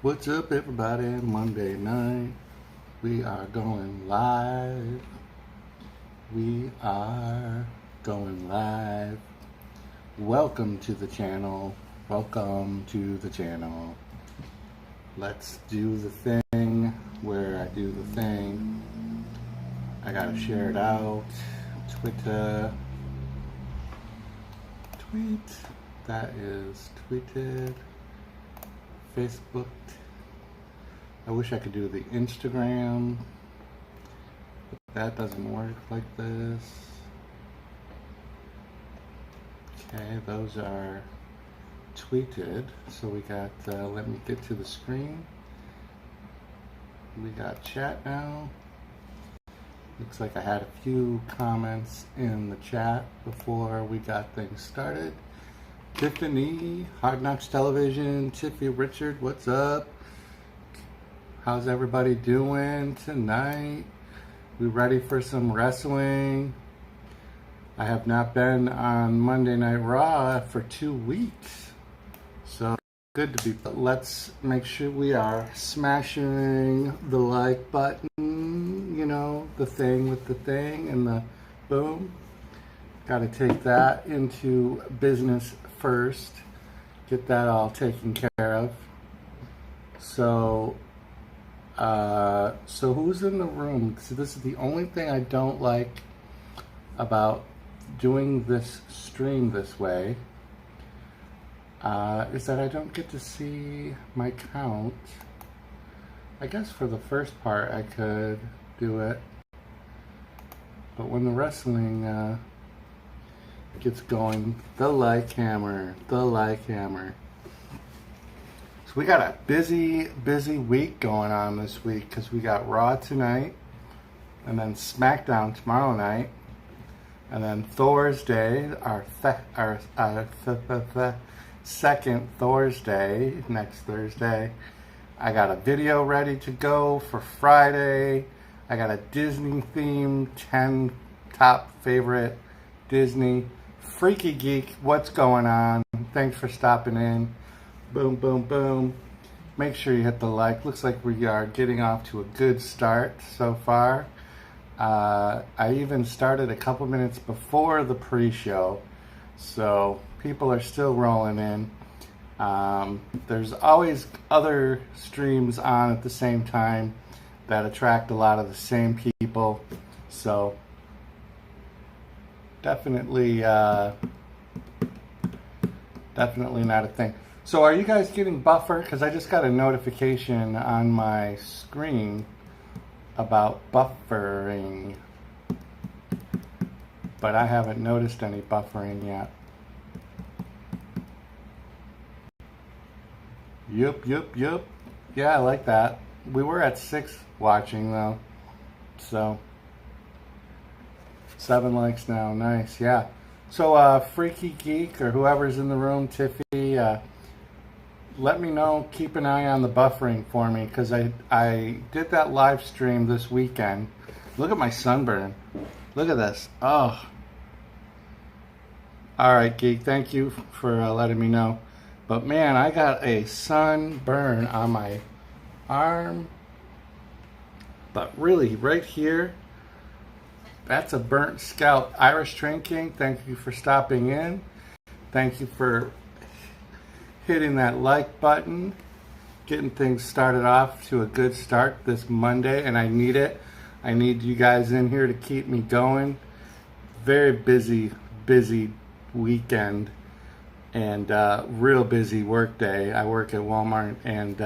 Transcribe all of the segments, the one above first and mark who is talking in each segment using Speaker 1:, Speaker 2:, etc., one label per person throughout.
Speaker 1: What's up, everybody? Monday night. We are going live. We are going live. Welcome to the channel. Welcome to the channel. Let's do the thing where I do the thing. I gotta share it out. Twitter. Tweet. That is tweeted. Facebook. I wish I could do the Instagram, but that doesn't work like this. Okay, those are tweeted. So we got, let me get to the screen. We got chat now. Looks like I had a few comments in the chat before we got things started. Tiffany, Hard Knocks Television, Tiffy Richard, what's up? How's everybody doing tonight? We ready for some wrestling? I have not been on Monday Night Raw for 2 weeks. So good to be. Let's make sure we are smashing the like button, you know, the thing with the thing and the boom. Got to take that into business first. Get that all taken care of. So who's in the room? So this is the only thing I don't like about doing this stream this way, is that I don't get to see my count. I guess for the first part I could do it, but when the wrestling gets going, the like hammer. So we got a busy week going on this week because we got Raw tonight, and then SmackDown tomorrow night, and then Thursday, our second Thursday, next Thursday. I got a video ready to go for Friday. I got a Disney themed 10 top favorite Disney. Freaky Geek, what's going on? Thanks for stopping in. Boom, boom, boom. Make sure you hit the like. Looks like we are getting off to a good start so far. I even started a couple minutes before the pre-show, so people are still rolling in. There's always other streams on at the same time that attract a lot of the same people, so definitely not a thing. So are you guys getting buffer? Because I just got a notification on my screen about buffering, but I haven't noticed any buffering yet. Yup. Yeah, I like that. We were at 6 watching though, so 7 likes now. Nice, yeah. So Freaky Geek or whoever's in the room, Tiffy, let me know. Keep an eye on the buffering for me, because I did that live stream this weekend. Look at my sunburn. Look at this. Oh. All right, Geek. Thank you for letting me know. But man, I got a sunburn on my arm. But really, right here, that's a burnt scalp. Irish Train King, thank you for stopping in. Thank you for hitting that like button, getting things started off to a good start this Monday, and I need it. I need you guys in here to keep me going. Very busy weekend, and real busy work day. I work at Walmart, and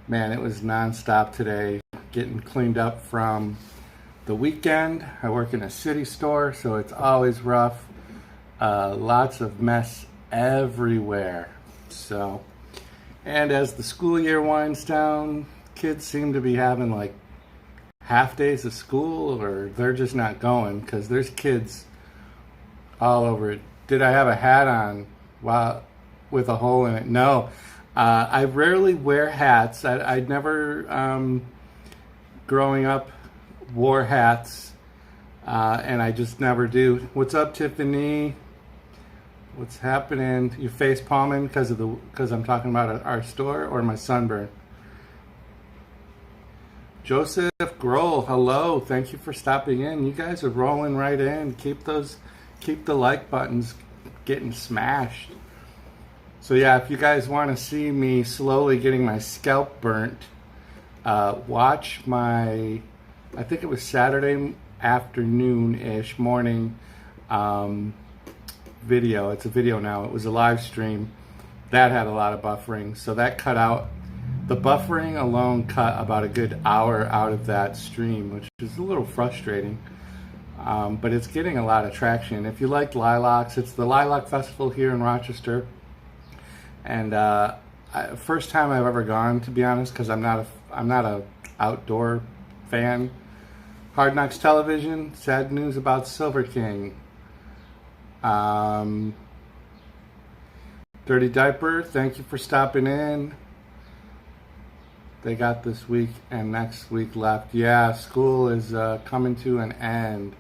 Speaker 1: man, it was nonstop today, getting cleaned up from the weekend. I work in a city store, so it's always rough. Lots of mess everywhere. So, and as the school year winds down, kids seem to be having like half days of school, or they're just not going, because there's kids all over it. Did I have a hat on with a hole in it? No. I rarely wear hats. I'd never, growing up, wore hats, and I just never do. What's up, Tiffany? What's happening? You face palming because I'm talking about our store or my sunburn? Joseph Grohl, hello. Thank you for stopping in. You guys are rolling right in. Keep the like buttons getting smashed. So yeah, if you guys want to see me slowly getting my scalp burnt, watch my, I think it was Saturday afternoon-ish, morning video. It's a video now. It was a live stream. That had a lot of buffering, so that cut out. The buffering alone cut about a good hour out of that stream, which is a little frustrating. But it's getting a lot of traction. If you like lilacs, it's the Lilac Festival here in Rochester. And first time I've ever gone, to be honest, because I'm not a outdoor fan. Hard Knocks Television, sad news about Silver King. Dirty Diaper, thank you for stopping in. They got this week and next week left. Yeah, school is coming to an end.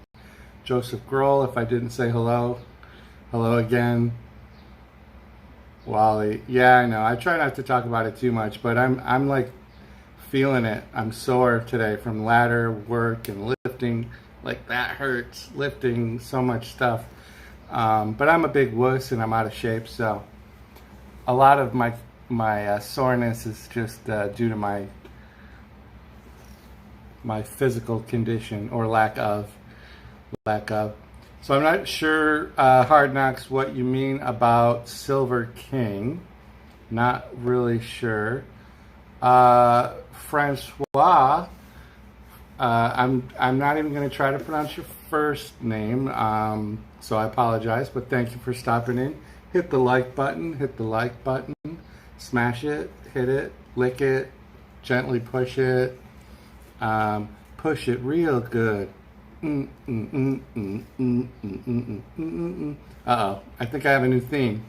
Speaker 1: Joseph Grohl, if I didn't say hello, hello again. Wally, yeah, I know. I try not to talk about it too much, but I'm like feeling it. I'm sore today from ladder work and lifting. Like that hurts, lifting so much stuff. But I'm a big wuss and I'm out of shape, so a lot of my soreness is just due to my physical condition or lack of. So I'm not sure, Hard Knocks, what you mean about Silver King. Not really sure. Francois, I'm not even going to try to pronounce your first name, so I apologize, but thank you for stopping in. Hit the like button, smash it, hit it, lick it, gently push it real good. Uh-oh, I think I have a new theme.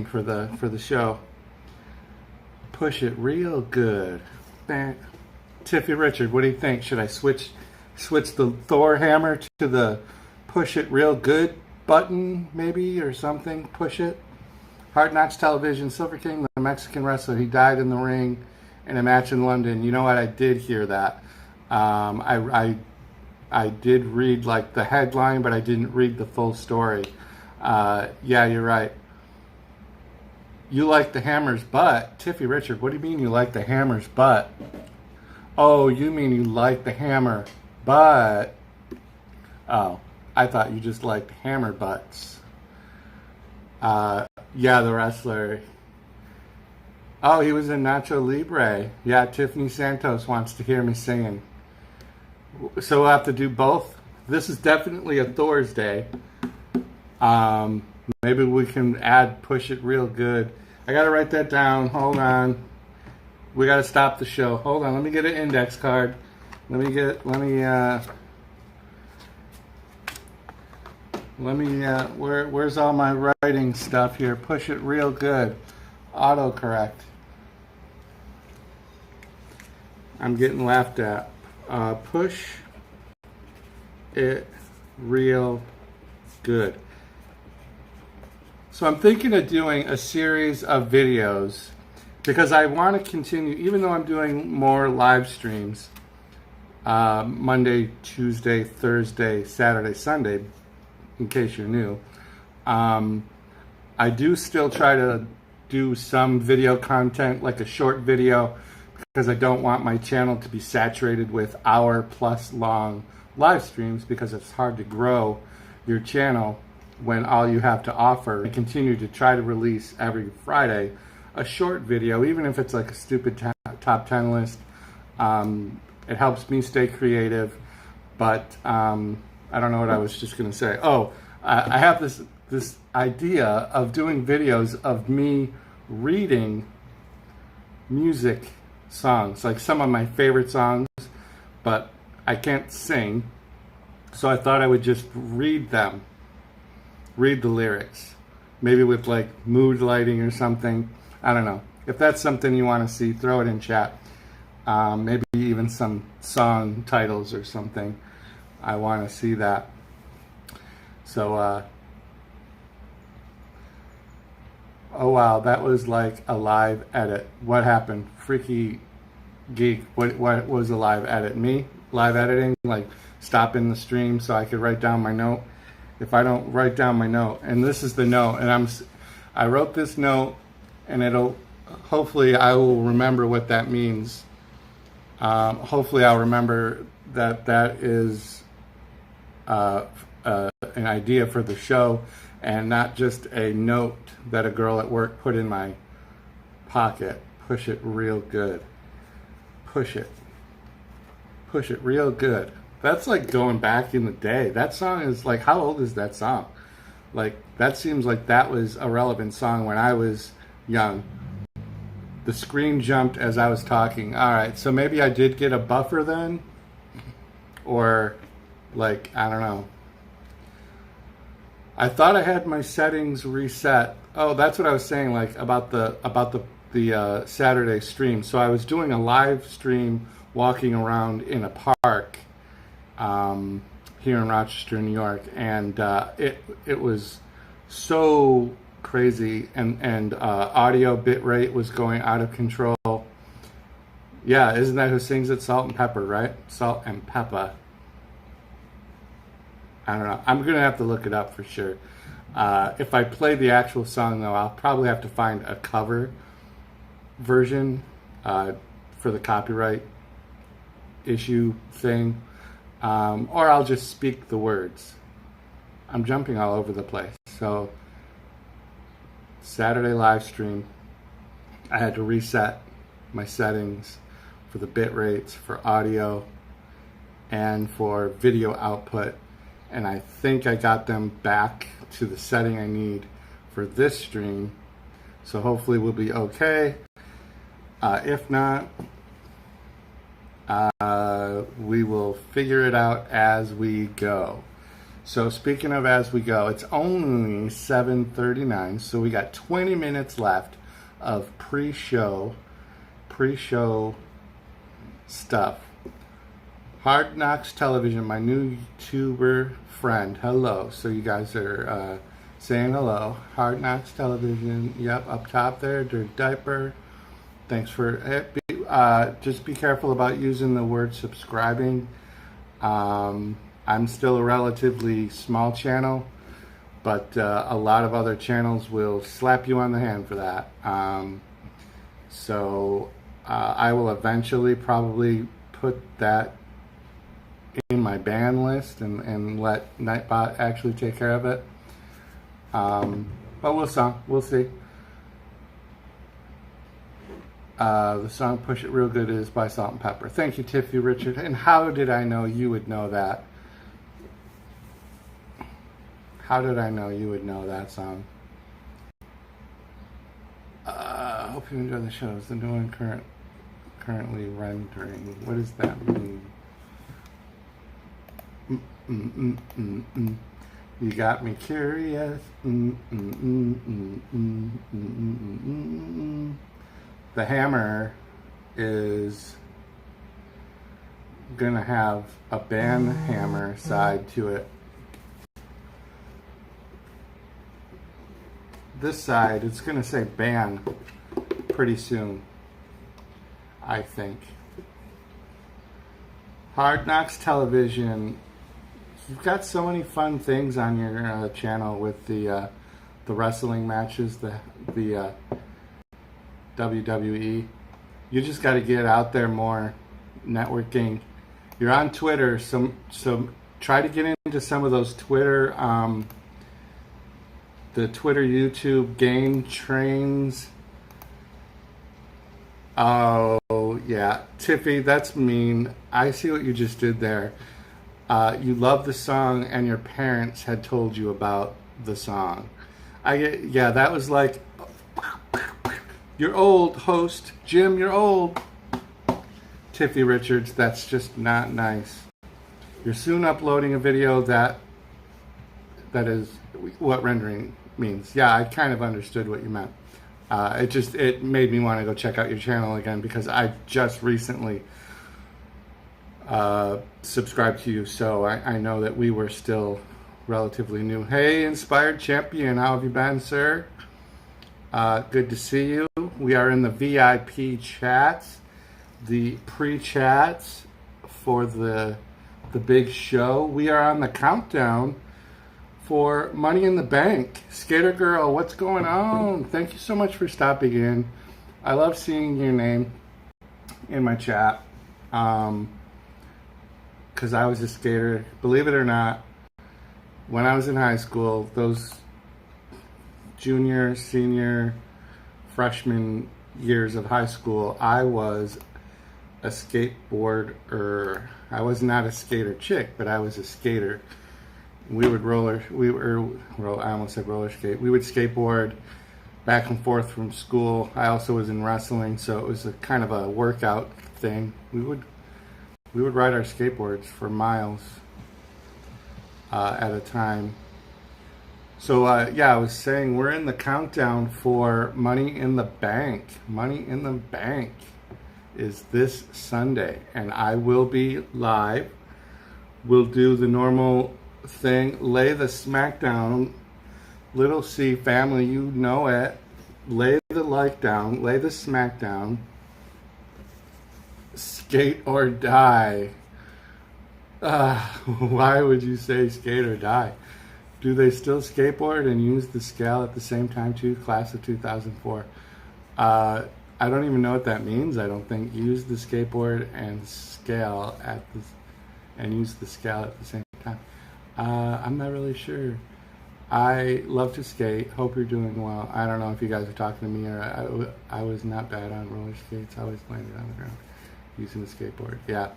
Speaker 1: For the show. Push it real good. Tiffy Richard, what do you think? Should I switch the Thor hammer to the push it real good button, maybe, or something? Push it. Hard Knocks Television, Silver King, the Mexican wrestler, he died in the ring in a match in London. You know what? I did hear that. I did read like the headline, but I didn't read the full story. Yeah, you're right. You like the Hammer's butt. Tiffy Richard, what do you mean you like the Hammer's butt? Oh, you mean you like the Hammer butt. Oh, I thought you just liked hammer butts. Yeah, the wrestler. Oh, he was in Nacho Libre. Yeah, Tiffany Santos wants to hear me singing. So we'll have to do both. This is definitely a Thor's Day. Maybe we can add Push It Real Good. I gotta write that down. Hold on. We gotta stop the show. Hold on. Let me get an index card. Where's all my writing stuff here? Push it real good. Autocorrect. I'm getting laughed at. Push it real good. So I'm thinking of doing a series of videos because I want to continue, even though I'm doing more live streams, Monday, Tuesday, Thursday, Saturday, Sunday, in case you're new. I do still try to do some video content, like a short video, because I don't want my channel to be saturated with hour-plus long live streams, because it's hard to grow your channel when all you have to offer. I continue to try to release every Friday a short video, even if it's like a stupid top 10 list. It helps me stay creative, but I don't know what I was just going to say. Oh, I have this idea of doing videos of me reading music songs, like some of my favorite songs, but I can't sing, so I thought I would just read them, read the lyrics, maybe with like mood lighting or something. I don't know. If that's something you want to see, throw it in chat. Maybe even some song titles or something. I want to see that. So Oh wow, that was like a live edit. What happened? Freaky geek. What was a live edit? Me? Live editing? Like stopping the stream so I could write down my note? If I don't write down my note, and this is the note, and I wrote this note, and hopefully I will remember what that means. Hopefully I'll remember that is an idea for the show, and not just a note that a girl at work put in my pocket. Push it real good. Push it. Push it real good. That's like going back in the day. That song is like, how old is that song? Like, that seems like that was a relevant song when I was young. The screen jumped as I was talking. All right, so maybe I did get a buffer then, or like, I don't know. I thought I had my settings reset. Oh, that's what I was saying, like about the Saturday stream. So I was doing a live stream walking around in a park here in Rochester, New York, and it was so crazy, and audio bit rate was going out of control. Yeah, isn't that who sings it? Salt and Pepper, right? Salt and Pepper. I don't know. I'm gonna have to look it up for sure. If I play the actual song, though, I'll probably have to find a cover version for the copyright issue thing, or I'll just speak the words. I'm jumping all over the place. So Saturday live stream, I had to reset my settings for the bit rates, for audio, and for video output, and I think I got them back to the setting I need for this stream, so hopefully we'll be okay. If not, we will figure it out as we go. So speaking of as we go, it's only 7:39, so we got 20 minutes left of pre-show stuff. Hard Knocks Television, my new YouTuber friend. Hello. So you guys are saying hello. Hard Knocks Television. Yep, up top there, Dirt Diaper. Thanks for just be careful about using the word subscribing. I'm still a relatively small channel, but a lot of other channels will slap you on the hand for that. So I will eventually probably put that in my ban list and let Nightbot actually take care of it. But we'll see. The song Push It Real Good is by Salt and Pepper. Thank you, Tiffy Richard. And how did I know you would know that? How did I know you would know that song? Hope you enjoy the shows. The new one currently rendering. What does that mean? You got me curious. The hammer is gonna have a band hammer side to it. This side, it's gonna say ban pretty soon, I think. Hard Knocks Television. You've got so many fun things on your channel with the wrestling matches, the WWE. You just got to get out there more, networking. You're on Twitter, so try to get into some of those Twitter, the Twitter YouTube game trains. Oh yeah, Tiffy, that's mean. I see what you just did there. You love the song, and your parents had told you about the song. Yeah, that was like, you're old, host Jim. You're old. Tiffy Richards, that's just not nice. You're soon uploading a video that is what rendering means. Yeah, I kind of understood what you meant. It made me want to go check out your channel again because I just recently subscribed to you, so I know that we were still relatively new. Hey, Inspired Champion, how have you been, sir? Good to see you. We are in the VIP chats, the pre-chats for the big show. We are on the countdown for Money in the Bank. Skater Girl, what's going on? Thank you so much for stopping in. I love seeing your name in my chat because I was a skater. Believe it or not, when I was in high school, those junior, senior, freshman years of high school, I was a skateboarder. I was not a skater chick, but I was a skater. I almost said roller skate. We would skateboard back and forth from school. I also was in wrestling, so it was a kind of a workout thing. We would ride our skateboards for miles at a time. So I was saying we're in the countdown for Money in the Bank. Money in the Bank is this Sunday, and I will be live. We'll do the normal thing, lay the smackdown. Little C family, you know it. Lay the like down, lay the smack down. Skate or die. Why would you say skate or die? Do they still skateboard and use the scale at the same time too? Class of 2004. I don't even know what that means. I don't think use the skateboard and scale use the scale at the same time. I'm not really sure. I love to skate. Hope you're doing well. I don't know if you guys are talking to me or I was not bad on roller skates. I always landed on the ground using the skateboard. Yeah.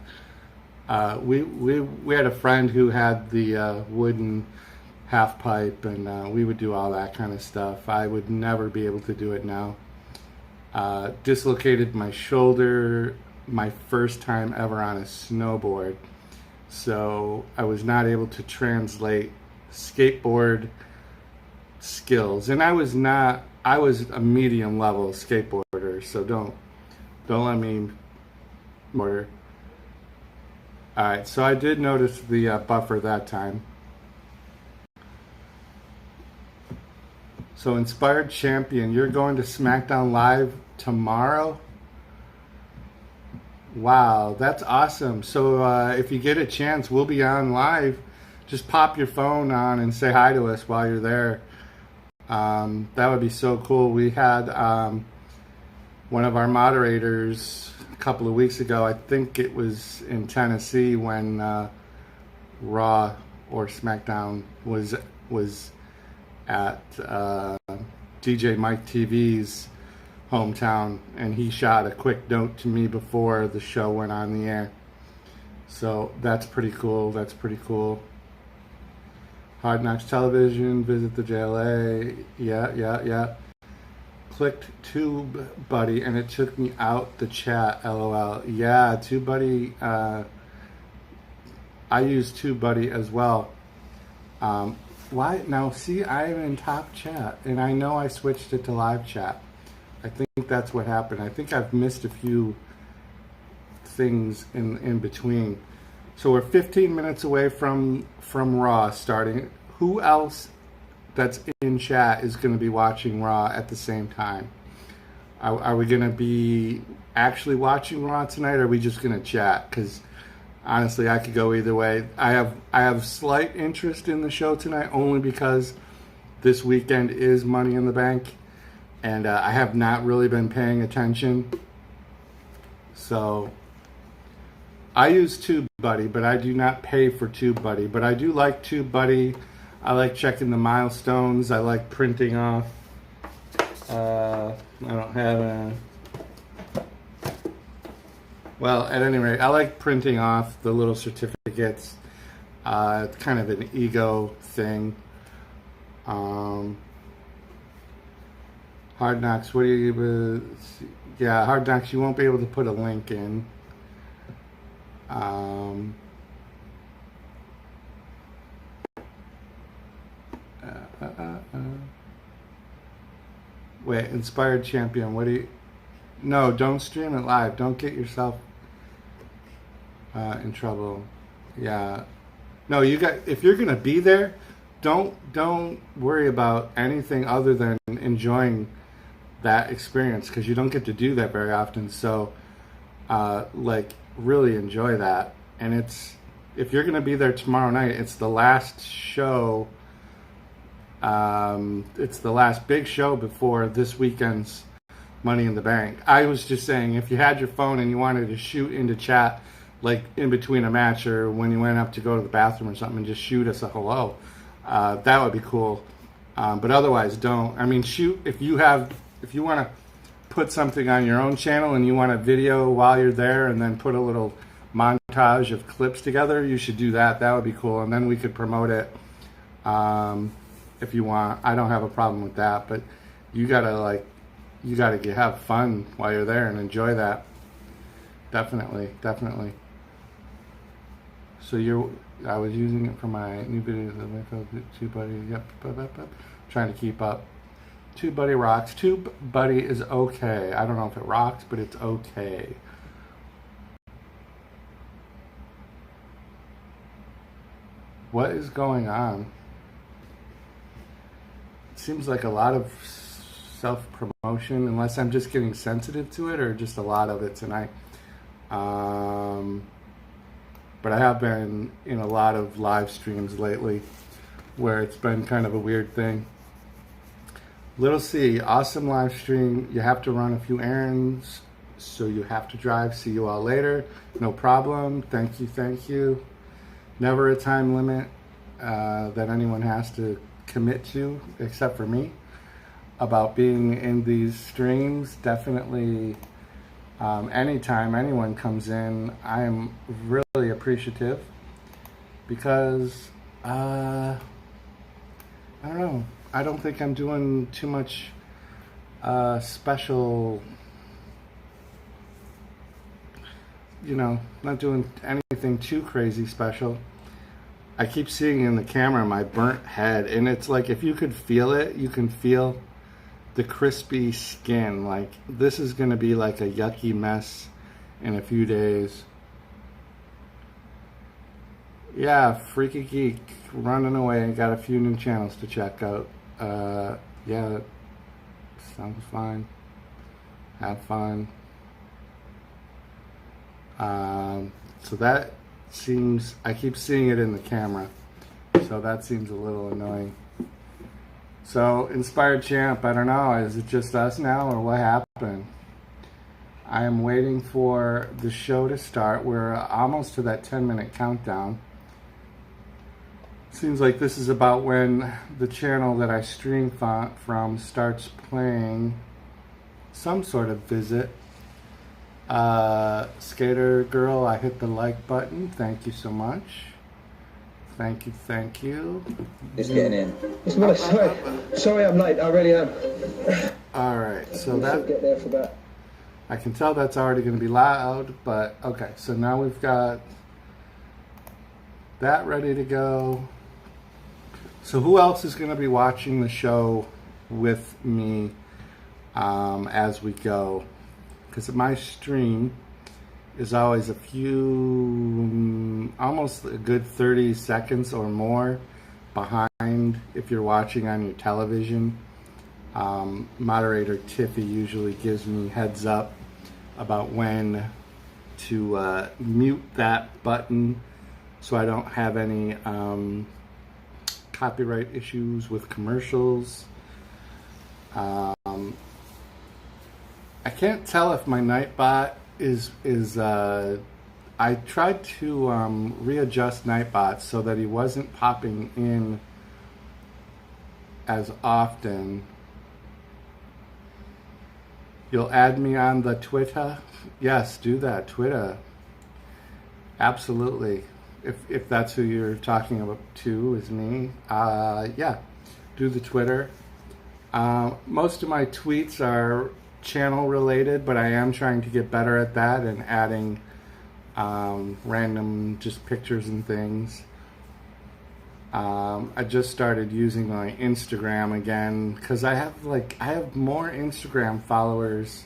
Speaker 1: We had a friend who had the wooden half pipe, and we would do all that kind of stuff. I would never be able to do it now. Dislocated my shoulder my first time ever on a snowboard, so I was not able to translate skateboard skills, and I was a medium level skateboarder, so don't let me mortar. Alright, so I did notice the buffer that time. So Inspired Champion, you're going to SmackDown Live tomorrow? Wow, that's awesome. So if you get a chance, we'll be on live. Just pop your phone on and say hi to us while you're there. That would be so cool. We had one of our moderators a couple of weeks ago, I think it was in Tennessee, when Raw or SmackDown was at DJ Mike TV's hometown, and he shot a quick note to me before the show went on the air. So that's pretty cool. That's pretty cool. Hard Knocks Television, visit the JLA. Yeah. Clicked TubeBuddy and it took me out the chat. LOL. Yeah, TubeBuddy. I use TubeBuddy as well. Why now? See, I'm in top chat, and I know I switched it to live chat. I think that's what happened. I think I've missed a few things in between. So we're 15 minutes away from Raw starting. Who else that's in chat is going to be watching Raw at the same time? Are we going to be actually watching Raw tonight, or are we just going to chat? Because honestly, I could go either way. I have slight interest in the show tonight, only because this weekend is Money in the Bank, and I have not really been paying attention. So I use TubeBuddy, but I do not pay for TubeBuddy. But I do like TubeBuddy. I like checking the milestones. I like printing off. I don't have a... Well, at any rate, I like printing off the little certificates. It's kind of an ego thing. Hard Knocks, what do you... yeah, Hard Knocks, you won't be able to put a link in. Wait, Inspired Champion, what do you... No, don't stream it live. Don't get yourself in trouble. Yeah. No, if you're gonna be there, don't worry about anything other than enjoying that experience, because you don't get to do that very often. So like really enjoy that. And if you're going to be there tomorrow night, it's the last show. It's the last big show before this weekend's Money in the Bank. I was just saying, if you had your phone and you wanted to shoot into chat, like in between a match or when you went up to go to the bathroom or something, and just shoot us a hello, that would be cool. But otherwise, don't. I mean, shoot if you want to put something on your own channel and you want a video while you're there, and then put a little montage of clips together, you should do that. That would be cool, and then we could promote it. If you want, I don't have a problem with that, but you gotta have fun while you're there and enjoy that. Definitely. So I was using it for my new videos. TubeBuddy, yep. Trying to keep up. TubeBuddy rocks. TubeBuddy is okay. I don't know if it rocks, but it's okay. What is going on? Seems like a lot of self-promotion, unless I'm just getting sensitive to it, or just a lot of it tonight. But I have been in a lot of live streams lately where it's been kind of a weird thing. Little C, awesome live stream. You have to run a few errands, so you have to drive. See you all later. No problem. Thank you. Never a time limit that anyone has to commit to, except for me, about being in these streams. Definitely anytime anyone comes in, I am really appreciative, because I don't know, I don't think I'm doing too much special, not doing anything too crazy special. I keep seeing in the camera my burnt head, and it's like, if you could feel it, you can feel the crispy skin. Like, this is gonna be like a yucky mess in a few days. Yeah, Freaky Geek running away and got a few new channels to check out. Yeah, that sounds fine. Have fun. So that seems, I keep seeing it in the camera, so that seems a little annoying. So, Inspired Champ, I don't know, is it just us now, or what happened? I am waiting for the show to start. We're almost to that 10-minute countdown. Seems like this is about when the channel that I stream from starts playing some sort of visit. Skater Girl, I hit the like button. Thank you so much. Thank you.
Speaker 2: Just getting in.
Speaker 3: Sorry I'm late, I really am.
Speaker 1: Alright, so
Speaker 3: I'll get there for that.
Speaker 1: I can tell that's already going to be loud, but okay, so now we've got that ready to go. So who else is going to be watching the show with me as we go? Because my stream is always a few, almost a good 30 seconds or more behind if you're watching on your television. Moderator Tiffy usually gives me heads up about when to mute that button, so I don't have any copyright issues with commercials. I can't tell if my Nightbot is I tried to readjust Nightbot so that he wasn't popping in as often. You'll add me on the Twitter? Yes, do that, Twitter. Absolutely. If that's who you're talking about too, is me. Yeah, do the Twitter. Most of my tweets are channel related, but I am trying to get better at that and adding random just pictures and things. I just started using my Instagram again because I have more Instagram followers,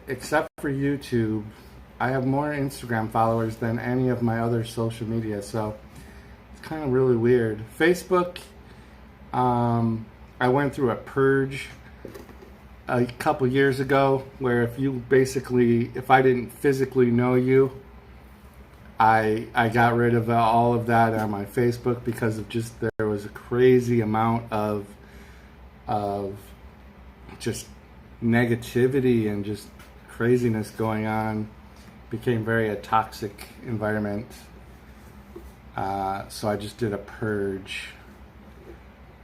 Speaker 1: except for YouTube. I have more Instagram followers than any of my other social media, so it's kind of really weird. Facebook, I went through a purge a couple years ago, where if I didn't physically know you, I got rid of all of that on my Facebook because of just there was a crazy amount of just negativity and just craziness going on. Became very a toxic environment. So I just did a purge.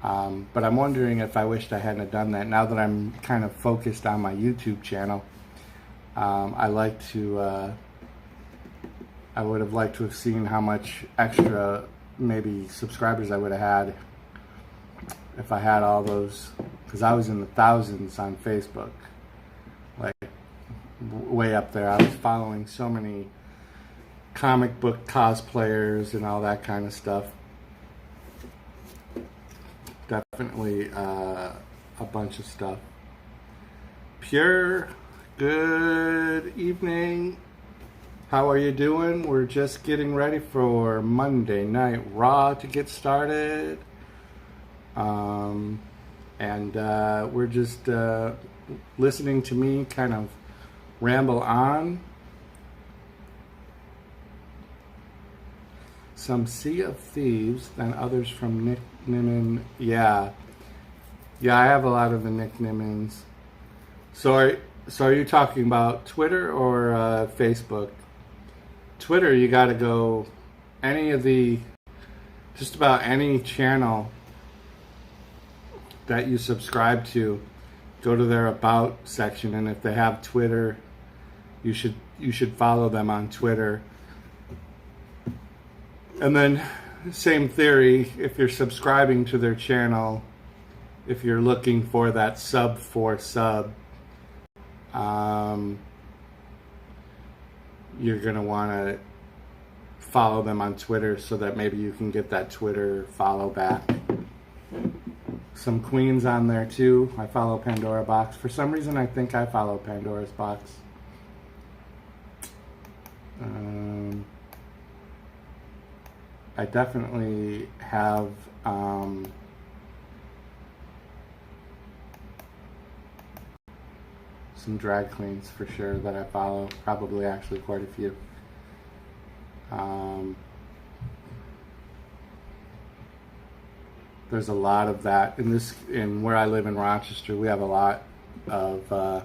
Speaker 1: But I'm wondering if I wished I hadn't have done that. Now that I'm kind of focused on my YouTube channel, I would have liked to have seen how much extra maybe subscribers I would have had if I had all those, because I was in the thousands on Facebook, like way up there. I was following so many comic book cosplayers and all that kind of stuff. Definitely a bunch of stuff. Pure, good evening. How are you doing? We're just getting ready for Monday Night Raw to get started. And we're just listening to me kind of ramble on. Some Sea of Thieves, then others from Nick Nimmin. Yeah, I have a lot of the Nick Nimmins. So are you talking about Twitter or Facebook? Twitter, you got to go just about any channel that you subscribe to, go to their About section, and if they have Twitter, you should follow them on Twitter. And then, same theory, if you're subscribing to their channel, if you're looking for that sub, you're going to want to follow them on Twitter so that maybe you can get that Twitter follow back. Some queens on there too. I follow Pandora Box. For some reason, I think I follow Pandora's Box. I definitely have some drag queens for sure that I follow. Probably actually quite a few. There's a lot of that in where I live in Rochester. We have a lot of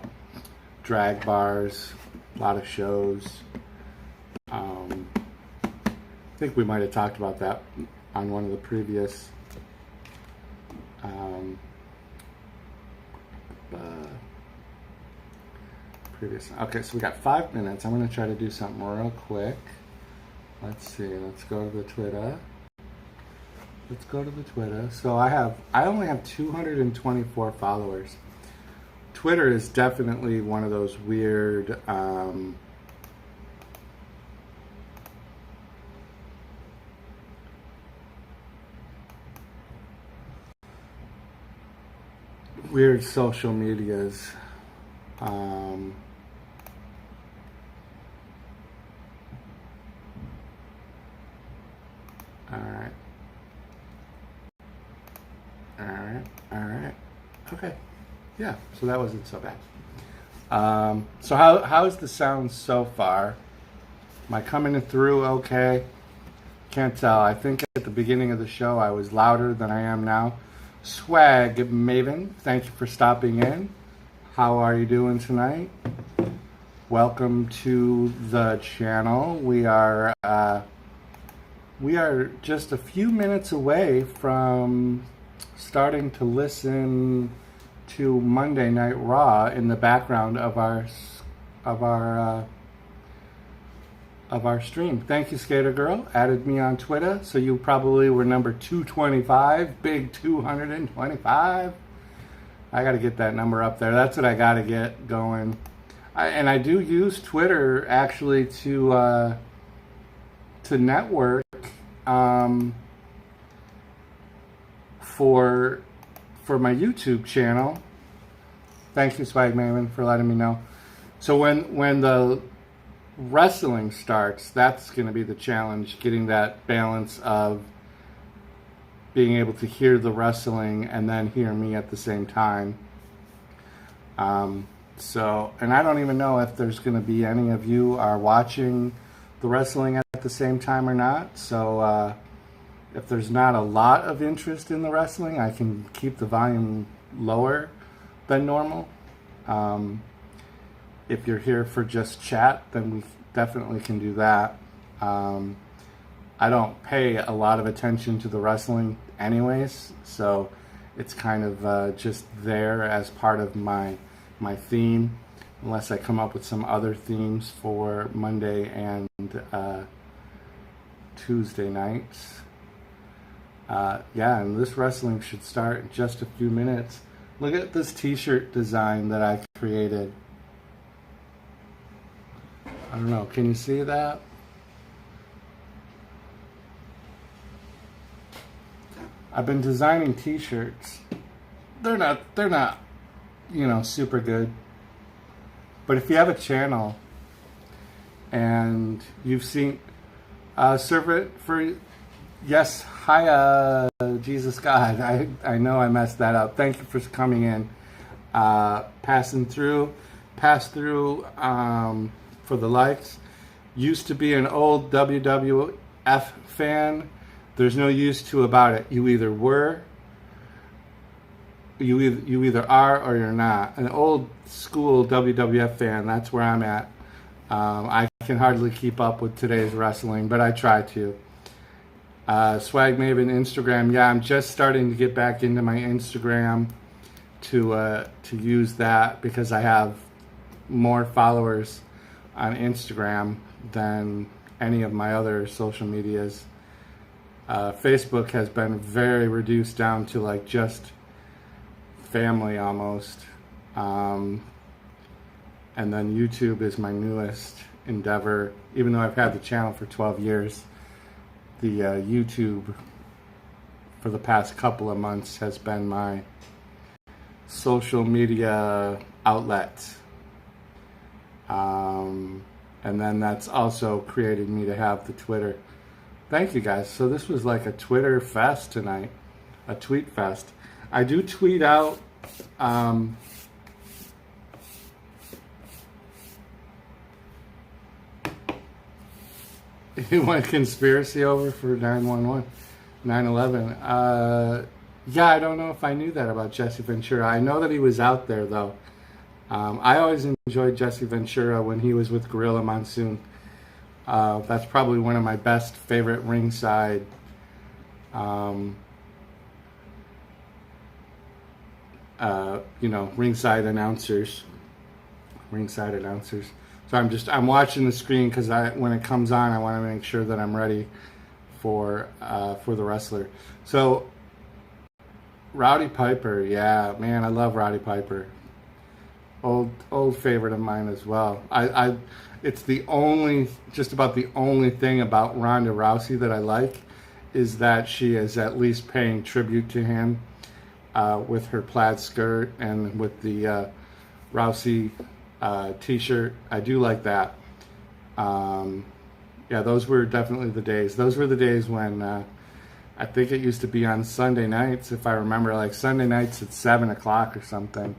Speaker 1: drag bars, a lot of shows. I think we might have talked about that on one of the previous Okay, so we got 5 minutes. I'm going to try to do something real quick. Let's see. Let's go to the Twitter. So I only have 224 followers. Twitter is definitely one of those weird weird social medias. All right. Okay. Yeah, so that wasn't so bad. So how's the sound so far? Am I coming through okay? Can't tell. I think at the beginning of the show I was louder than I am now. Swag Maven, thank you for stopping in. How are you doing tonight? Welcome to the channel. We are just a few minutes away from starting to listen to Monday Night Raw in the background of our stream. Thank you, Skater Girl. Added me on Twitter, so you probably were number 225, big 225. I got to get that number up there. That's what I got to get going. I do use Twitter actually to network for my YouTube channel. Thank you, Swag Maven, for letting me know. So when the wrestling starts, that's going to be the challenge, getting that balance of being able to hear the wrestling and then hear me at the same time. So, and I don't even know if there's going to be any of you are watching the wrestling at the same time or not. So, if there's not a lot of interest in the wrestling, I can keep the volume lower than normal. If you're here for just chat, then we definitely can do that. I don't pay a lot of attention to the wrestling anyways, so it's kind of just there as part of my theme, unless I come up with some other themes for Monday and Tuesday nights. Yeah, and this wrestling should start in just a few minutes. Look at this t-shirt design that I created. I don't know, can you see that? I've been designing t-shirts. They're not, you know, super good. But if you have a channel and you've seen serve it for, yes, hi, Jesus God. I know I messed that up. Thank you for coming in. Pass through for the likes. Used to be an old WWF fan. There's no use to about it. You either were, you either are, or you're not. An old school WWF fan, that's where I'm at. I can hardly keep up with today's wrestling, but I try to. Swag Maven Instagram, yeah, I'm just starting to get back into my Instagram to use that because I have more followers on Instagram than any of my other social medias. Facebook has been very reduced down to like just family almost. And then YouTube is my newest endeavor. Even though I've had the channel for 12 years, the YouTube for the past couple of months has been my social media outlet. And then that's also created me to have the Twitter. Thank you guys. So this was like a Twitter fest tonight, a tweet fest. I do tweet out you went conspiracy over for 9/11. Yeah, I don't know if I knew that about Jesse Ventura. I know that he was out there though. I always enjoyed Jesse Ventura when he was with Gorilla Monsoon. That's probably one of my best favorite ringside ringside announcers. So I'm watching the screen because when it comes on, I want to make sure that I'm ready for the wrestler. So Rowdy Piper, yeah, man, I love Rowdy Piper. Old favorite of mine as well. It's just about the only thing about Ronda Rousey that I like is that she is at least paying tribute to him with her plaid skirt and with the Rousey t-shirt. I do like that. Yeah, those were definitely the days. Those were the days when I think it used to be on Sunday nights, if I remember, like Sunday nights at 7 o'clock or something.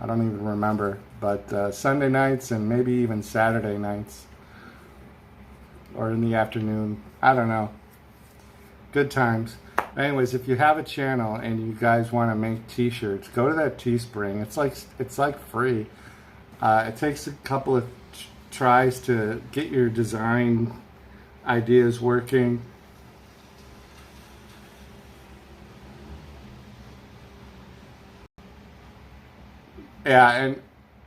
Speaker 1: I don't even remember, but Sunday nights and maybe even Saturday nights or in the afternoon. I don't know. Good times. Anyways, if you have a channel and you guys want to make t-shirts, go to that Teespring. It's like free. It takes a couple of tries to get your design ideas working. Yeah, and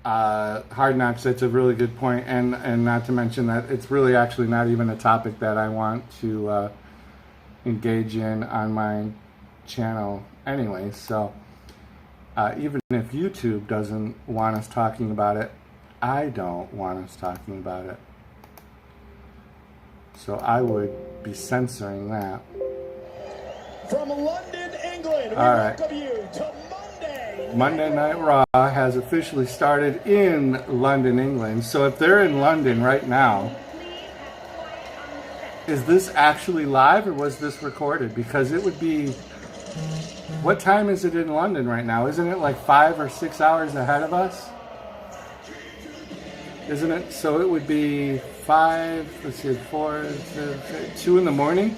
Speaker 1: Hard Knocks, that's a really good point, and not to mention that it's really actually not even a topic that I want to engage in on my channel anyway, so even if YouTube doesn't want us talking about it, I don't want us talking about it. So I would be censoring that.
Speaker 2: From London, England, we
Speaker 1: welcome
Speaker 2: you to
Speaker 1: Monday Night Raw has officially started in London, England. So if they're in London right now, is this actually live or was this recorded? Because it would be What time is it in London right now? Isn't it like 5 or 6 hours ahead of us? Isn't it? So it would be 5, let's see, 4, 2 in the morning?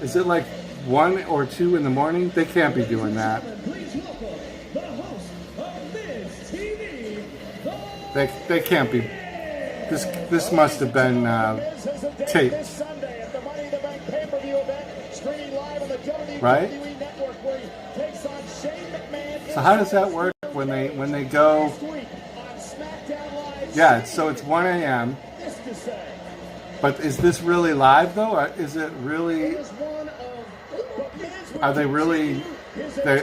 Speaker 1: Is it like 1 or 2 in the morning? They can't be doing that.
Speaker 2: Please welcome the host of Miz TV,
Speaker 1: They can't be. This must have been taped.
Speaker 2: This Sunday at the Money in the Bank pay-per-view event, streaming live on the WWE
Speaker 1: Right?
Speaker 2: Network, where he takes on Shane McMahon.
Speaker 1: So how does that work when they go?
Speaker 2: Next week on SmackDown Live.
Speaker 1: Yeah, so it's 1 a.m.
Speaker 2: This to say,
Speaker 1: But is this really live though? Or is it really?
Speaker 2: it is one of what Miz would
Speaker 1: Are they really?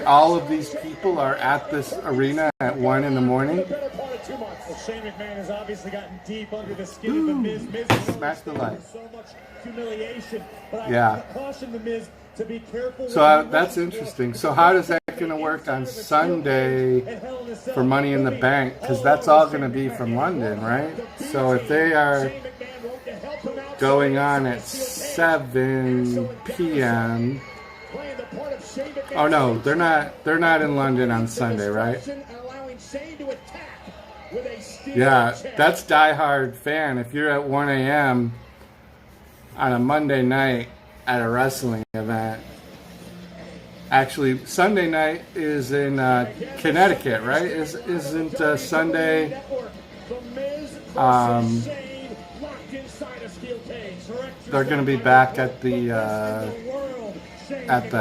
Speaker 1: All of these people are at this arena at 1 in the morning.
Speaker 2: the better part of 2 months. Well, Shane McMahon has obviously gotten deep under the skin of the Miz. Miz has
Speaker 1: Smash the light.
Speaker 2: so much humiliation. But
Speaker 1: Yeah.
Speaker 2: I caution the Miz to be careful.
Speaker 1: So that's interesting. So how does that going to work on Sunday for Money in the Bank? Because that's all going to be from London, right? So if they are going on at 7 p.m. Oh no, they're not. They're not in London on Sunday, right? Yeah, that's diehard fan. If you're at 1 a.m. on a Monday night at a wrestling event. Actually, Sunday night is in Connecticut, right? Isn't Sunday? They're going to be back at the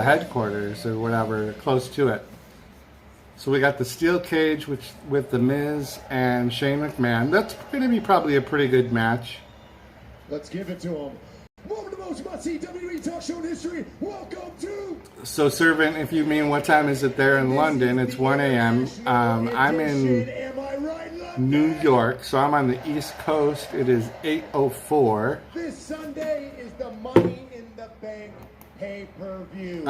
Speaker 1: headquarters or whatever, close to it. So we got the steel cage with the Miz and Shane McMahon. That's going to be probably a pretty good match.
Speaker 2: Let's give it to him. One of the most must-see WWE talk show in history. Welcome to.
Speaker 1: So, Servant, if you mean what time is it there in London, it's 1 a.m. I'm in New York, so I'm on the East Coast. It is 8:04.
Speaker 2: This Sunday is the Money in the Bank pay-per-view.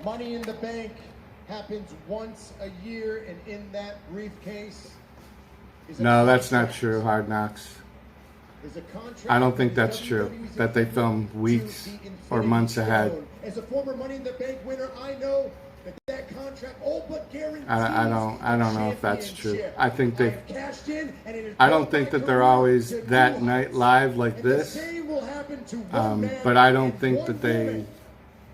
Speaker 2: Money in the Bank happens once a year, and in that briefcase is a
Speaker 1: No, that's not
Speaker 2: contract.
Speaker 1: true, Hard Knocks.
Speaker 2: Is a contract
Speaker 1: I don't think
Speaker 2: with
Speaker 1: that's true,
Speaker 2: WWE's
Speaker 1: that they film weeks
Speaker 2: to the
Speaker 1: or
Speaker 2: Infinity
Speaker 1: months ahead.
Speaker 2: Stone. As a former Money in the Bank winner, I know that contract all but guarantees
Speaker 1: I don't know if that's true.
Speaker 2: championship.
Speaker 1: I think they.
Speaker 2: I've cashed in, and it has
Speaker 1: I don't
Speaker 2: brought
Speaker 1: think
Speaker 2: my
Speaker 1: that they're
Speaker 2: career
Speaker 1: always
Speaker 2: to
Speaker 1: that
Speaker 2: new
Speaker 1: night
Speaker 2: heights.
Speaker 1: live like
Speaker 2: And
Speaker 1: this.
Speaker 2: the same will happen to one man
Speaker 1: But I don't
Speaker 2: and
Speaker 1: think
Speaker 2: one
Speaker 1: that they.
Speaker 2: woman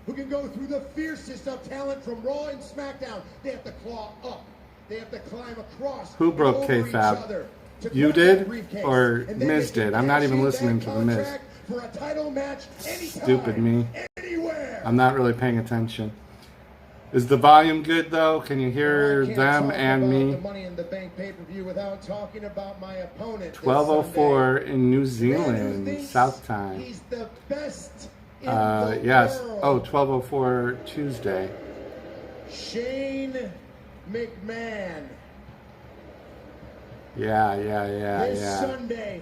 Speaker 2: who can go through the fiercest of talent from Raw and SmackDown. They have to claw up. They have to climb across.
Speaker 1: Who broke
Speaker 2: and over each
Speaker 1: kayfabe?
Speaker 2: other to
Speaker 1: You
Speaker 2: grab
Speaker 1: did?
Speaker 2: that briefcase.
Speaker 1: Or
Speaker 2: And then
Speaker 1: Miz
Speaker 2: they can
Speaker 1: did? I'm not
Speaker 2: cash
Speaker 1: even
Speaker 2: in
Speaker 1: listening
Speaker 2: that
Speaker 1: to the Miz.
Speaker 2: contract for a title match anytime,
Speaker 1: Stupid me.
Speaker 2: anywhere.
Speaker 1: I'm not really paying attention. Is the volume good though? Can you hear
Speaker 2: I can't
Speaker 1: them
Speaker 2: talk
Speaker 1: and
Speaker 2: about
Speaker 1: me?
Speaker 2: the Money in the Bank pay-per-view without talking about my opponent. this
Speaker 1: 12:04 in New
Speaker 2: Sunday. Man who
Speaker 1: Zealand,
Speaker 2: thinks
Speaker 1: South Time.
Speaker 2: He's the best in the
Speaker 1: Yes.
Speaker 2: world.
Speaker 1: Oh, 12:04 Tuesday.
Speaker 2: Shane McMahon.
Speaker 1: Yeah.
Speaker 2: This Sunday,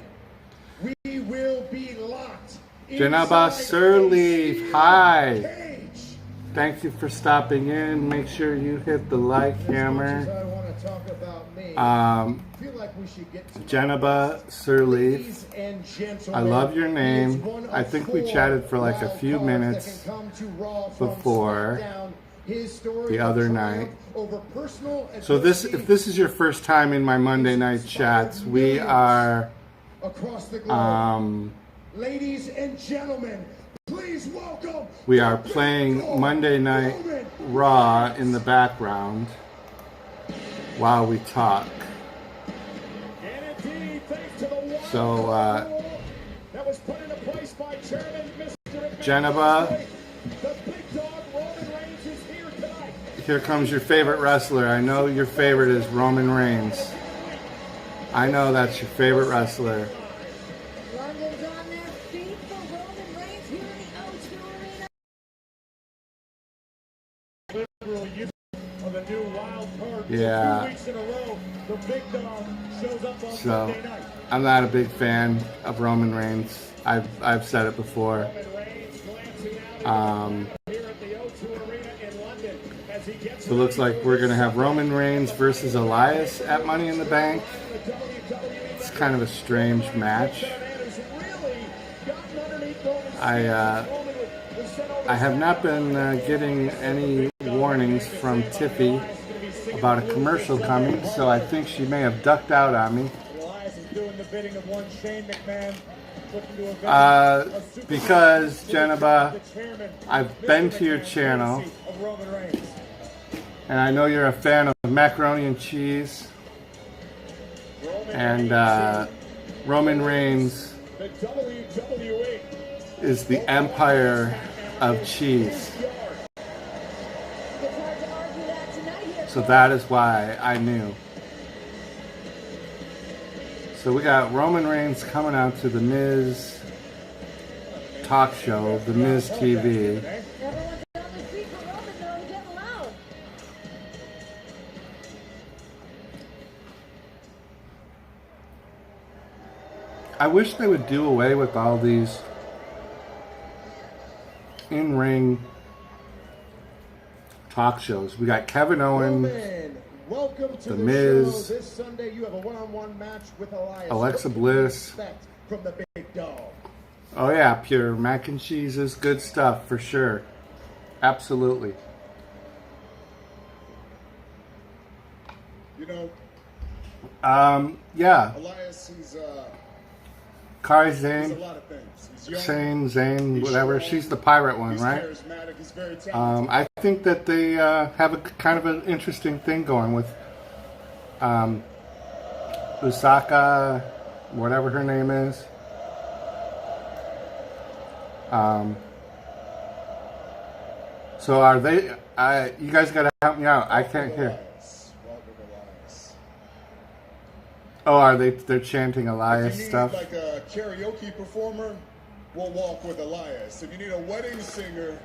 Speaker 2: we will be locked.
Speaker 1: Janaba
Speaker 2: inside
Speaker 1: Sirleaf,
Speaker 2: a
Speaker 1: hi.
Speaker 2: cage.
Speaker 1: Thank you for stopping in. Make sure you hit the like
Speaker 2: As much as
Speaker 1: hammer.
Speaker 2: I want to talk about me,
Speaker 1: Um,
Speaker 2: I feel like we should get to
Speaker 1: Janaba Sirleaf.
Speaker 2: Ladies and gentlemen,
Speaker 1: I love your
Speaker 2: he
Speaker 1: name.
Speaker 2: is one of
Speaker 1: I think we
Speaker 2: 4
Speaker 1: chatted for like a
Speaker 2: wild
Speaker 1: few
Speaker 2: cards
Speaker 1: minutes
Speaker 2: that can come to Raw from
Speaker 1: before
Speaker 2: SmackDown. His story
Speaker 1: the
Speaker 2: of
Speaker 1: other
Speaker 2: triumph
Speaker 1: night.
Speaker 2: over personal
Speaker 1: So this,
Speaker 2: adversity
Speaker 1: if this is your first time in my Monday night chats, we are
Speaker 2: across the globe. Ladies and gentlemen, please welcome.
Speaker 1: we are
Speaker 2: the Big
Speaker 1: playing
Speaker 2: Dog,
Speaker 1: Monday Night
Speaker 2: Roman
Speaker 1: Raw in the background while we talk.
Speaker 2: And indeed, thanks to the wild
Speaker 1: So,
Speaker 2: card rule that was put into place by Chairman Mr. McMahon
Speaker 1: Geneva.
Speaker 2: last week, the Big Dog Roman Reigns is here tonight.
Speaker 1: Here comes your favorite wrestler. I know your favorite is Roman Reigns. I know that's your favorite wrestler.
Speaker 4: London's on their feet for Roman Reigns here in the O2 Arena.
Speaker 2: Liberal use of the new wild card.
Speaker 1: Yeah.
Speaker 2: 2 weeks in a row, the Big Dog shows up on
Speaker 1: So,
Speaker 2: Monday night.
Speaker 1: I'm not a big fan of Roman Reigns. I've said it before.
Speaker 2: Roman Reigns glancing out
Speaker 1: Um,
Speaker 2: here at the O2 Arena in London as he gets
Speaker 1: so it looks like we're going to have Roman Reigns versus Elias at Money in the Bank.
Speaker 2: the WWE.
Speaker 1: It's kind of a strange match.
Speaker 2: Man who's really gotten underneath Roman's
Speaker 1: I,
Speaker 2: skin. Roman was sent over
Speaker 1: I have not been getting any warnings from Tiffy about a commercial coming, so I think she may have ducked out on me.
Speaker 2: Elias is doing the bidding of one Shane McMahon.
Speaker 1: Because, Jennifer, I've been to your channel, and I know you're a fan of macaroni and cheese, and Roman Reigns is the empire of cheese. So that is why I knew. So we got Roman Reigns coming out to the Miz talk show, the Miz TV.
Speaker 4: Everyone's on their feet for Roman, though. They're getting loud.
Speaker 1: I wish they would do away with all these in-ring talk shows. We got Kevin Owens,
Speaker 2: welcome to
Speaker 1: The
Speaker 2: the
Speaker 1: Miz,
Speaker 2: show. This Sunday you have a one-on-one match with Elias.
Speaker 1: Alexa
Speaker 2: What can you
Speaker 1: Bliss.
Speaker 2: expect from the big dog?
Speaker 1: Oh yeah, pure mac and cheese is good stuff for sure. Absolutely.
Speaker 2: You know,
Speaker 1: Yeah.
Speaker 2: Elias, he's
Speaker 1: Kari
Speaker 2: a
Speaker 1: Zane,
Speaker 2: lot of things. He's young,
Speaker 1: Shane, Zane, whatever. She's the pirate one,
Speaker 2: he's
Speaker 1: right?
Speaker 2: charismatic, he's very talented.
Speaker 1: I think that they have a kind of an interesting thing going with Usaka, whatever her name is. So are they? You guys gotta help me out. I can't hear.
Speaker 2: Elias. Welcome, Elias.
Speaker 1: Oh, are they? They're chanting
Speaker 2: If
Speaker 1: Elias
Speaker 2: you need
Speaker 1: stuff.
Speaker 2: like a karaoke performer, we'll walk with Elias. If you need a wedding singer,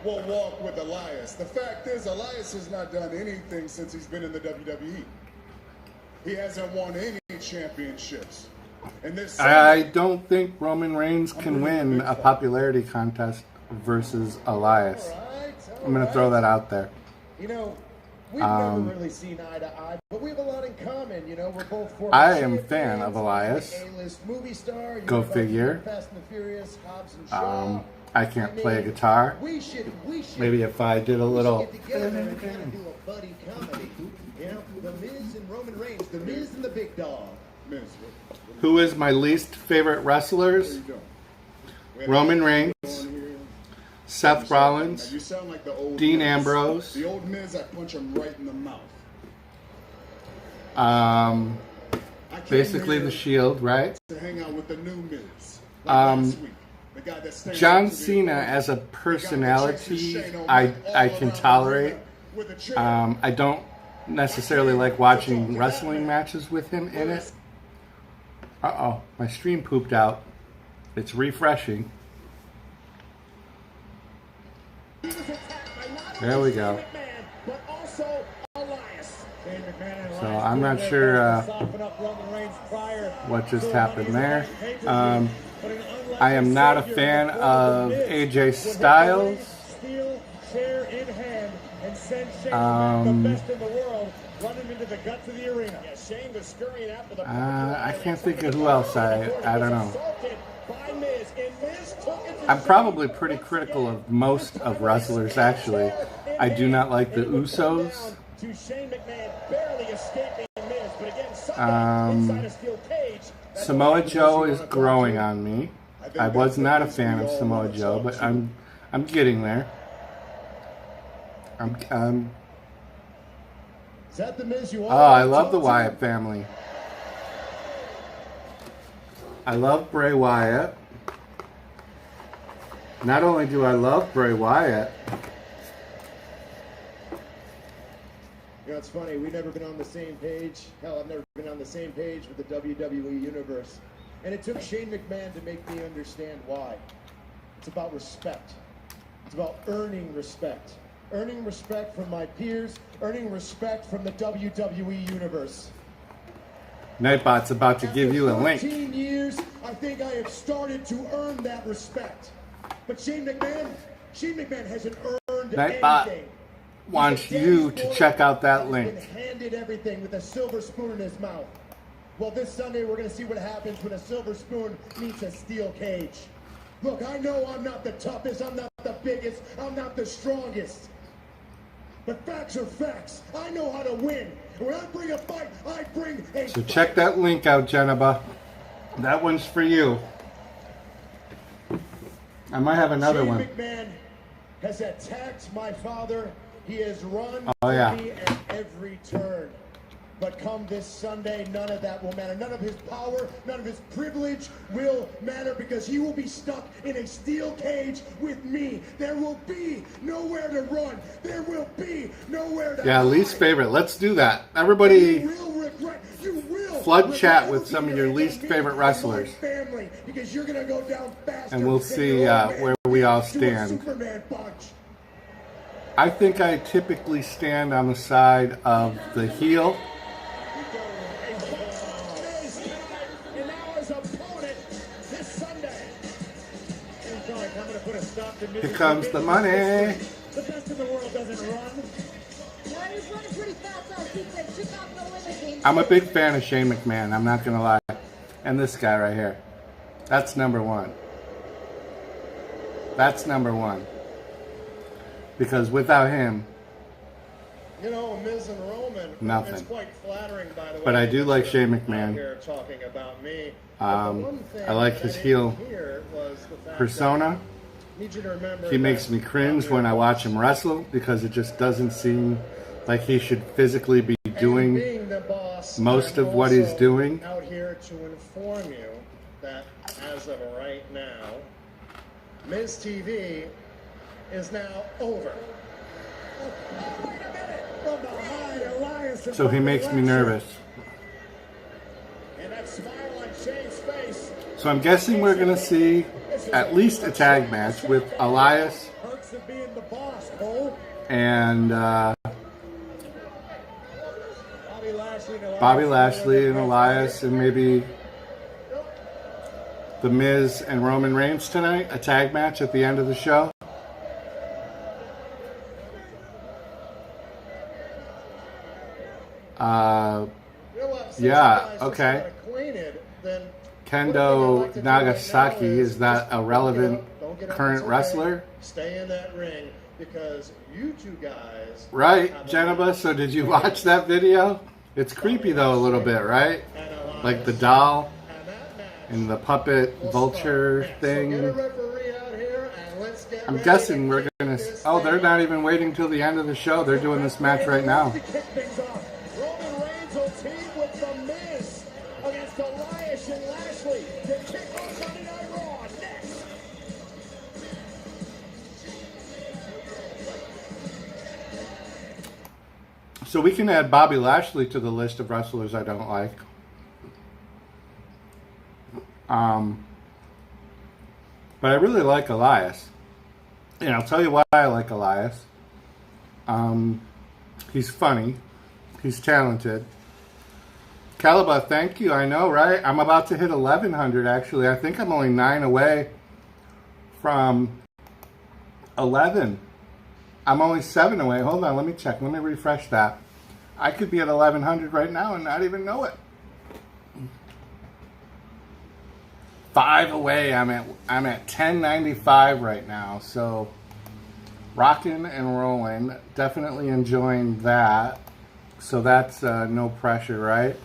Speaker 2: we'll walk with Elias. The fact is, Elias has not done anything since he's been in the WWE. He hasn't won any championships. And this
Speaker 1: I don't think Roman Reigns can win a popularity contest versus Elias. I'm gonna throw that out there.
Speaker 2: You know, we've never really seen eye to eye, but we have a lot in common. You know, we're both former
Speaker 1: I am a
Speaker 2: champions,
Speaker 1: fan of Elias.
Speaker 2: A-list movie star.
Speaker 1: Go
Speaker 2: You're about to
Speaker 1: figure.
Speaker 2: do Fast and the Furious, Hobbs and Shaw.
Speaker 1: I can't play a guitar.
Speaker 2: We should
Speaker 1: Maybe if I did a little.
Speaker 2: get together and kind of do a buddy comedy. You know, The Miz and Roman Reigns, The Miz and the Big Dog. Miz,
Speaker 1: Who is my least favorite wrestlers? Roman Reigns, Seth Rollins,
Speaker 2: You sound like the old
Speaker 1: Dean
Speaker 2: Miz.
Speaker 1: Ambrose.
Speaker 2: The old Miz, I punch him right in the mouth. I came
Speaker 1: Basically
Speaker 2: here
Speaker 1: the Shield, right?
Speaker 2: to hang out with the new Miz. Like last week. The guy that stands
Speaker 1: John
Speaker 2: up to the
Speaker 1: Cena
Speaker 2: audience.
Speaker 1: as a
Speaker 2: The guy that
Speaker 1: personality,
Speaker 2: chases Shane O'Mac
Speaker 1: I
Speaker 2: all
Speaker 1: can
Speaker 2: around
Speaker 1: tolerate.
Speaker 2: the arena with a chair.
Speaker 1: I don't necessarily like watching wrestling matches with him in it. Uh-oh, my stream pooped out. It's refreshing. There we go. So I'm not sure what just happened there. I am not a fan of AJ Styles. I can't think of who else. I don't know. I'm probably pretty critical of most of wrestlers, actually. I do not like the Usos. Samoa Joe is growing on me. I was not a fan of Samoa Joe, but I'm getting there.
Speaker 2: Is that the Miz you
Speaker 1: Oh, I love the Wyatt family. I love Bray Wyatt. Not only do I love Bray Wyatt,
Speaker 2: You know, it's funny, we've never been on the same page. Hell, I've never been on the same page with the WWE Universe. And it took Shane McMahon to make me understand why. It's about respect. It's about earning respect. Earning respect from my peers, earning respect from the WWE Universe.
Speaker 1: Nightbot's about to give you a
Speaker 2: After
Speaker 1: link.
Speaker 2: 13 years, I think I have started to earn that respect. But Shane McMahon hasn't earned
Speaker 1: Nightbot
Speaker 2: anything.
Speaker 1: wants you to check out that link.
Speaker 2: He's been handed everything with a silver spoon in his mouth. Well, this Sunday we're going to see what happens when a silver spoon meets a steel cage. Look, I know I'm not the toughest, I'm not the biggest, I'm not the strongest. But facts are facts. I know how to win. And when I bring a fight, I bring a
Speaker 1: So check that link out, Jennifer. That one's for you. I might have another
Speaker 2: Shane
Speaker 1: one.
Speaker 2: McMahon has attacked my father. He has run
Speaker 1: Oh, yeah.
Speaker 2: me at every turn. But come this Sunday, none of that will matter. None of his power, none of his privilege will matter because he will be stuck in a steel cage with me. There will be nowhere to run. There will be nowhere to
Speaker 1: Yeah,
Speaker 2: hide.
Speaker 1: least favorite. Let's do that. Everybody,
Speaker 2: You will regret. You will
Speaker 1: flood
Speaker 2: regret
Speaker 1: chat with
Speaker 2: everything
Speaker 1: some of
Speaker 2: that
Speaker 1: your
Speaker 2: you've
Speaker 1: least
Speaker 2: done to me
Speaker 1: favorite
Speaker 2: and my
Speaker 1: wrestlers.
Speaker 2: family, because you're gonna go down faster
Speaker 1: And we'll
Speaker 2: than
Speaker 1: see,
Speaker 2: your old man
Speaker 1: where we all
Speaker 2: to a
Speaker 1: stand.
Speaker 2: Superman punch.
Speaker 1: I think I typically stand on the side of the heel.
Speaker 2: And now his opponent this Sunday. I'm gonna put a stop to
Speaker 1: Here comes the money.
Speaker 2: The best in the world doesn't run.
Speaker 4: Well, he's running pretty fast on Keith. They took off the limousine.
Speaker 1: I'm a big fan of Shane McMahon. I'm not going to lie. And this guy right here. That's number one. That's number one. Because without him,
Speaker 2: You know, Miz and Roman.
Speaker 1: Nothing.
Speaker 2: It's quite flattering, by the way.
Speaker 1: But I do like Shane
Speaker 2: Out
Speaker 1: McMahon.
Speaker 2: Here talking about me.
Speaker 1: I like his heel persona.
Speaker 2: Need you to remember
Speaker 1: He makes me cringe when I watch him wrestle because it just doesn't seem like he should physically be doing
Speaker 2: being the boss,
Speaker 1: most
Speaker 2: I'm
Speaker 1: of what he's
Speaker 2: also
Speaker 1: doing.
Speaker 2: Out here to inform you that as of right now, Miz TV is now over. Oh, wait a minute! From behind, Elias and
Speaker 1: So he
Speaker 2: Bobby
Speaker 1: makes me
Speaker 2: Lashley.
Speaker 1: nervous.
Speaker 2: And that smile on Shane's face.
Speaker 1: So I'm guessing we're going to see at least a tag match with Elias
Speaker 2: Perks of being the boss, Cole.
Speaker 1: and
Speaker 2: Bobby Lashley and
Speaker 1: Elias and maybe The Miz and Roman Reigns tonight. A tag match at the end of the show. Yeah, okay. Kendo Nagasaki, is that a relevant current wrestler?
Speaker 2: Stay in that ring because you two guys.
Speaker 1: Right, Jennifer, so did you watch that video? It's creepy though a little bit, right? Like the doll and the puppet vulture thing. I'm guessing we're gonna. Oh, they're not even waiting till the end of the show. They're doing this match right now.
Speaker 2: Roman Reigns will team with The Miz against Elias and Lashley to kick off Monday Night Raw next.
Speaker 1: So we can add Bobby Lashley to the list of wrestlers I don't like. But I really like Elias. And I'll tell you why I like Elias. He's funny. He's talented. Calaba, thank you. I know, right? I'm about to hit 1,100, actually. I think I'm only 9 away from 11. I'm only 7 away. Hold on, let me check. Let me refresh that. I could be at 1,100 right now and not even know it. 5 away. I'm at 1095 right now. So rocking and rolling. Definitely enjoying that. So that's no pressure, right?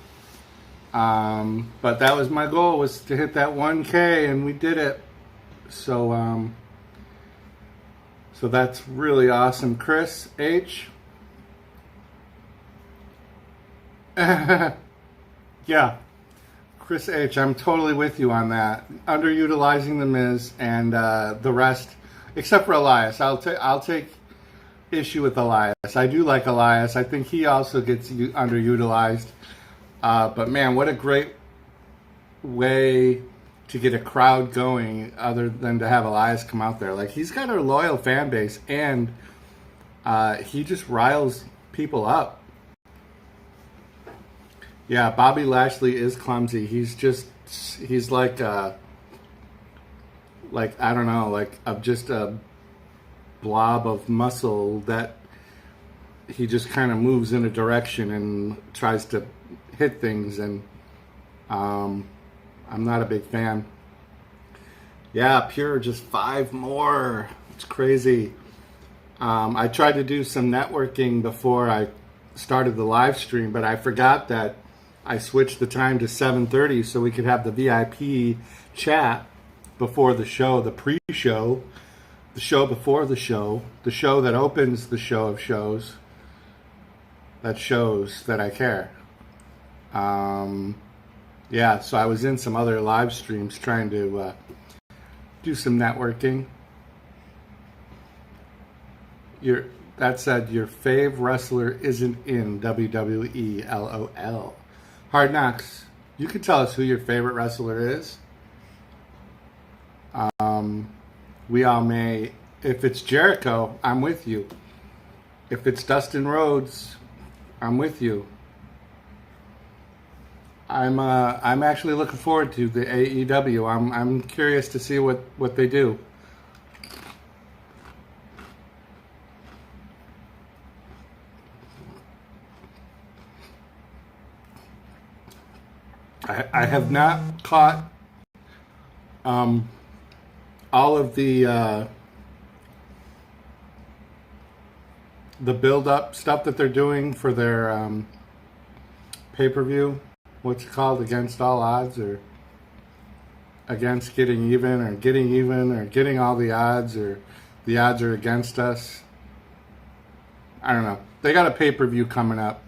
Speaker 1: But that was my goal, was to hit that 1K, and we did it. So so that's really awesome. Chris H. Yeah. Chris H., I'm totally with you on that. Underutilizing The Miz and the rest, except for Elias. I'll take issue with Elias. I do like Elias. I think he also gets underutilized. But man, what a great way to get a crowd going other than to have Elias come out there. Like, he's got a loyal fan base, and he just riles people up. Yeah, Bobby Lashley is clumsy. He's like I don't know, just a blob of muscle that he just kind of moves in a direction and tries to hit things, and I'm not a big fan. Yeah, Pure, just 5 more. It's crazy. I tried to do some networking before I started the live stream, but I forgot that I switched the time to 7:30 so we could have the VIP chat before the show, the pre-show, the show before the show that opens the show of shows, that shows that I care. Yeah, so I was in some other live streams trying to do some networking. That said, your fave wrestler isn't in WWE, LOL. Hard Knocks, you can tell us who your favorite wrestler is. We all may. If it's Jericho, I'm with you. If it's Dustin Rhodes, I'm with you. I'm actually looking forward to the AEW. I'm curious to see what they do. I have not caught all of the build-up stuff that they're doing for their pay-per-view. What's it called? Against All Odds, or Against Getting Even, or Getting Even, or Getting All the Odds, or The Odds Are Against Us. I don't know. They got a pay-per-view coming up.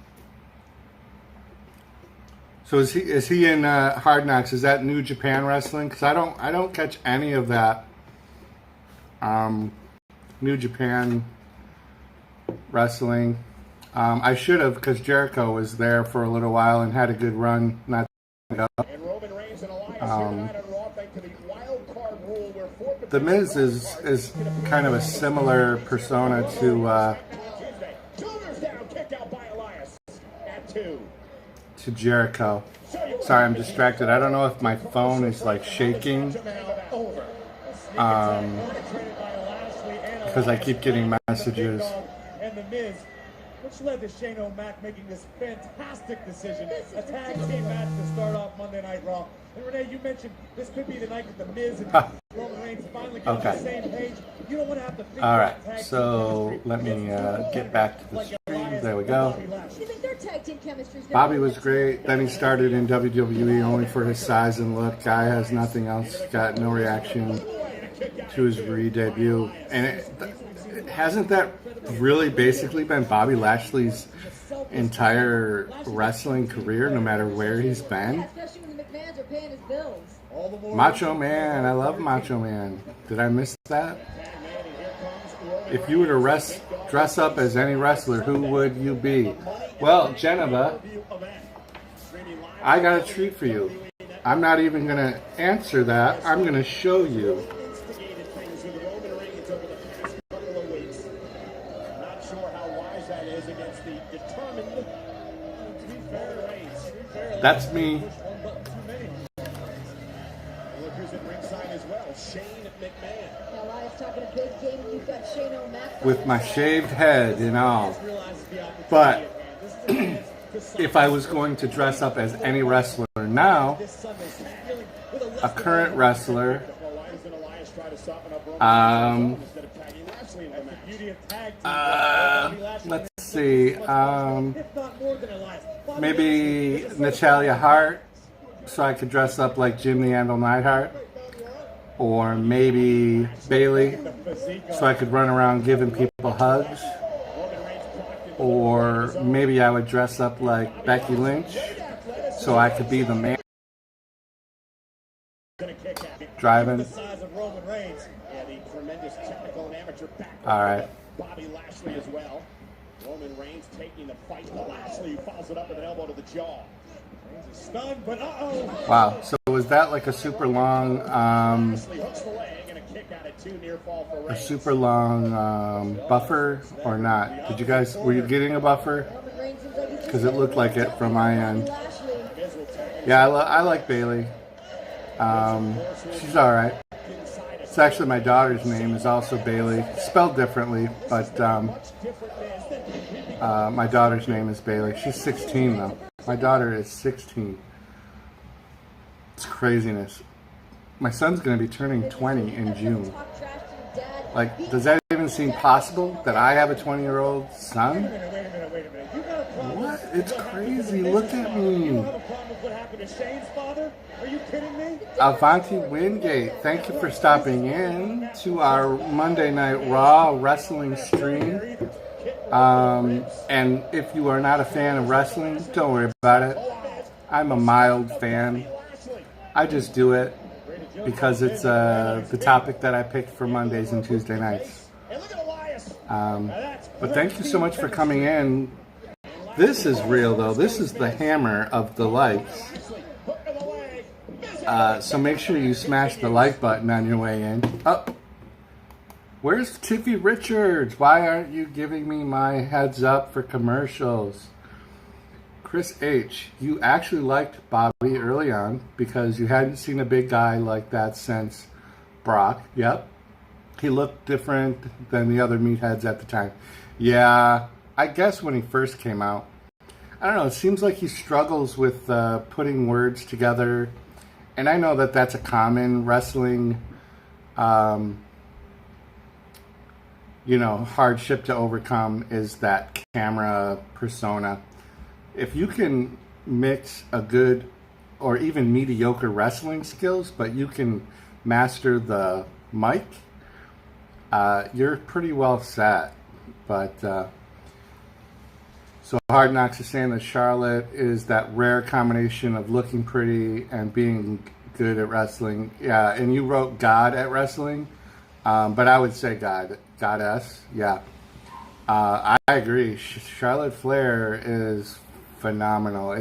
Speaker 1: So is he in Hard Knocks? Is that New Japan Wrestling? Because I don't catch any of that. New Japan Wrestling. I should have, because Jericho was there for a little while and had a good run. Not
Speaker 2: And Roman Reigns and Elias here tonight on Raw, thanks to the wild card rule where
Speaker 1: The Miz is kind of a similar persona to
Speaker 2: Tuesday. Shoulders down, kicked out by Elias at 2.
Speaker 1: Jericho. Sorry, I'm distracted. I don't know if my phone is like shaking because I keep getting messages.
Speaker 5: And The Miz, which led to Shane O'Mac making this fantastic decision, a tag team match to start off Monday Night Raw. And Renee, you mentioned this could be the night that The Miz and Roman Reigns finally get on the same page. You don't want to have to think
Speaker 1: All right,
Speaker 5: about tag
Speaker 1: so
Speaker 5: team
Speaker 1: let me get back to the stream. There we go.
Speaker 4: You think their tag team chemistry's gonna
Speaker 1: Bobby
Speaker 4: be
Speaker 1: was great. Then he started in WWE only for his size and look. Guy has nothing else. Got no reaction to his re-debut. And hasn't that really basically been Bobby Lashley's entire wrestling career, no matter where he's been?
Speaker 4: especially when the McMahons are paying his bills.
Speaker 1: Macho Man. I love Macho Man. Did I miss that? If you were to dress up as any wrestler, who would you be? Well, Geneva, I got a treat for you. I'm not even going to answer that. I'm going to show you. That's me.
Speaker 2: Look who's at ringside as well, Shane McMahon.
Speaker 4: Elias talking a big game. You've got Shane O'Mac.
Speaker 1: With my shaved head and all. But if I was going to dress up as any wrestler now, a current wrestler, let's see, maybe Natalia Hart, so I could dress up like Jim the Anvil Neidhart. Or maybe Bailey, so I could run around giving people hugs. Or maybe I would dress up like Becky Lynch, so I could be the man driving. All right.
Speaker 2: Bobby Lashley as well. Roman Reigns taking the fight to Lashley, who follows it up with an elbow to the jaw. Stunned, but
Speaker 1: Wow. So was that like a super long, buffer or not? Did you guys, were you getting a buffer? Because it looked like it from my end. Yeah, I like Bailey. She's all right. It's actually my daughter's name is also Bailey, spelled differently, but my daughter's name is Bailey. She's 16 though. My daughter is 16. It's craziness. My son's going to be turning 20 in June. Like, does that even seem possible that I have a 20-year-old son?
Speaker 5: Wait a minute. You got a problem?
Speaker 1: What? It's
Speaker 5: what happened
Speaker 1: crazy.
Speaker 5: to
Speaker 1: Look
Speaker 5: Miz's
Speaker 1: at
Speaker 5: father? You
Speaker 1: me.
Speaker 5: don't have a problem with what happened to Shane's father? Are you kidding me?
Speaker 1: Avanti Wingate, thank you for stopping in to our Monday Night Raw wrestling stream. And if you are not a fan of wrestling, don't worry about it. I'm a mild fan. I just do it because it's the topic that I picked for Mondays and Tuesday nights.
Speaker 5: And look at Elias.
Speaker 1: But thank you so much for coming in. This is real, though. This is the hammer of the likes. So make sure you smash the like button on your way in. Oh, where's Tiffy Richards? Why aren't you giving me my heads up for commercials? Chris H., you actually liked Bobby early on because you hadn't seen a big guy like that since Brock. Yep. He looked different than the other meatheads at the time. Yeah, I guess when he first came out. I don't know, it seems like he struggles with putting words together. And I know that that's a common wrestling, hardship to overcome is that camera persona. If you can mix a good or even mediocre wrestling skills, but you can master the mic, you're pretty well set. But so Hard Knocks is saying that Charlotte is that rare combination of looking pretty and being good at wrestling. Yeah, and you wrote God at wrestling, but I would say goddess. Yeah, I agree. Charlotte Flair is phenomenal.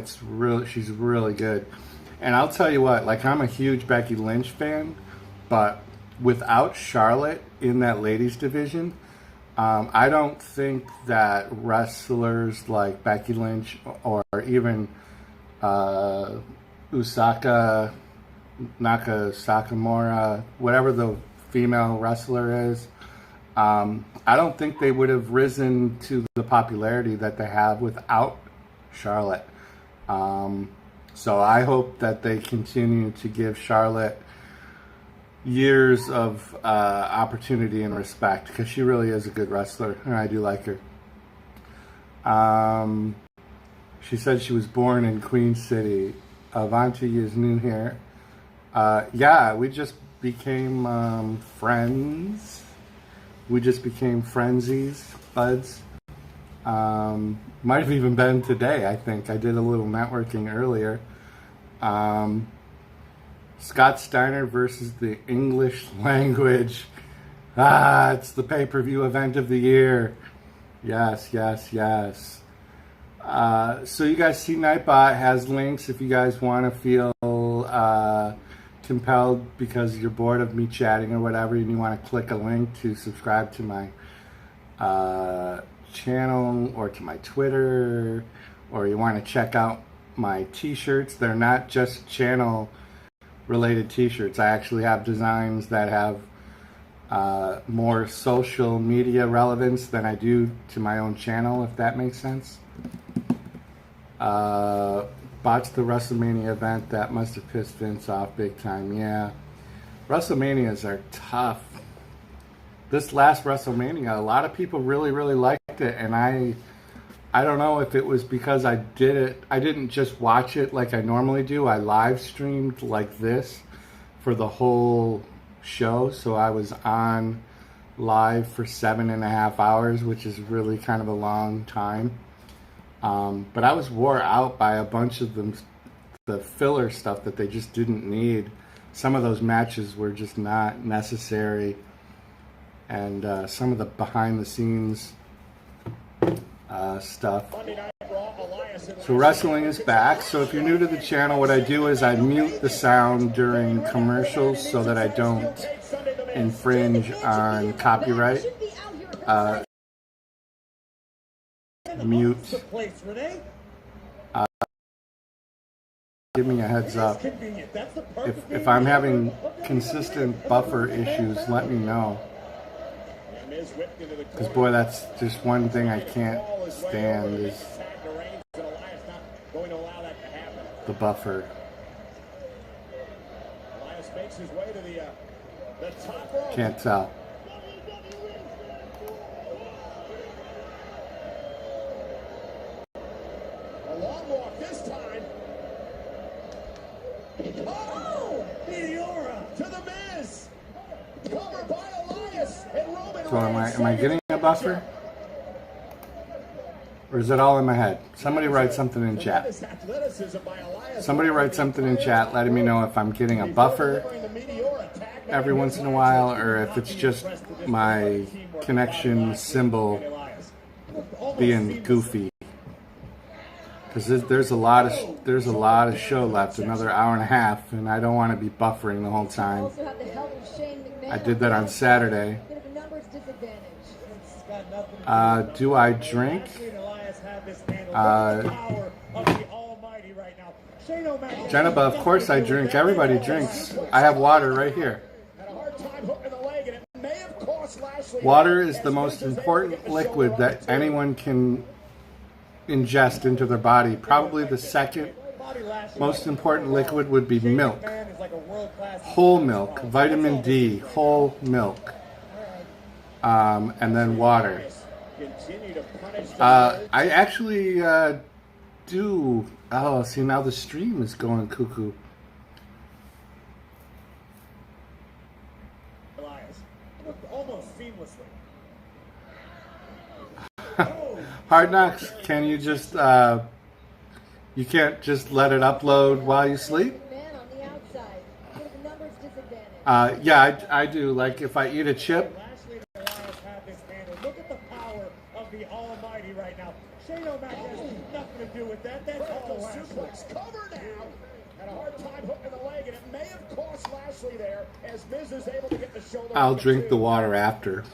Speaker 1: She's really good. And I'll tell you what, like, I'm a huge Becky Lynch fan, but without Charlotte in that ladies division, I don't think that wrestlers like Becky Lynch or even Usaka, Naka Sakamura, whatever the female wrestler is, I don't think they would have risen to the popularity that they have without Charlotte. So I hope that they continue to give Charlotte years of opportunity and respect because she really is a good wrestler and I do like her. She said she was born in Queen City. Avanti is new here. Yeah, we just became friends. We just became friendsies, buds. Might have even been today, I think. I did a little networking earlier. Scott Steiner versus the English language. It's the pay-per-view event of the year. Yes. So you guys see Nightbot has links if you guys want to feel compelled because you're bored of me chatting or whatever and you want to click a link to subscribe to my channel or to my Twitter, or you want to check out my t-shirts. They're not just channel related t-shirts. I actually have designs that have more social media relevance than I do to my own channel, if that makes sense. Botched the WrestleMania event. That must have pissed Vince off big time. Yeah, WrestleManias are tough. This last WrestleMania, a lot of people really liked it, and I don't know if it was because I didn't just watch it like I normally do. I live streamed like this for the whole show, so I was on live for 7.5 hours, which is really kind of a long time. But I was wore out by a bunch of the filler stuff that they just didn't need. Some of those matches were just not necessary, and some of the behind the scenes stuff. So wrestling is back. So if you're new to the channel, what I do is I mute the sound during commercials so that I don't infringe on copyright. Mute. Give me a heads up. If I'm having consistent buffer issues, let me know. Because boy, that's just one thing I can't stand is the buffer. Can't tell.
Speaker 2: Oh! Meteora to the Miz. Cover by Elias and Roman
Speaker 1: So
Speaker 2: Reigns.
Speaker 1: am I getting a buffer? Or is it all in my head? Somebody write something in chat.
Speaker 2: Tremendous athleticism by Elias.
Speaker 1: Somebody write something in chat letting me know if I'm getting a buffer
Speaker 2: Delivering the Meteora attack.
Speaker 1: every once in a while or if it's just my connection symbol being goofy. Because there's a lot of show left, another hour and a half, and I don't want to be buffering the whole time.
Speaker 4: Also have the help of Shane McMahon.
Speaker 1: I did that on Saturday.
Speaker 4: Bit of a numbers disadvantage.
Speaker 5: It's got nothing to do with
Speaker 1: Do I drink?
Speaker 5: Lashley and Elias have this handled.
Speaker 1: Uh,
Speaker 5: Look at the power of the Almighty right now. Shane O'Mac.
Speaker 1: Jennifer, of course I drink. Everybody drinks. I have water right here.
Speaker 2: Had a hard time hooking the leg, and it may have cost Lashley.
Speaker 1: Water is the most important liquid that anyone can ingest into their body. Probably the second
Speaker 5: Bobby Lashley.
Speaker 1: most important liquid would be milk.
Speaker 5: Man is like a world-class
Speaker 1: Whole milk, vitamin D, whole milk, and then water.
Speaker 2: Continue to punish the
Speaker 1: I actually do. Oh, see, now the stream is going cuckoo.
Speaker 5: Elias. Looked almost seamlessly.
Speaker 1: Hard Knocks, can you just, you can't just let it upload while you sleep?
Speaker 4: Man on the outside. Bit of a numbers disadvantage.
Speaker 1: Yeah, I do. Like if I eat a chip,
Speaker 5: Lashley and Elias have this handled. Look at the power of the Almighty right now. Shane O'Mac has nothing to do with that. That's all
Speaker 2: vertical
Speaker 5: Lashley.
Speaker 2: suplex cover now. Had a hard time hooking the leg, and it may have cost Lashley there as Miz is able to get the shoulder.
Speaker 1: I'll drink the water after.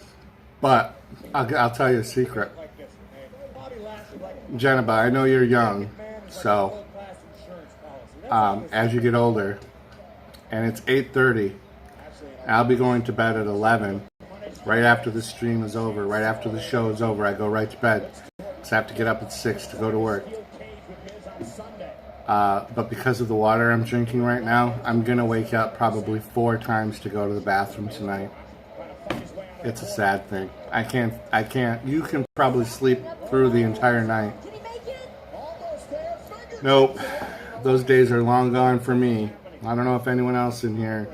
Speaker 1: But I'll tell you a secret.
Speaker 5: Like this, man. Bobby Lashley, like
Speaker 1: Jennifer, I know you're young,
Speaker 5: man, is like a
Speaker 1: so
Speaker 5: world-class insurance policy. That's all this
Speaker 1: as you get older, and it's 8:30, I'll be going to bed at 11. Right after the stream is over, right after the show is over, I go right to bed. Because I have to get up at 6 to go to work.
Speaker 2: cage with Miz on Sunday.
Speaker 1: But because of the water I'm drinking right now, I'm going to wake up probably 4 times to go to the bathroom tonight. It's a sad thing. I can't. You can probably sleep through the entire night.
Speaker 4: Can he make it?
Speaker 2: Almost there. Finger
Speaker 1: Nope. Those days are long gone for me. I don't know if anyone else in here.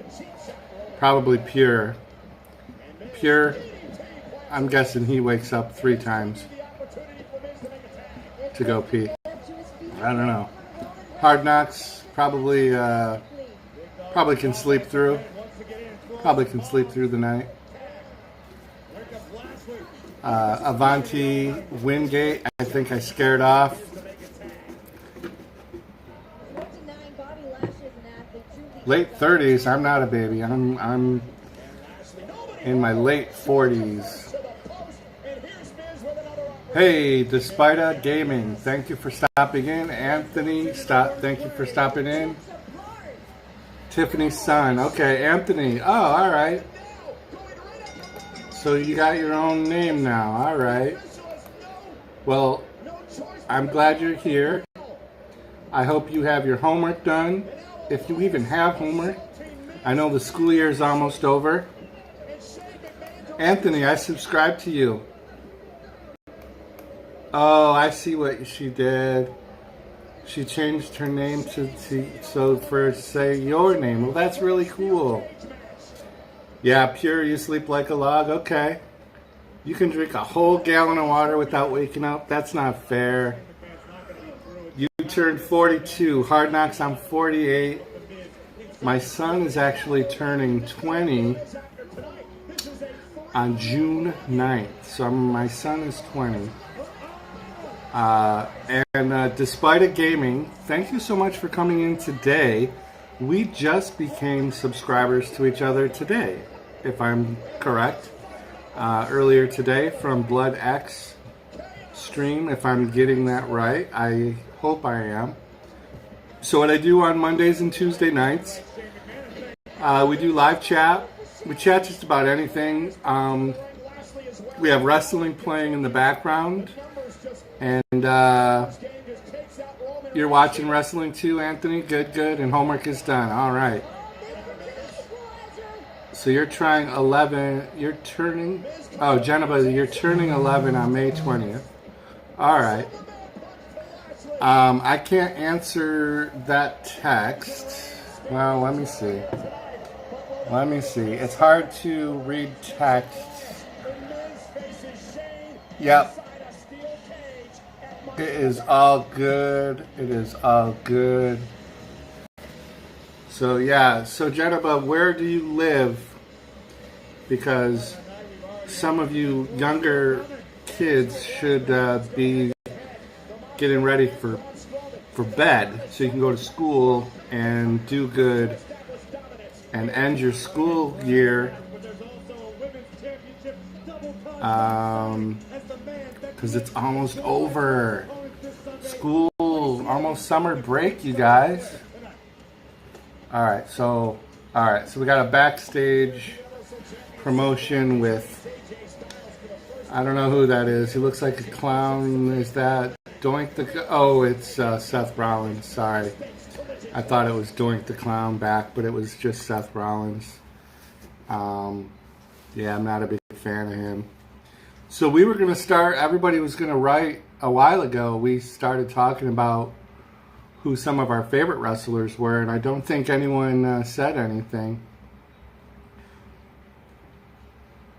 Speaker 1: Probably Pure. Pure, I'm guessing he wakes up 3 times to go pee. I don't know. Hard Knocks, probably can sleep through. Probably can sleep through the night. Avanti Wingate, I think I scared off.
Speaker 4: 49, Bobby Lashley is an athlete. Truly
Speaker 1: Late 30s, I'm not a baby. I'm in my late 40s. Hey, Despita Gaming, thank you for stopping in. Anthony, thank you for stopping in. Tiffany's son. Okay, Anthony. Oh, all right. So you got your own name now. All right. Well, I'm glad you're here. I hope you have your homework done. If you even have homework. I know the school year is almost over. Anthony, I subscribe to you. Oh, I see what she did. She changed her name to say your name. Well, that's really cool. Yeah, Pure, you sleep like a log. Okay. You can drink a whole gallon of water without waking up. That's not fair. You turned 42. Hard Knocks, I'm 48. My son is actually turning 20 on June 9th. So my son is 20. Despite a Gaming, thank you so much for coming in today. We just became subscribers to each other today, if I'm correct. Earlier today from Blood X stream, if I'm getting that right. I hope I am. So what I do on Mondays and Tuesday nights, we do live chat. We chat just about anything. We have wrestling playing in the background. And you're watching wrestling too, Anthony? Good. And homework is done. All right. So you're trying 11. You're turning. Oh, Jennifer, you're turning 11 on May 20th. All right. I can't answer that text. Well, let me see. Let me see. It's hard to read text. Yep. It is all good. It is all good. So yeah. So Jennifer, where do you live? Because some of you younger kids should be getting ready for bed, so you can go to school and do good and end your school year. Because it's almost over. School, almost summer break, you guys. Alright, so we got a backstage promotion with, I don't know who that is. He looks like a clown. Is that Doink the... Oh, it's Seth Rollins. Sorry. I thought it was Doink the Clown back, but it was just Seth Rollins. Yeah, I'm not a big fan of him. So we were going to start, everybody was going to write a while ago. We started talking about who some of our favorite wrestlers were, and I don't think anyone said anything.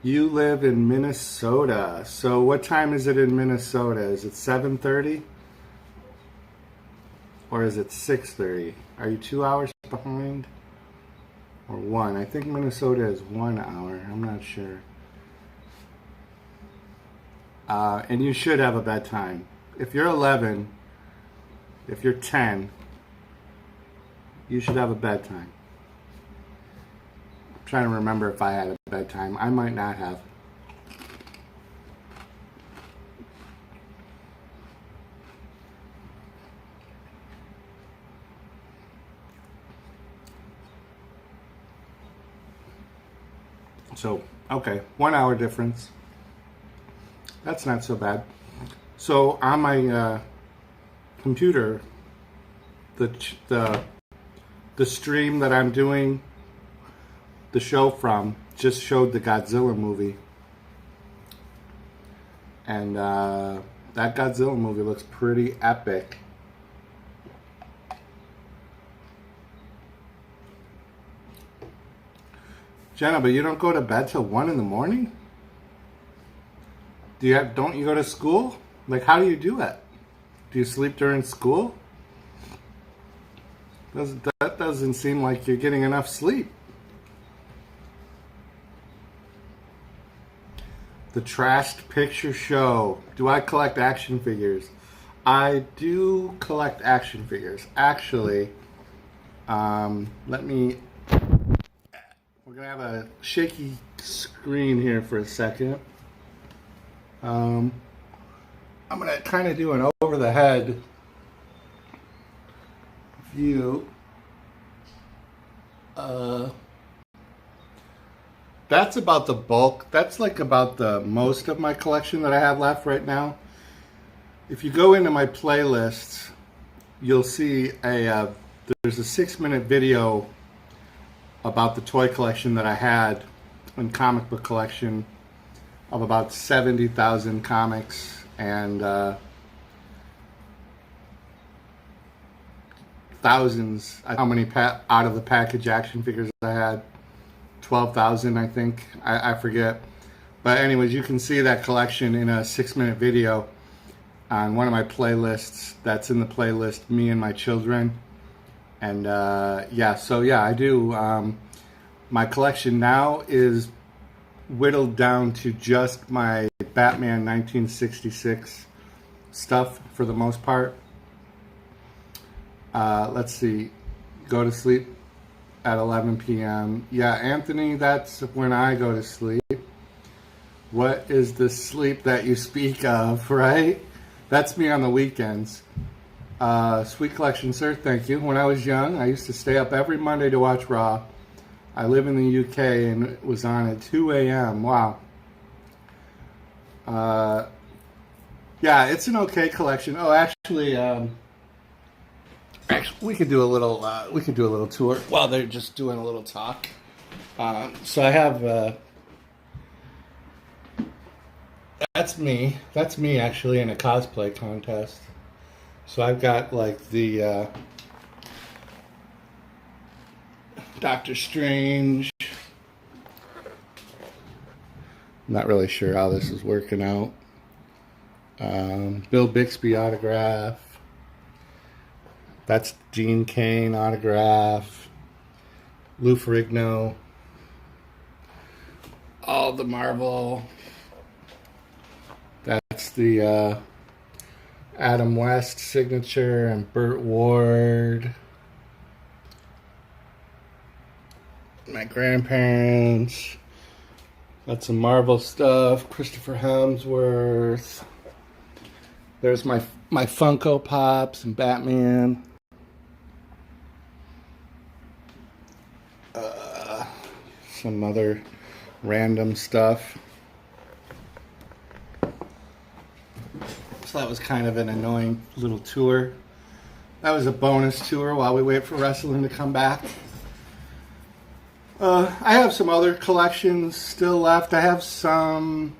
Speaker 1: You live in Minnesota. So what time is it in Minnesota? Is it 7:30? Or is it 6:30? Are you 2 hours behind? Or 1? I think Minnesota is 1 hour. I'm not sure. And you should have a bedtime. If you're 11, if you're 10, you should have a bedtime. I'm trying to remember if I had a bedtime. I might not have. So, okay, 1 hour difference. That's not so bad. So on my computer, the stream that I'm doing the show from just showed the Godzilla movie, and that Godzilla movie looks pretty epic. Jenna, but you don't go to bed till 1 in the morning? Don't you go to school? Like, how do you do it? Do you sleep during school? That doesn't seem like you're getting enough sleep. The Trashed Picture Show. Do I collect action figures? I do collect action figures. Actually, we're gonna have a shaky screen here for a second. I'm gonna kind of do an over the head view. That's about the bulk. That's like about the most of my collection that I have left right now. If you go into my playlists, you'll see there's a 6-minute video about the toy collection that I had and comic book collection of about 70,000 comics and thousands. How many out of the package action figures I had? 12,000, I think. I forget. But anyways, you can see that collection in a 6-minute video on one of my playlists. That's in the playlist Me and My Children. And yeah, so yeah, I do. My collection now is whittled down to just my Batman 1966 stuff for the most part. Let's see. Go to sleep at 11 p.m. Yeah, Anthony, that's when I go to sleep. What is the sleep that you speak of, right? That's me on the weekends. Sweet collection, sir. Thank you. When I was young, I used to stay up every Monday to watch Raw. I live in the UK and it was on at 2 a.m. Wow. Yeah, it's an okay collection. Oh, actually, we could do a little tour while they're just doing a little talk. So I have that's me actually in a cosplay contest. So I've got like the Doctor Strange. Not really sure how this is working out. Bill Bixby autograph. That's Gene Kane autograph. Lou Ferrigno. All the Marvel. That's the Adam West signature and Burt Ward. My grandparents. Got some Marvel stuff. Christopher Hemsworth. There's my Funko Pops and Batman. Some other random stuff. So that was kind of an annoying little tour. That was a bonus tour while we wait for wrestling to come back. I have some other collections still left. I have some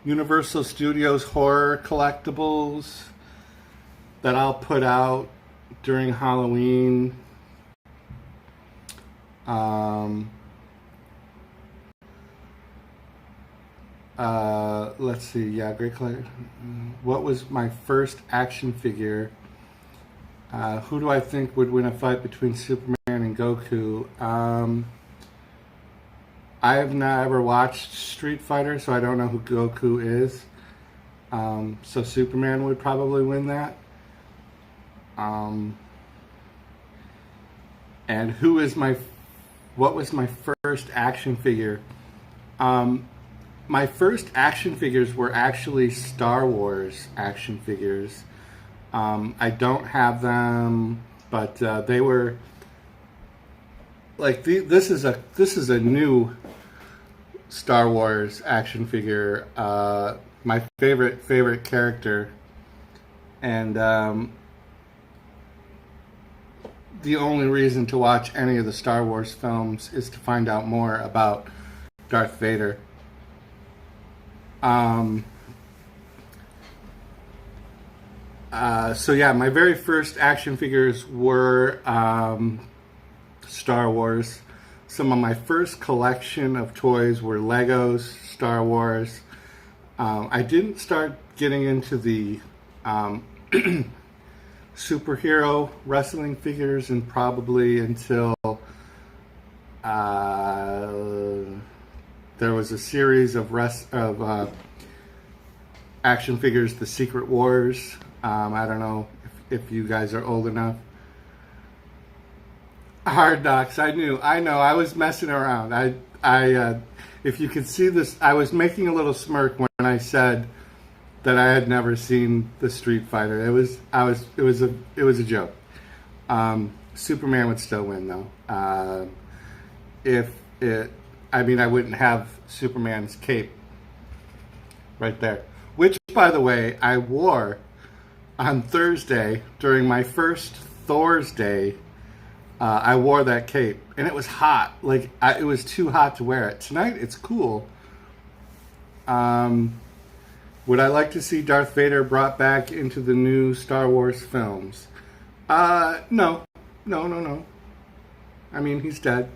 Speaker 1: Universal Studios horror collectibles that I'll put out during Halloween. Let's see. Yeah, great collection. What was my first action figure? Who do I think would win a fight between Superman and Goku? I have not ever watched Street Fighter, so I don't know who Goku is. So Superman would probably win that. And what was my first action figure? My first action figures were actually Star Wars action figures. I don't have them, but they were like this is a new Star Wars action figure. My favorite character, and the only reason to watch any of the Star Wars films is to find out more about Darth Vader. So yeah, my very first action figures were Star Wars. Some of my first collection of toys were Legos, Star Wars. I didn't start getting into the superhero wrestling figures and probably until there was a series of action figures, The Secret Wars. I don't know if you guys are old enough. Hard Knocks. I know. I was messing around. If you could see this, I was making a little smirk when I said that I had never seen the Street Fighter. It was a joke. Superman would still win though. I wouldn't have Superman's cape right there, which, by the way, I wore on Thursday during my first Thor's Day. I wore that cape, and it was hot. It was too hot to wear it. Tonight, it's cool. Would I like to see Darth Vader brought back into the new Star Wars films? No. I mean, he's dead.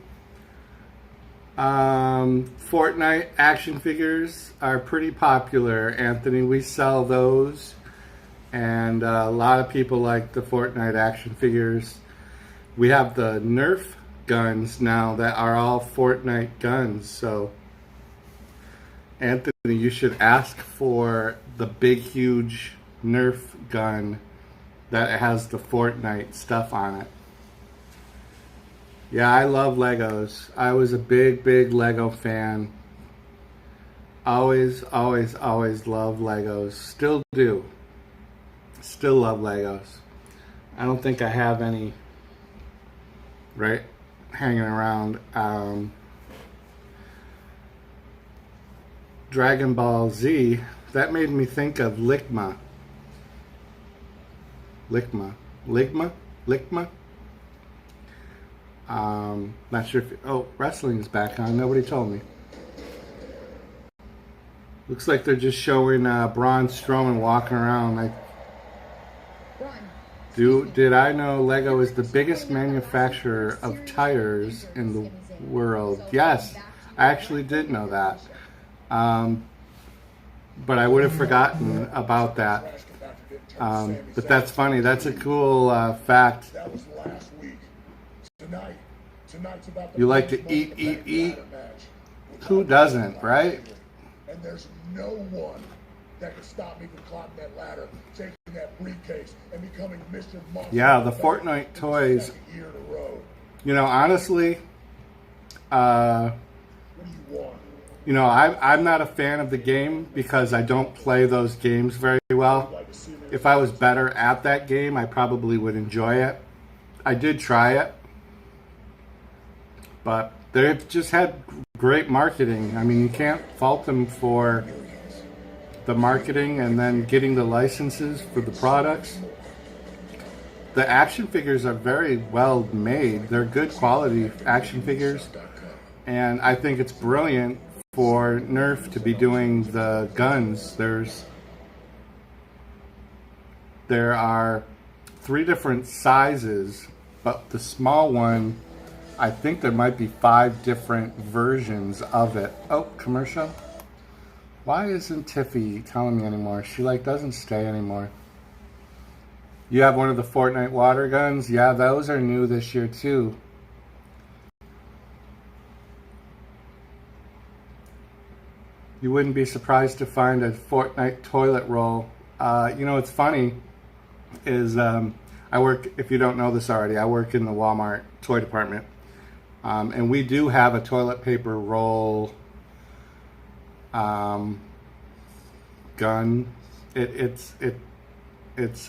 Speaker 1: Fortnite action figures are pretty popular, Anthony. We sell those, and a lot of people like the Fortnite action figures. We have the Nerf guns now that are all Fortnite guns. So, Anthony, you should ask for the big, huge Nerf gun that has the Fortnite stuff on it. Yeah, I love Legos. I was a big Lego fan. Always loved Legos. Still do. Still love Legos. I don't think I have any hanging around. Dragon Ball Z, that made me think of Ligma. Not sure if wrestling's back on. Nobody told me. Looks like they're just showing Braun Strowman walking around.
Speaker 4: Braun,
Speaker 1: Did I know Lego is the biggest manufacturer of tires in the world? Yes, I actually did know that. But I would have forgotten about that. But that's funny. That's a cool fact.
Speaker 6: That was last week. Tonight's about the
Speaker 1: You like to
Speaker 6: biggest
Speaker 1: eat,
Speaker 6: moment
Speaker 1: eat,
Speaker 6: of that match.
Speaker 1: Who doesn't, right?
Speaker 6: And there's no one that can stop me from climbing that ladder, taking that briefcase, and becoming Mr. Monster.
Speaker 1: Yeah, the Fortnite toys.
Speaker 6: Second year in a row.
Speaker 1: You know, honestly,
Speaker 6: What do you want?
Speaker 1: you know, I'm not a fan of the game because I don't play those games very well.
Speaker 6: Like to see me
Speaker 1: If I was better at that game, I probably would enjoy it. I did try it, but they've just had great marketing. I mean, you can't fault them for the marketing and then getting the licenses for the products. The action figures are very well made. They're good quality action figures. And I think it's brilliant for Nerf to be doing the guns. There are 3 different sizes, but the small one, I think there might be 5 different versions of it. Oh, commercial? Why isn't Tiffy telling me anymore? She doesn't stay anymore. You have one of the Fortnite water guns? Yeah, those are new this year too. You wouldn't be surprised to find a Fortnite toilet roll. You know what's funny is I work, if you don't know this already, I work in the Walmart toy department. And we do have a toilet paper roll gun. It's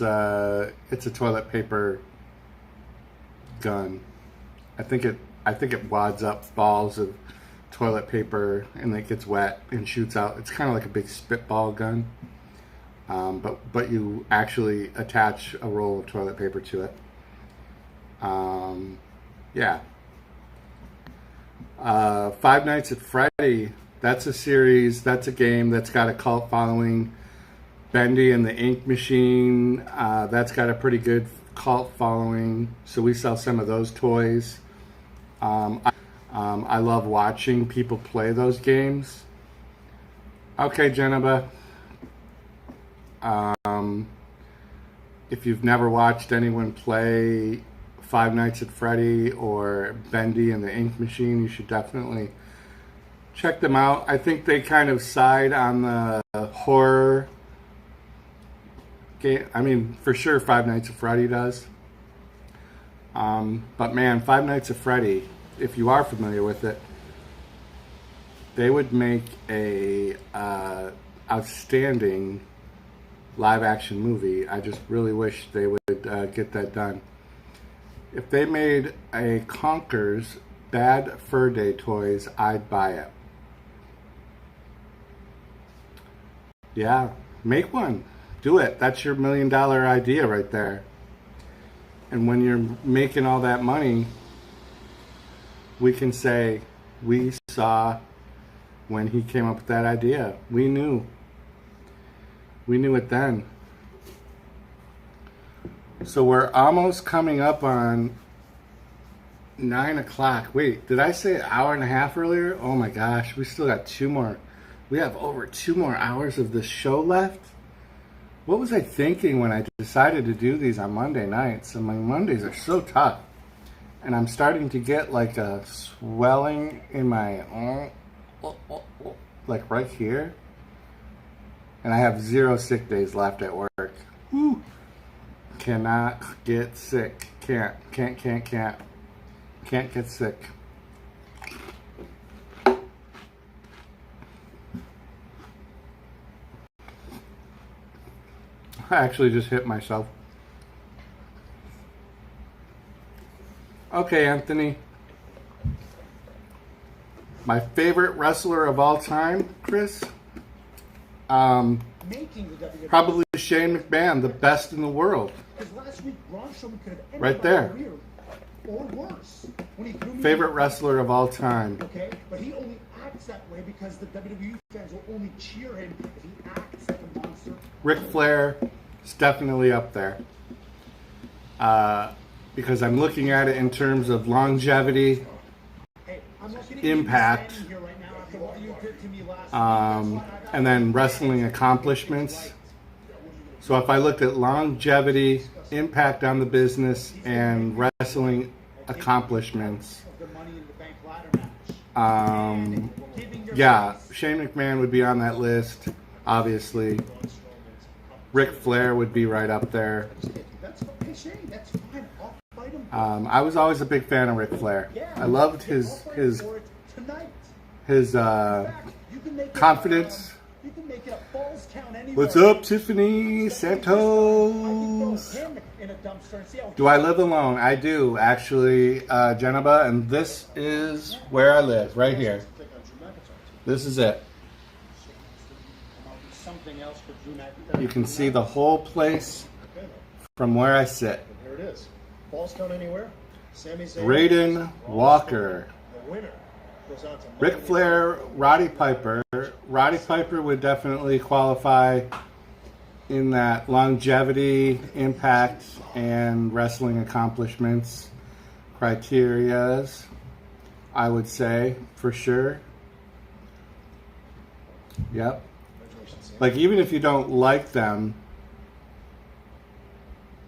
Speaker 1: a toilet paper gun. I think it wads up balls of toilet paper and it gets wet and shoots out. It's kind of like a big spitball gun, but you actually attach a roll of toilet paper to it. Yeah. Five Nights at Freddy. That's a series. That's a game that's got a cult following. Bendy and the Ink Machine. That's got a pretty good cult following. So we sell some of those toys. I love watching people play those games. Okay, Jennifer. If you've never watched anyone play Five Nights at Freddy or Bendy and the Ink Machine, you should definitely check them out. I think they kind of side on the horror game. I mean, for sure Five Nights at Freddy does. But man, Five Nights at Freddy, if you are familiar with it, they would make a outstanding live action movie. I just really wish they would get that done. If they made a Conker's Bad Fur Day toys, I'd buy it. Yeah, make one. Do it. That's your $1 million idea right there. And when you're making all that money, we can say, we saw when he came up with that idea. We knew. We knew it then. So we're almost coming up on 9 o'clock. Wait, did I say an hour and a half earlier? Oh my gosh, we still got 2 more. We have over 2 more hours of this show left. What was I thinking when I decided to do these on Monday nights? And my Mondays are so tough. And I'm starting to get like a swelling in my, like right here. And I have 0 sick days left at work. Woo. Cannot get sick. Can't get sick. I actually just hit myself. Okay, Anthony. My favorite wrestler of all time, Chris?
Speaker 5: Making the WWE.
Speaker 1: Probably Shane McMahon, the best in the world.
Speaker 5: Because last week, Braun Strowman could have ended
Speaker 1: Right
Speaker 5: my
Speaker 1: there.
Speaker 5: career, or worse. When he threw me
Speaker 1: Favorite wrestler of all time.
Speaker 5: Okay, but he only acts that way because the WWE fans will only cheer him if he acts like a monster.
Speaker 1: Ric Flair is definitely up there. because I'm looking at it in terms of longevity, impact, and then wrestling accomplishments. So if I looked at longevity, impact on the business, and wrestling accomplishments, yeah, Shane McMahon would be on that list, obviously. Ric Flair would be right up there. I was always a big fan of Ric Flair. I loved his confidence. What's up, Tiffany Santos? Do I live alone? I do, actually, Geneva, and this is where I live, right here. This is it. You can see the whole place from where I sit.
Speaker 2: Here it is. Falls count anywhere? Sami Zayn.
Speaker 1: Braden Walker.
Speaker 2: The winner goes on to
Speaker 1: Ric Flair, Roddy Piper. Roddy Piper would definitely qualify in that longevity, impact, and wrestling accomplishments criterias, I would say, for sure. Yep. Like, even if you don't like them,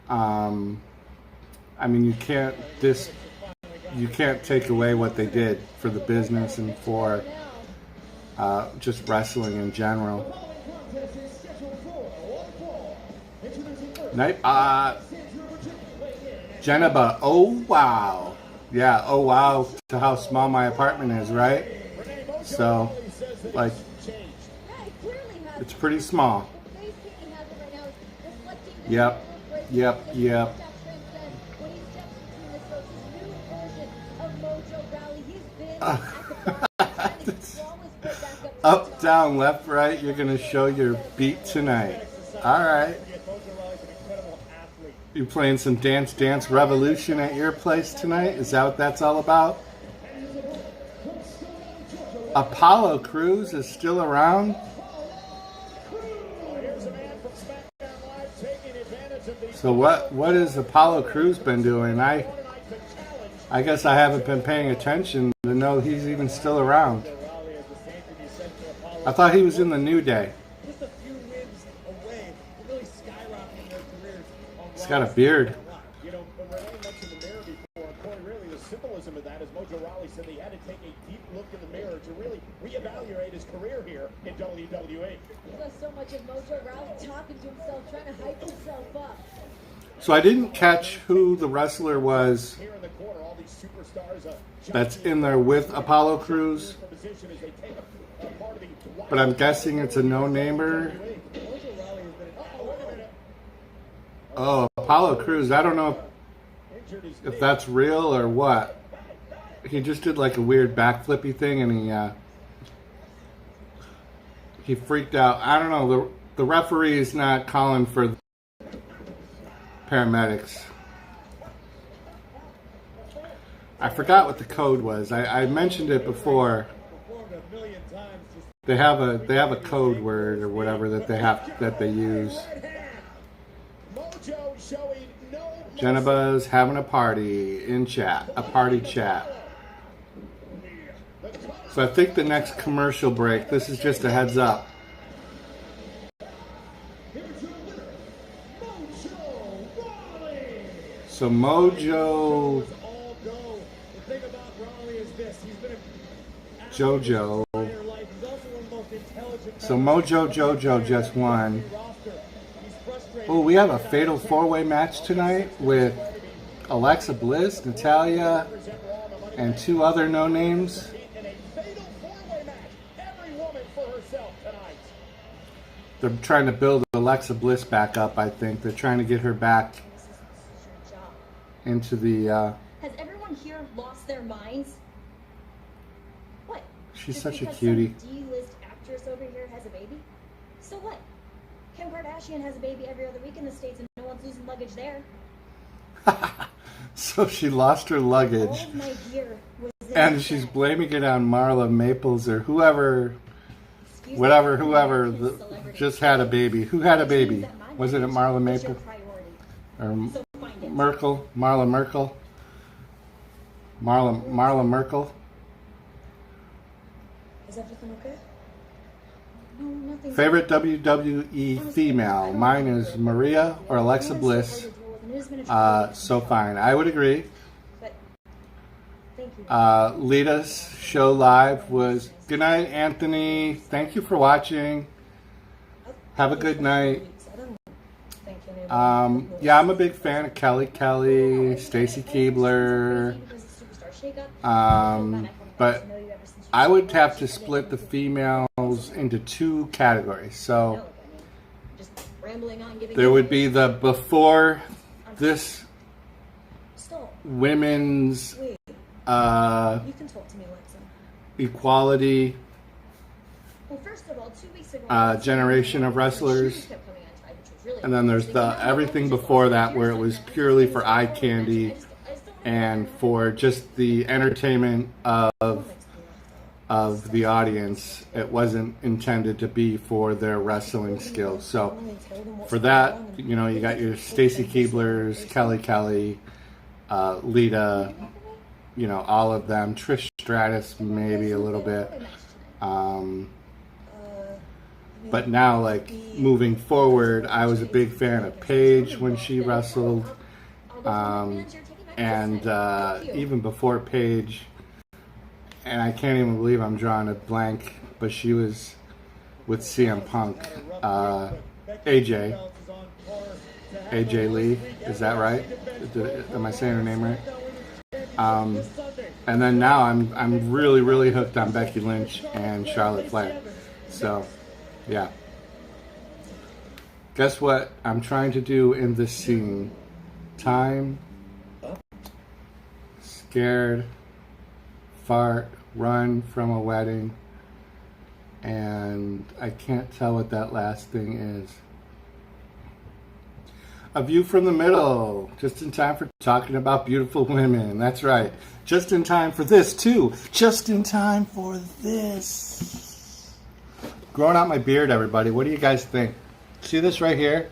Speaker 1: I mean, you can't take away what they did for the business and for just wrestling in general. Geneva, oh wow. Yeah, oh wow to how small my apartment is, right? So, like, it's pretty small. Yep. Up, down, left, right, you're going to show your beat tonight. Alright. You playing some Dance Dance Revolution at your place tonight? Is that what that's all about? Apollo Crews is still around? So what has Apollo Crews been doing? I guess I haven't been paying attention to know he's even still around. I thought he was in the New Day. He's got a beard.
Speaker 5: You know, Renee mentioned the mirror before, and boy, really, the symbolism of that is Mojo Rawley said he had to take a deep look in the mirror to really reevaluate his career here in WWE.
Speaker 4: He does so much of Mojo Rawley talking to himself, trying to hype himself up.
Speaker 1: So I didn't catch who the wrestler was
Speaker 5: Here in the corner, all these superstars,
Speaker 1: that's in there with Apollo Crews, but I'm guessing it's a no-namer. Oh, Apollo Crews, I don't know if that's real or what. He just did like a weird backflippy thing and he freaked out. I don't know, the referee is not calling for paramedics. I forgot what the code was. I mentioned it before. They have a code word or whatever that they use. Geneva's having a party in chat, a party chat. So I think the next commercial break, this is just a heads up. So Mojo Jojo. So Mojo Jojo just won. Oh, we have a fatal four-way match tonight with Alexa Bliss, Natalya, and two other no-names. They're trying to build Alexa Bliss back up, I think. They're trying to get her back into the...
Speaker 7: Has everyone here lost their minds? What?
Speaker 1: She's
Speaker 7: Just
Speaker 1: such a
Speaker 7: because
Speaker 1: cutie.
Speaker 7: Some D-list actress over here has a baby? So what? Kim Kardashian has a baby every other week in the States and no one's losing luggage there.
Speaker 1: So she lost her luggage.
Speaker 7: All of my gear was in
Speaker 1: And
Speaker 7: the
Speaker 1: she's
Speaker 7: bag.
Speaker 1: blaming it on Marla Maples or whoever,
Speaker 7: Excuse
Speaker 1: whatever,
Speaker 7: me,
Speaker 1: whoever
Speaker 7: celebrity.
Speaker 1: just had a baby. Who had a baby?
Speaker 7: That my
Speaker 1: Was it
Speaker 7: marriage
Speaker 1: Marla
Speaker 7: was your
Speaker 1: Maples?
Speaker 7: priority.
Speaker 1: Or
Speaker 7: So find it.
Speaker 1: Merkel. Marla Merkel. Marla Merkel.
Speaker 7: Is everything okay? No, nothing.
Speaker 1: Favorite WWE female? Mine is Maria or Alexa Bliss. So fine. I would agree.
Speaker 7: But thank you.
Speaker 1: Lita's show live was good night, Anthony. Thank you for watching. Have a good night. Yeah, I'm a big fan of Kelly, Stacy Keibler. But I would have to split the females into two categories. So there would be the before this women's
Speaker 7: You can talk to me, Alexa.
Speaker 1: equality
Speaker 7: Well, first of all, 2 weeks ago,
Speaker 1: generation of wrestlers. And then there's the everything before that where it was purely for eye candy and for just the entertainment of the audience. It wasn't intended to be for their wrestling skills. So for that, you know, you got your Stacy Keeblers, Kelly, Lita, you know, all of them. Trish Stratus maybe a little bit. But now, like, moving forward, I was a big fan of Paige when she wrestled. And even before Paige, and I can't even believe I'm drawing a blank, but she was with CM Punk. AJ Lee, is that right? Am I saying her name right? And then now I'm really hooked on Becky Lynch and Charlotte Flair. So, yeah. Guess what I'm trying to do in this scene? Time, scared, fart, run from a wedding, and I can't tell what that last thing is. A view from the middle, just in time for talking about beautiful women. That's right. Just in time for this, too. Just in time for this. Growing out my beard, everybody. What do you guys think? See this right here?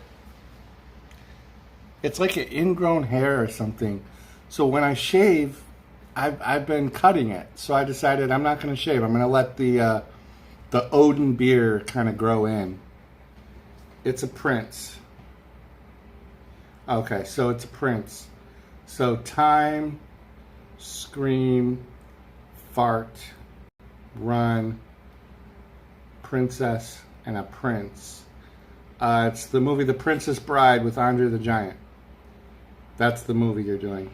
Speaker 1: It's like an ingrown hair or something. So when I shave, I've been cutting it. So I decided I'm not going to shave. I'm going to let the Odin beard kind of grow in. It's a Prince. Okay, so it's a Prince. So time, scream, fart, run, princess, and a prince. It's the movie The Princess Bride with Andre the Giant. That's the movie you're doing.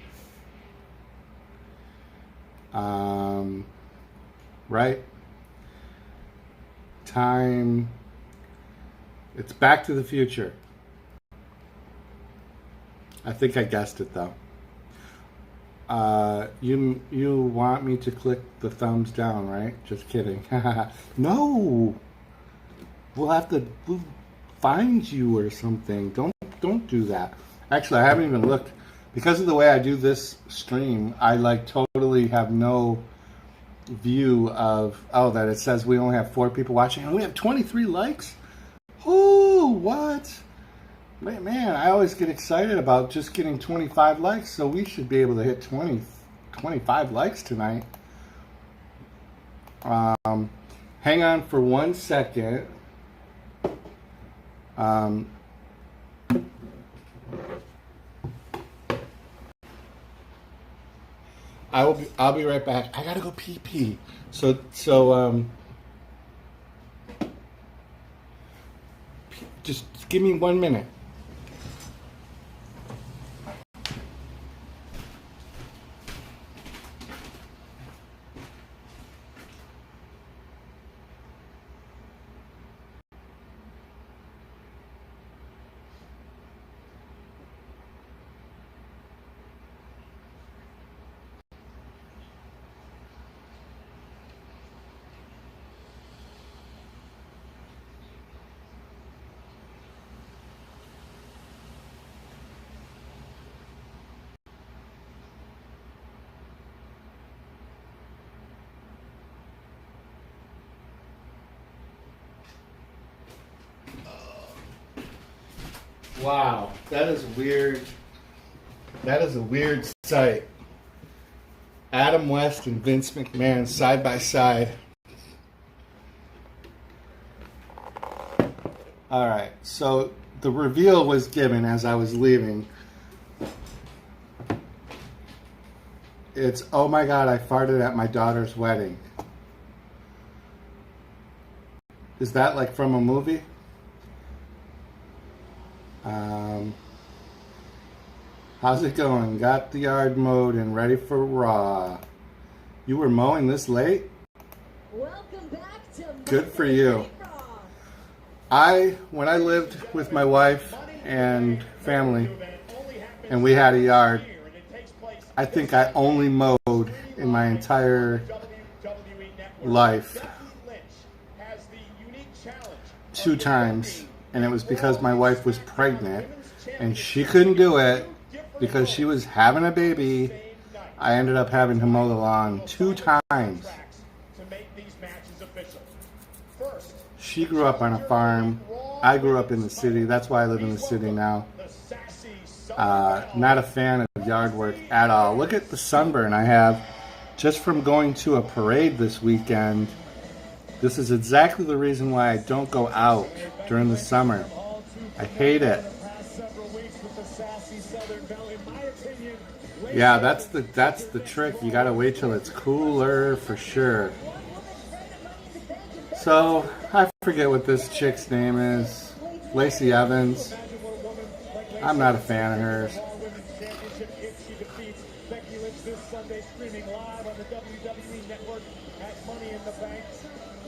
Speaker 1: Right? Time. It's Back to the Future. I think I guessed it though. You want me to click the thumbs down, right? Just kidding. No. We'll find you or something. Don't do that. Actually, I haven't even looked. Because of the way I do this stream, I like totally have no view of, that it says we only have 4 people watching and we have 23 likes? Oh, what? Man, I always get excited about just getting 25 likes, so we should be able to hit 25 likes tonight. Hang on for 1 second. I'll be right back. I gotta go pee. So just give me 1 minute. Wow, that is weird. That is a weird sight. Adam West and Vince McMahon side by side. Alright, so the reveal was given as I was leaving. It's, oh my god, I farted at my daughter's wedding. Is that like from a movie? How's it going? Got the yard mowed and ready for Raw. You were mowing this late?
Speaker 4: Welcome back to
Speaker 1: Good for you. When I lived with my wife and family, and we had a yard, I think I only mowed in my entire life 2 times, and it was because my wife was pregnant and she couldn't do it because she was having a baby. I ended up having to mow the lawn 2 times. She grew up on a farm. I grew up in the city. That's why I live in the city now. Not a fan of yard work at all. Look at the sunburn I have just from going to a parade this weekend. This is exactly the reason why I don't go out during the summer. I hate it. Yeah, that's the trick. You gotta wait till it's cooler for sure. So, I forget what this chick's name is. Lacey Evans. I'm not a fan of hers.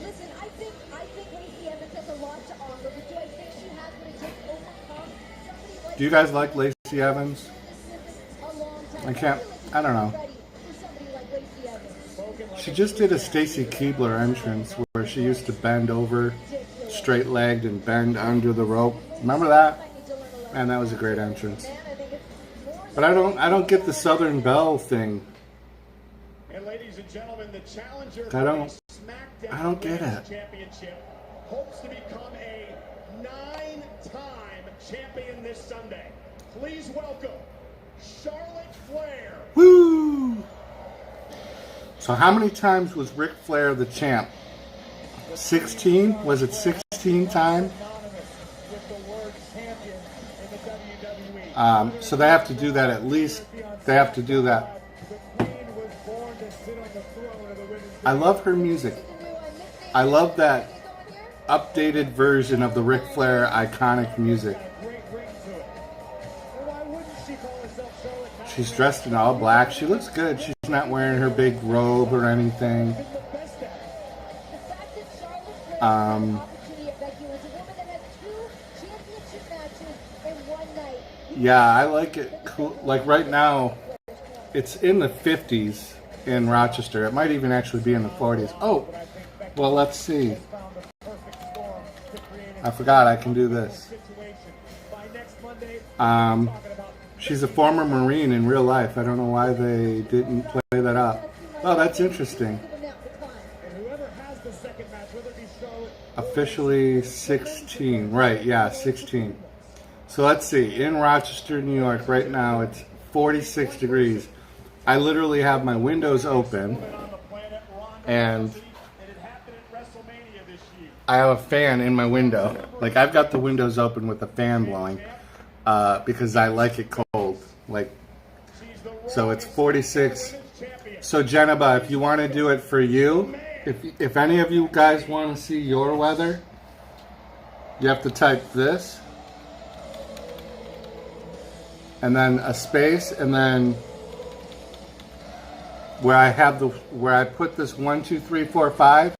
Speaker 4: Listen, I think Lacey Evans has a lot to offer, but do I think she has what it takes to overcome somebody like
Speaker 1: Do you guys like Lacey Evans?
Speaker 4: a long time?
Speaker 1: I can't, I don't know.
Speaker 4: Ready for somebody like Lacey Evans.
Speaker 1: She just did a Stacy Keibler entrance where she used to bend over, straight-legged, and bend under the rope. Remember that? Man, that was a great entrance. But I don't get the Southern Belle thing.
Speaker 5: And ladies and gentlemen, the challenger
Speaker 1: I don't
Speaker 5: SmackDown
Speaker 1: get it.
Speaker 5: Women's Championship hopes to become a 9-time champion this Sunday. Please welcome Charlotte Flair.
Speaker 1: Woo! So how many times was Ric Flair the champ? 16? Was it 16 times? So they have to do that at least. They have to do that. I love her music. I love that updated version of the Ric Flair iconic music. She's dressed in all black. She looks good. She's not wearing her big robe or anything. Yeah, I like it cool. Like right now, it's in the 50s in Rochester. It might even actually be in the 40s. Oh, well, let's see. I forgot I can do this. She's a former Marine in real life. I don't know why they didn't play that up. Oh, that's interesting. Officially 16. Right, yeah, 16. So let's see. In Rochester, New York, right now, it's 46 degrees. I literally have my windows open, and I have a fan in my window. Like, I've got the windows open with the fan blowing because I like it cold. Like, so it's 46. So Jennifer, if you want to do it for you, if any of you guys want to see your weather, you have to type this, and then a space, and then where I put this 1, 2, 3, 4, 5,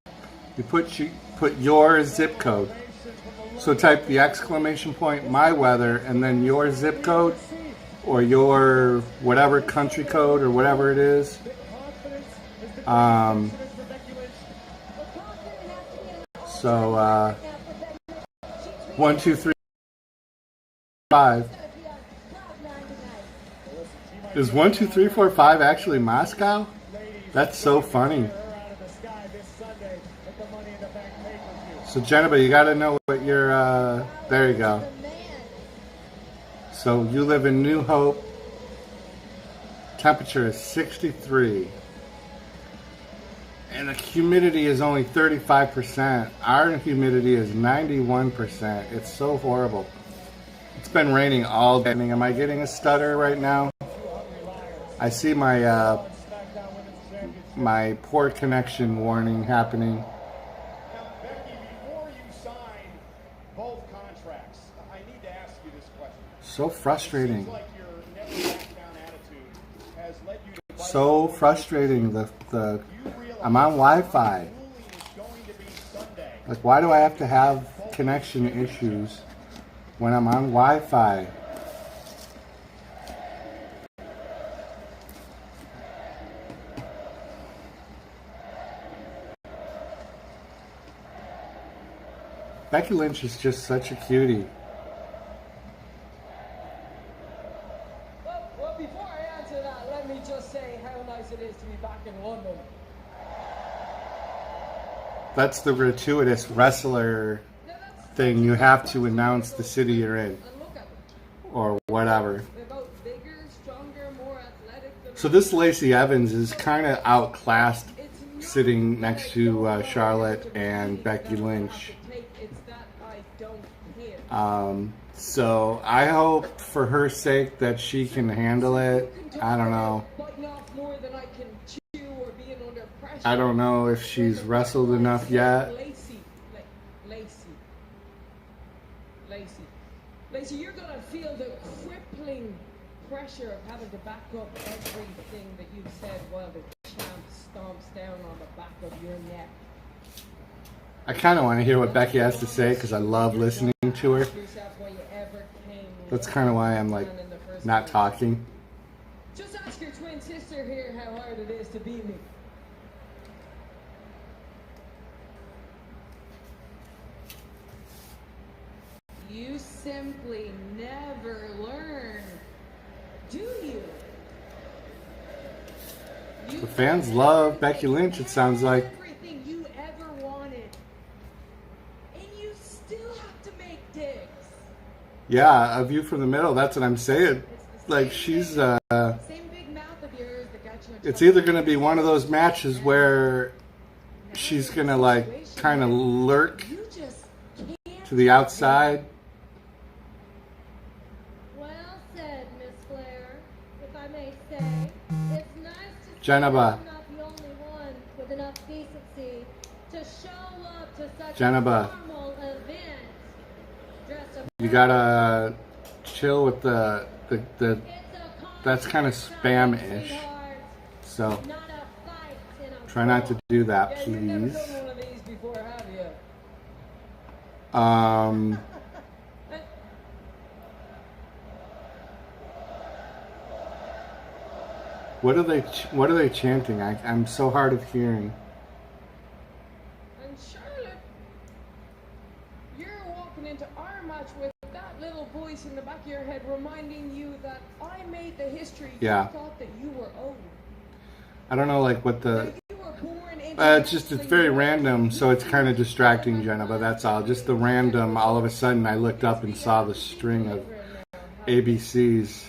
Speaker 1: you put your zip code. So type the exclamation point my weather and then your zip code or your whatever country code or whatever it is. 1, 2, 3, 5. Is 1, 2, 3, 4, 5 actually Moscow? That's so funny. So Jennifer, you gotta know what your, there you go. So you live in New Hope, Temperature is 63. And the humidity is only 35%. Our humidity is 91%. It's so horrible. It's been raining all day. Am I getting a stutter right now? I see my my poor connection warning happening.
Speaker 5: Now, Becky, before you sign both contracts, I need to ask you this question.
Speaker 1: So frustrating.
Speaker 5: Seems like your never back down attitude has led you to fight
Speaker 1: So frustrating. I'm on Wi-Fi.
Speaker 5: ruling is going to be Sunday.
Speaker 1: Like, why do I have to have connection issues when I'm on Wi-Fi? Becky Lynch is just such a cutie.
Speaker 8: Well, before I answer that, let me just say how nice it is to be back in London.
Speaker 1: That's the gratuitous wrestler thing. You have to announce the city you're in,
Speaker 8: And look at them.
Speaker 1: or whatever.
Speaker 8: They're both bigger, stronger, more athletic than
Speaker 1: So this Lacey Evans is kind of outclassed, sitting next to Charlotte and Becky Lynch.
Speaker 8: It's that I don't care.
Speaker 1: So I hope for her sake that she can handle it. I don't know.
Speaker 8: Biting off more than I can chew or being under pressure.
Speaker 1: I don't know if she's wrestled enough yet.
Speaker 8: Lacey, you're gonna feel the crippling pressure of having to back up everything that you've said while the champ stomps down on the back of your neck.
Speaker 1: I kind of want to hear what Becky has to say because I love listening to her.
Speaker 8: Yourself why you ever came
Speaker 1: That's kind of why I'm like not talking.
Speaker 8: Just ask your twin sister here how hard it is to beat me. You simply never learn, do you?
Speaker 1: The fans love Becky Lynch, it sounds like.
Speaker 8: Everything you ever wanted, and you still have to make digs.
Speaker 1: Yeah, A View from the Middle, that's what I'm saying. Like, she's,
Speaker 8: Same big mouth of yours that got you in
Speaker 1: it's
Speaker 8: trouble.
Speaker 1: either going to be one of those matches where she's going to, like, kind of lurk
Speaker 8: You just can't.
Speaker 1: to the outside.
Speaker 4: Well said, Miss Flair. If I may say, it's nice to see
Speaker 1: Jenaba.
Speaker 4: I'm not the only one with enough decency to show up to such
Speaker 1: Jenaba.
Speaker 4: a formal event dressed up.
Speaker 1: You gotta chill with the
Speaker 4: It's a
Speaker 1: that's kind of spam-ish.
Speaker 4: sweetheart,
Speaker 1: So
Speaker 4: not a fight in a
Speaker 1: try not to do that,
Speaker 8: Yeah, you've never
Speaker 1: please.
Speaker 8: done one of these before, have you?
Speaker 1: What are they chanting? I'm so hard of hearing.
Speaker 8: And Charlotte, you're walking into our match with that little voice in the back of your head reminding you that I made the history
Speaker 1: Yeah.
Speaker 8: you thought that you were owed.
Speaker 1: I don't know, like what the.
Speaker 8: You were born into
Speaker 1: It's very random, so it's kind of distracting, Jenna. But that's all. Just the random. All of a sudden, I looked up and saw the string of ABCs.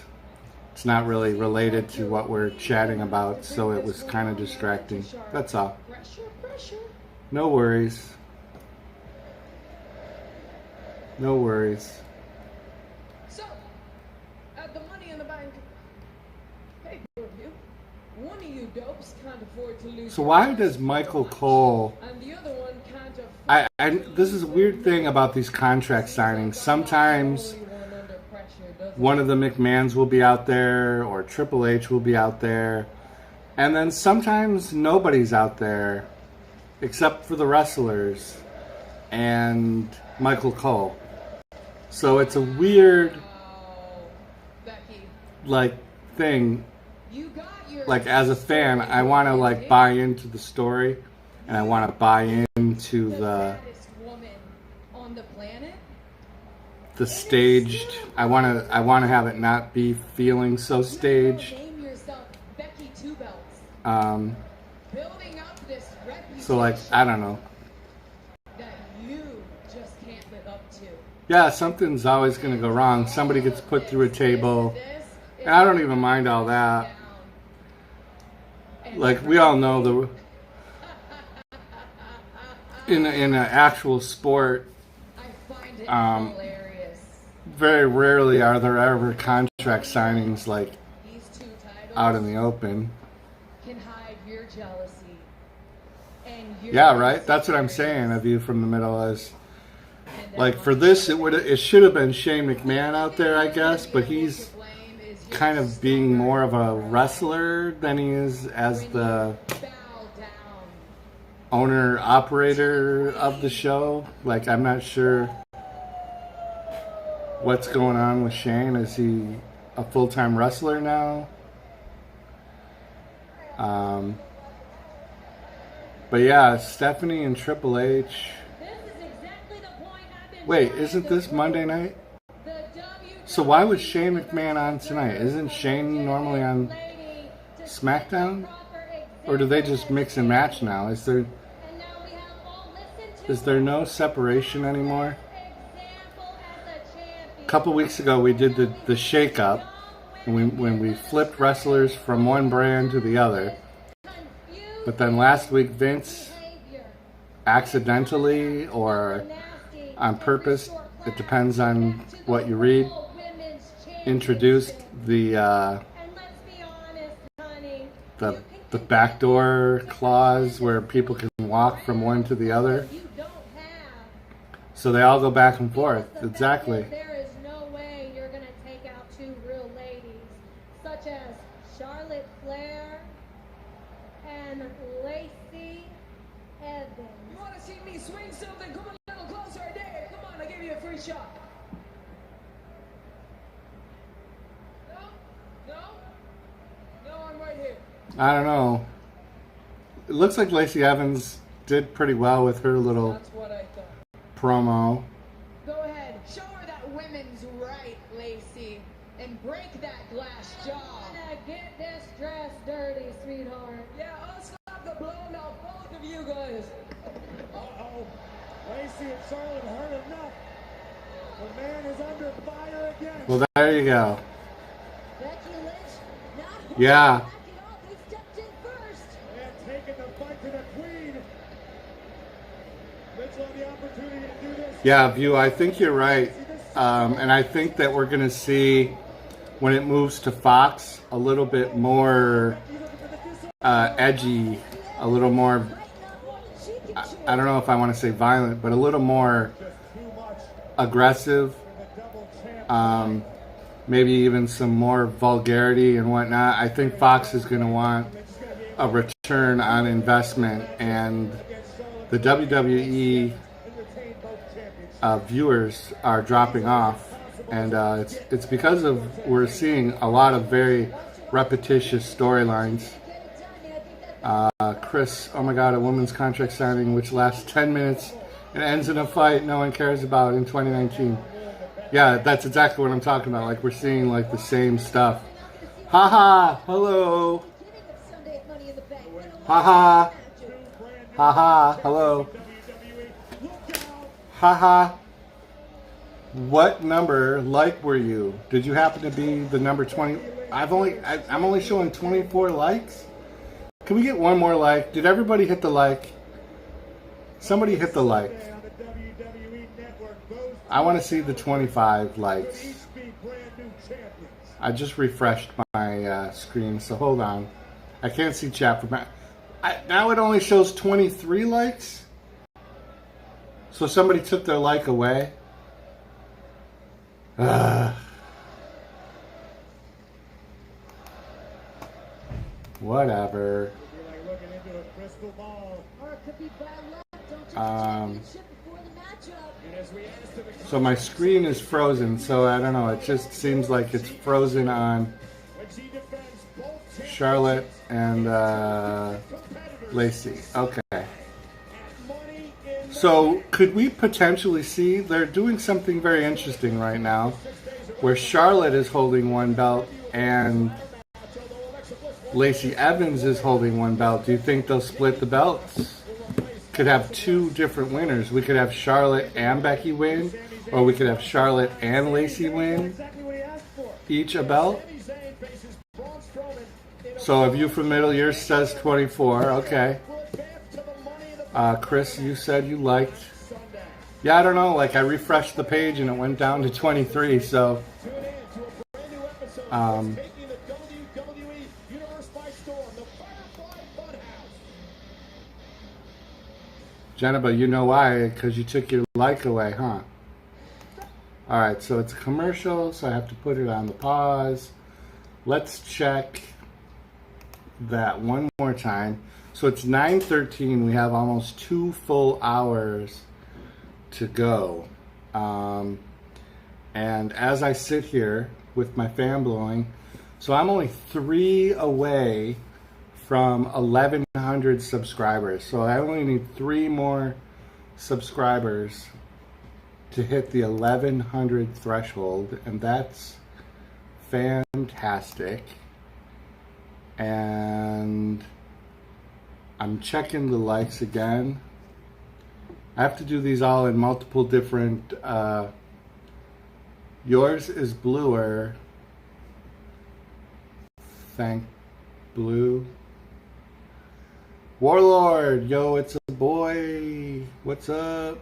Speaker 1: It's not really related to what we're chatting about, so it was kind of distracting. That's all.
Speaker 8: Pressure.
Speaker 1: No worries. No worries.
Speaker 8: So, at the Money in the Bank pay-per-view, one of you dopes can't afford to lose.
Speaker 1: So why does Michael Cole?
Speaker 8: And the other one can't afford.
Speaker 1: I this is a weird thing about these contract signings. Sometimes
Speaker 8: Only one under pressure doesn't.
Speaker 1: one of the McMahons will be out there, or Triple H will be out there, and then sometimes nobody's out there, except for the wrestlers and Michael Cole. So it's a weird,
Speaker 8: Becky,
Speaker 1: like, thing.
Speaker 8: you got your.
Speaker 1: Like, as a fan, I want to, like, buy into the story, and I want to buy into the
Speaker 8: baddest woman on the planet.
Speaker 1: staged. I want to have it not be feeling so staged.
Speaker 8: Name yourself Becky Two Belts. Building up this reputation
Speaker 1: So, like, I don't know.
Speaker 8: that you just can't live up to.
Speaker 1: Yeah, something's always going to go wrong. Somebody gets put through a table. And I don't even mind all that. like we all know the in an actual sport,
Speaker 8: I find it hilarious.
Speaker 1: very rarely are there ever contract signings like
Speaker 8: These two titles
Speaker 1: out in the open.
Speaker 8: can hide your jealousy and your
Speaker 1: Yeah, right. That's what I'm saying. A View from the Middle is like for this, it should have been Shane McMahon out there, I guess, but he's kind of being more of a wrestler than he is as the
Speaker 8: bow down.
Speaker 1: owner operator of the show. Like I'm not sure what's going on with Shane. Is he a full-time wrestler now? But yeah, Stephanie and Triple H.
Speaker 4: This is exactly the point I've been
Speaker 1: Wait,
Speaker 4: trying
Speaker 1: isn't
Speaker 4: to
Speaker 1: this
Speaker 4: prove.
Speaker 1: Monday night?
Speaker 4: The WWE
Speaker 1: So why was Shane McMahon on tonight? Isn't Shane normally on
Speaker 4: lady to
Speaker 1: SmackDown?
Speaker 4: proper
Speaker 1: Or do they just mix and match now?
Speaker 4: And now we have all listened to
Speaker 1: Is there no separation anymore?
Speaker 4: example as a champion.
Speaker 1: A couple weeks ago we did the shake up when we flipped wrestlers from one brand to the other. But then last week Vince accidentally or on purpose, it depends on what you read, introduced the
Speaker 4: And let's be honest, honey.
Speaker 1: the backdoor clause where people can walk from one to the other.
Speaker 4: You don't have.
Speaker 1: So they all go back and forth.
Speaker 4: The fact
Speaker 1: Exactly.
Speaker 4: is, there is no way you're going to take out two real ladies, such as Charlotte Flair and Lacey Evans.
Speaker 8: You want to see me swing something? Come a little closer, Dave. Come on, I give you a free shot. No? No? No, I'm right here.
Speaker 1: I don't know. It looks like Lacey Evans did pretty well with her little
Speaker 8: That's what I thought.
Speaker 1: promo.
Speaker 8: Go ahead, show her that women's right, Lacey, and break that glass jaw.
Speaker 4: Gonna get this dress dirty, sweetheart.
Speaker 8: Yeah, I'll stop the blow now, both of you guys.
Speaker 5: Uh-oh. Lacey and Charlotte heard enough. The man is under fire again.
Speaker 1: Well, there you go.
Speaker 4: Becky Lynch, not holding
Speaker 1: Yeah.
Speaker 4: back at all. They stepped in first.
Speaker 5: And taking the fight to the queen. Mitchell had the opportunity to do this.
Speaker 1: Yeah, View, I think you're right. And I think that we're going to see, when it moves to Fox, a little bit more edgy, a little more,
Speaker 4: Right now, more than she can chew.
Speaker 1: I don't know if I want to say violent, but a little more
Speaker 5: Too much
Speaker 1: aggressive.
Speaker 5: for the double champ.
Speaker 1: Maybe even some more vulgarity and whatnot. I think Fox is going to want a return on investment, and the WWE viewers are dropping off, and it's because of we're seeing a lot of very repetitious storylines. Chris, oh my God, a women's contract signing which lasts 10 minutes and ends in a fight no one cares about in 2019. Yeah, that's exactly what I'm talking about. Like we're seeing like the same stuff. Haha, hello. Haha. Haha, hello. Haha. What number like were you? Did you happen to be the number 20? I'm only showing 24 likes. Can we get one more like? Did everybody hit the like? Somebody hit the like.
Speaker 5: on the WWE Network. Those
Speaker 1: I want to see the 25 likes.
Speaker 5: each be brand new champions.
Speaker 1: I just refreshed my screen, so hold on. I can't see chat from now it only shows 23 likes. So somebody took their like away. Whatever.
Speaker 5: You're like looking into a crystal ball.
Speaker 4: Or it could be bad luck. Don't you championship before the matchup.
Speaker 5: And as we asked him,
Speaker 1: So my screen is frozen, so I don't know. It just seems like it's frozen on
Speaker 5: when she defends both
Speaker 1: Charlotte and
Speaker 5: competitors
Speaker 1: Lacey. Okay.
Speaker 5: at Money in the
Speaker 1: So could we potentially see they're doing something very interesting right now, where Charlotte is holding one belt and Lacey Evans is holding one belt? Do you think they'll split the belts? Could have two different winners. We could have Charlotte and Becky win, or we could have Charlotte and Lacey win,
Speaker 5: exactly what he asked for.
Speaker 1: each a belt.
Speaker 5: Sami Zayn faces Braun Strowman in a
Speaker 1: So a view from the middle, yours says 24. Okay. Chris, you said you liked. Yeah, I don't know. Like I refreshed the page and it went down to 23. So. Jenna, but you know why? Because you took your like away, huh? Alright, so it's a commercial, so I have to put it on the pause. Let's check that one more time. So it's 9:13. We have almost 2 full hours to go. And as I sit here with my fan blowing, so I'm only 3 away from 1,100 subscribers. So I only need 3 more subscribers to hit the 1,100 threshold, and that's fantastic. And I'm checking the likes again. I have to do these all in multiple different, yours is bluer. Thank Blue. Warlord, yo, it's a boy. What's up?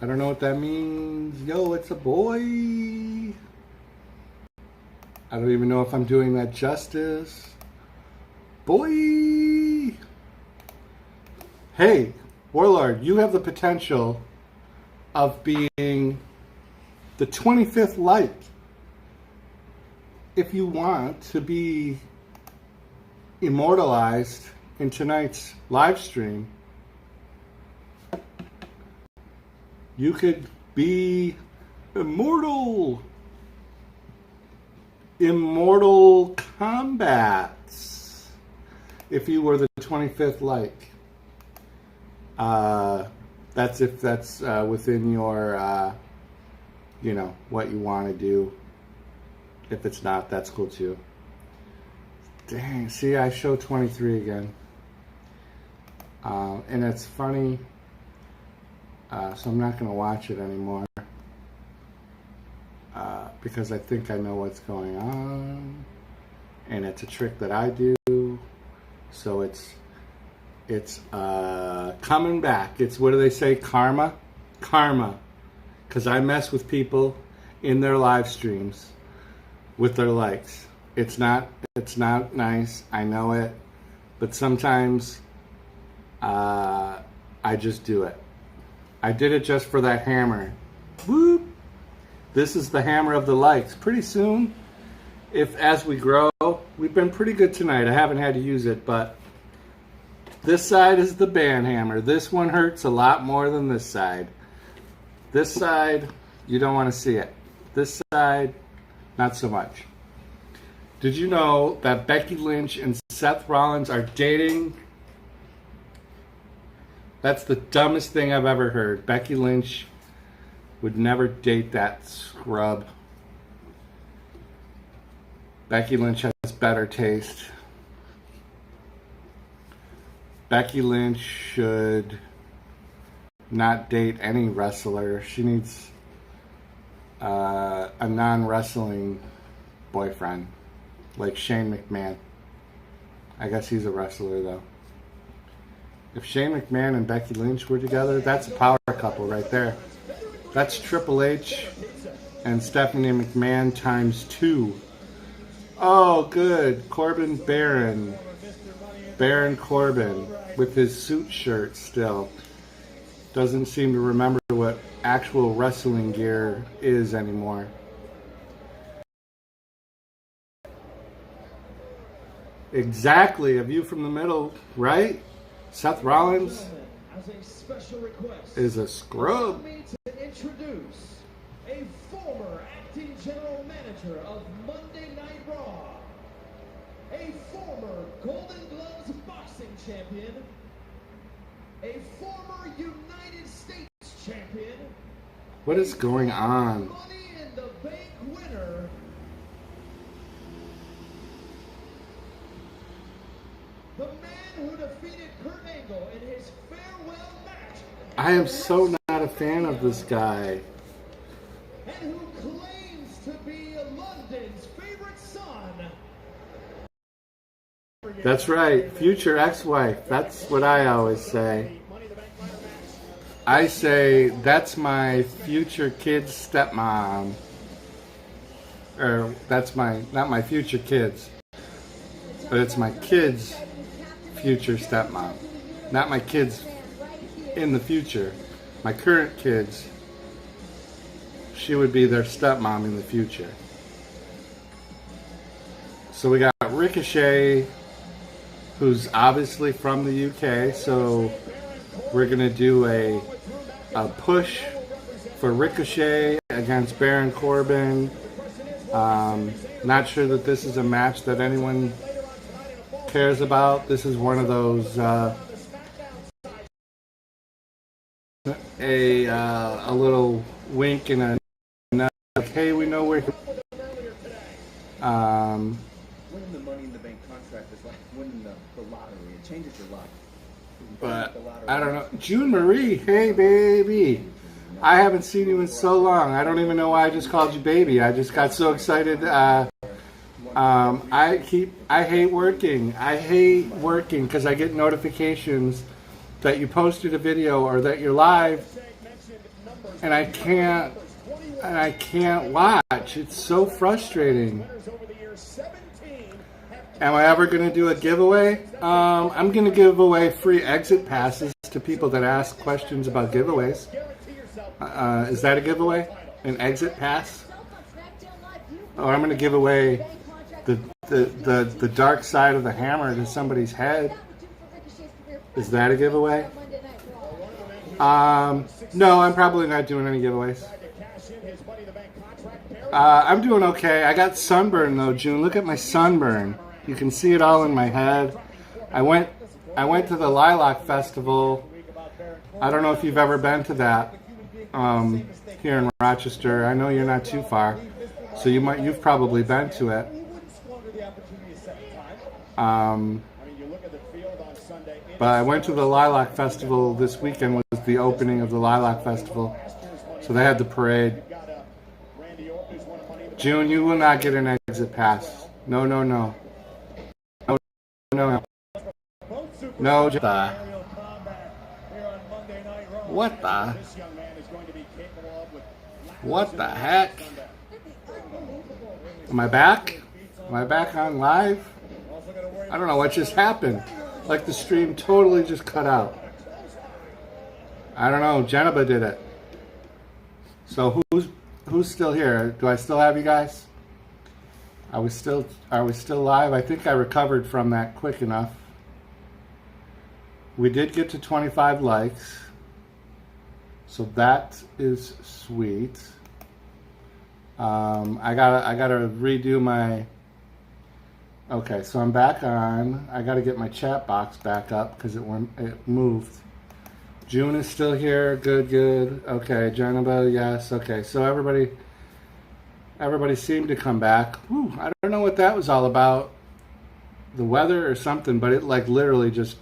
Speaker 1: I don't know what that means. Yo, it's a boy. I don't even know if I'm doing that justice. Boy. Hey, Warlord, you have the potential of being the 25th like. If you want to be immortalized in tonight's live stream, you could be immortal. Immortal Combats. If you were the 25th like. That's if that's within your, you know, what you want to do. If it's not, that's cool too. Dang, see, I show 23 again. And it's funny. So I'm not going to watch it anymore. Because I think I know what's going on. And it's a trick that I do. So it's coming back. It's, what do they say? Karma? Karma. Because I mess with people in their live streams with their likes. It's not nice. I know it. But sometimes I just do it. I did it just for that hammer. Whoop. This is the hammer of the likes. Pretty soon, as we grow, we've been pretty good tonight. I haven't had to use it, but this side is the band hammer. This one hurts a lot more than this side. This side, you don't want to see it. This side, not so much. Did you know that Becky Lynch and Seth Rollins are dating? That's the dumbest thing I've ever heard. Becky Lynch would never date that scrub. Becky Lynch has better taste. Becky Lynch should not date any wrestler. She needs a non-wrestling boyfriend, like Shane McMahon. I guess he's a wrestler though. If Shane McMahon and Becky Lynch were together, that's a power couple right there. That's Triple H and Stephanie McMahon times 2. Oh, good. Corbin Baron. Baron Corbin with his suit shirt still. Doesn't seem to remember what actual wrestling gear is anymore. Exactly. A view from the middle, right? Seth Rollins is a scrub.
Speaker 5: To introduce a former acting general manager of Monday Night Raw, a former Golden Gloves boxing champion, a former United States champion.
Speaker 1: What is going on?
Speaker 5: Money in the Bank winner. The man who defeated Kurt Angle in his farewell match.
Speaker 1: I am so not a fan of this guy.
Speaker 5: And who claims to be London's favorite son,
Speaker 1: That's right, future ex-wife. That's what I always say. I say that's my future kid's stepmom. Or that's not my future kids, but it's my kids' future stepmom. Not my kids in the future. My current kids, she would be their stepmom in the future. So we got Ricochet, who's obviously from the UK, so we're gonna do a push for Ricochet against Baron Corbin. Not sure that this is a match that anyone cares about. This is one of those a little wink and a nod, like, hey, we know where.
Speaker 9: Winning the Money in the Bank contract is like winning the lottery. It changes your life.
Speaker 1: But I don't know. June Marie, hey baby. I haven't seen you in so long. I don't even know why I just called you baby. I just got so excited. I hate working. I hate working because I get notifications that you posted a video or that you're live, and I can't watch. It's so frustrating. Am I ever going to do a giveaway? I'm going to give away free exit passes to people that ask questions about giveaways. Is that a giveaway? An exit pass? Or I'm going to give away the dark side of the hammer to somebody's head. Is that a giveaway? No, I'm probably not doing any giveaways. I'm doing okay. I got sunburn though, June. Look at my sunburn. You can see it all in my head. I went to the Lilac Festival. I don't know if you've ever been to that here in Rochester. I know you're not too far, so you've probably been to it. But I went to the Lilac Festival this weekend. Was the opening of the Lilac Festival, so they had the parade. June, you will not get an exit pass. No. No. What the heck? Am I back? Am I back on live? I don't know what just happened. Like the stream totally just cut out. I don't know. Jennifer did it. So who's still here? Do I still have you guys? Are we still live? I think I recovered from that quick enough. We did get to 25 likes, so that is sweet. I gotta redo my. Okay, so I'm back on. I gotta get my chat box back up because it moved. June is still here. Good. Okay, Jennifer, yes. Okay, so everybody seemed to come back. Whew, I don't know what that was all about. The weather or something, but it like literally just.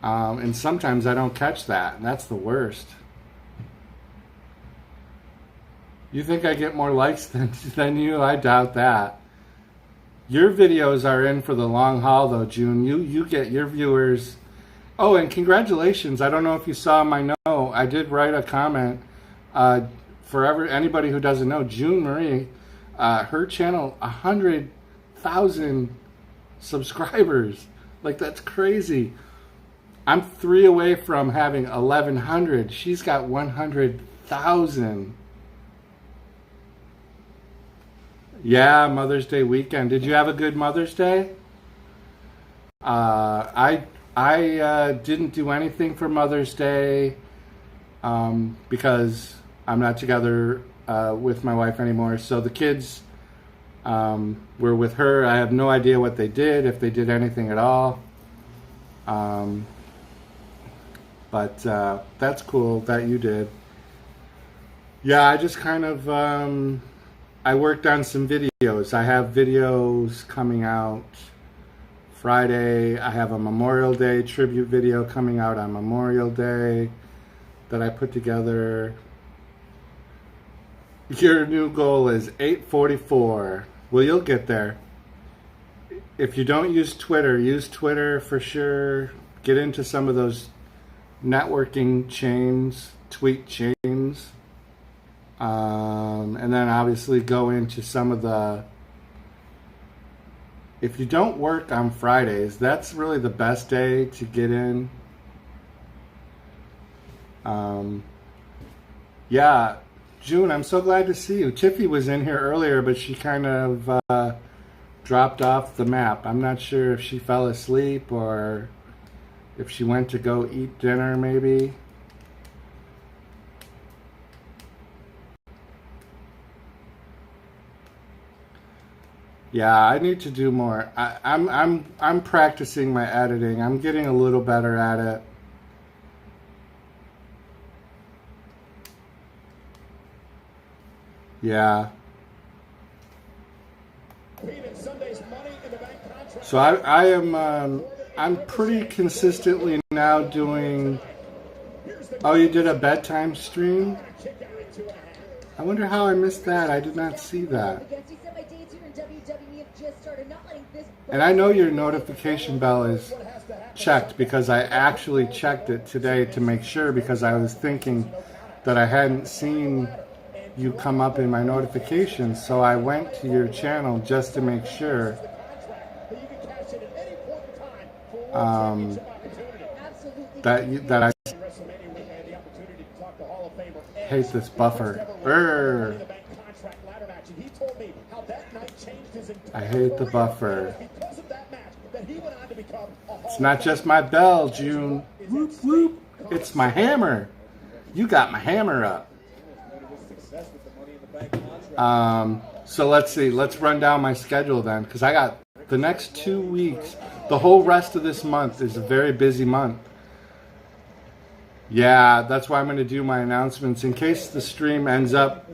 Speaker 1: And sometimes I don't catch that, and that's the worst. You think I get more likes than you? I doubt that. Your videos are in for the long haul, though, June. You get your viewers. Oh, and congratulations! I don't know if you saw my note. I did write a comment. For anybody who doesn't know, June Marie, her channel 100,000 subscribers. Like that's crazy. I'm 3 away from having 1,100. She's got 100,000. Yeah, Mother's Day weekend. Did you have a good Mother's Day? I didn't do anything for Mother's Day because I'm not together with my wife anymore. So the kids were with her. I have no idea what they did, if they did anything at all. But that's cool that you did. Yeah, I just kind of, I worked on some videos. I have videos coming out Friday. I have a Memorial Day tribute video coming out on Memorial Day that I put together. Your new goal is 844. Well, you'll get there. if you don't use Twitter for sure. Get into some of those networking chains, tweet chains. And then obviously go into some of the, if you don't work on Fridays, that's really the best day to get in. Yeah, June, I'm so glad to see you. Tiffy was in here earlier, but she kind of dropped off the map. I'm not sure if she fell asleep or if she went to go eat dinner maybe. Yeah, I need to do more. I'm practicing my editing. I'm getting a little better at it. Yeah. So I am I'm pretty consistently now doing. Oh, you did a bedtime stream? I wonder how I missed that. I did not see that. And I know your notification bell is checked because I actually checked it today to make sure, because I was thinking that I hadn't seen you come up in my notifications. So I went to your channel just to make sure. That I hate this buffer. Urgh. I hate the buffer. It's not just my bell, June. Whoop, whoop. It's my hammer. You got my hammer up. So let's see. Let's run down my schedule then, because I got the next 2 weeks. The whole rest of this month is a very busy month. Yeah, that's why I'm going to do my announcements. In case the stream ends up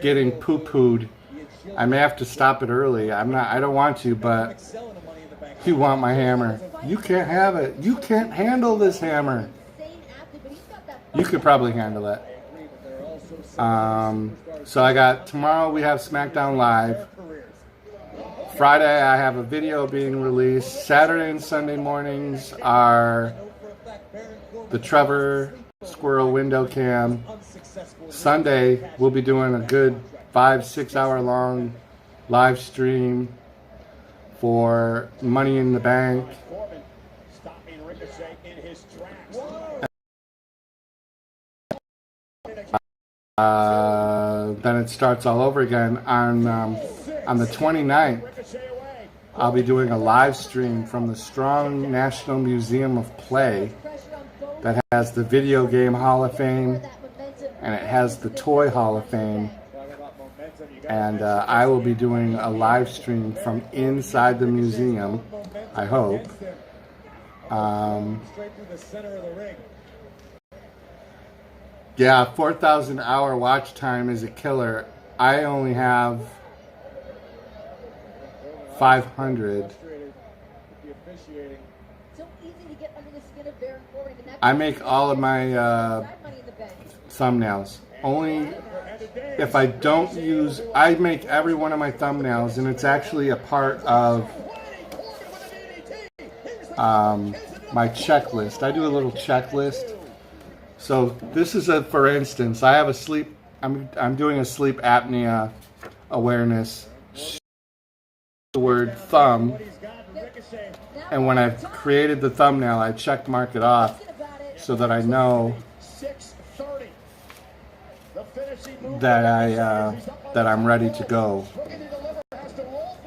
Speaker 1: getting poo-pooed, I may have to stop it early. I don't want to, but you want my hammer. You can't have it. You can't handle this hammer. You could probably handle it. So I got, tomorrow we have SmackDown Live. Friday I have a video being released. Saturday and Sunday mornings are the Trevor Squirrel window cam. Sunday we'll be doing a good 5-6 hour long live stream for Money in the Bank. Then it starts all over again on the 29th. I'll be doing a live stream from the Strong National Museum of Play that has the Video Game Hall of Fame and it has the Toy Hall of Fame. And I will be doing a live stream from inside the museum, I hope. Yeah, 4,000 hour watch time is a killer. I only have 500. I make all of my thumbnails. Only if I don't use, I make every one of my thumbnails, and it's actually a part of my checklist. I do a little checklist. So this is for instance, I have a sleep, I'm doing a sleep apnea awareness, the word thumb, and when I've created the thumbnail, I check mark it off so that I know that I'm ready to go.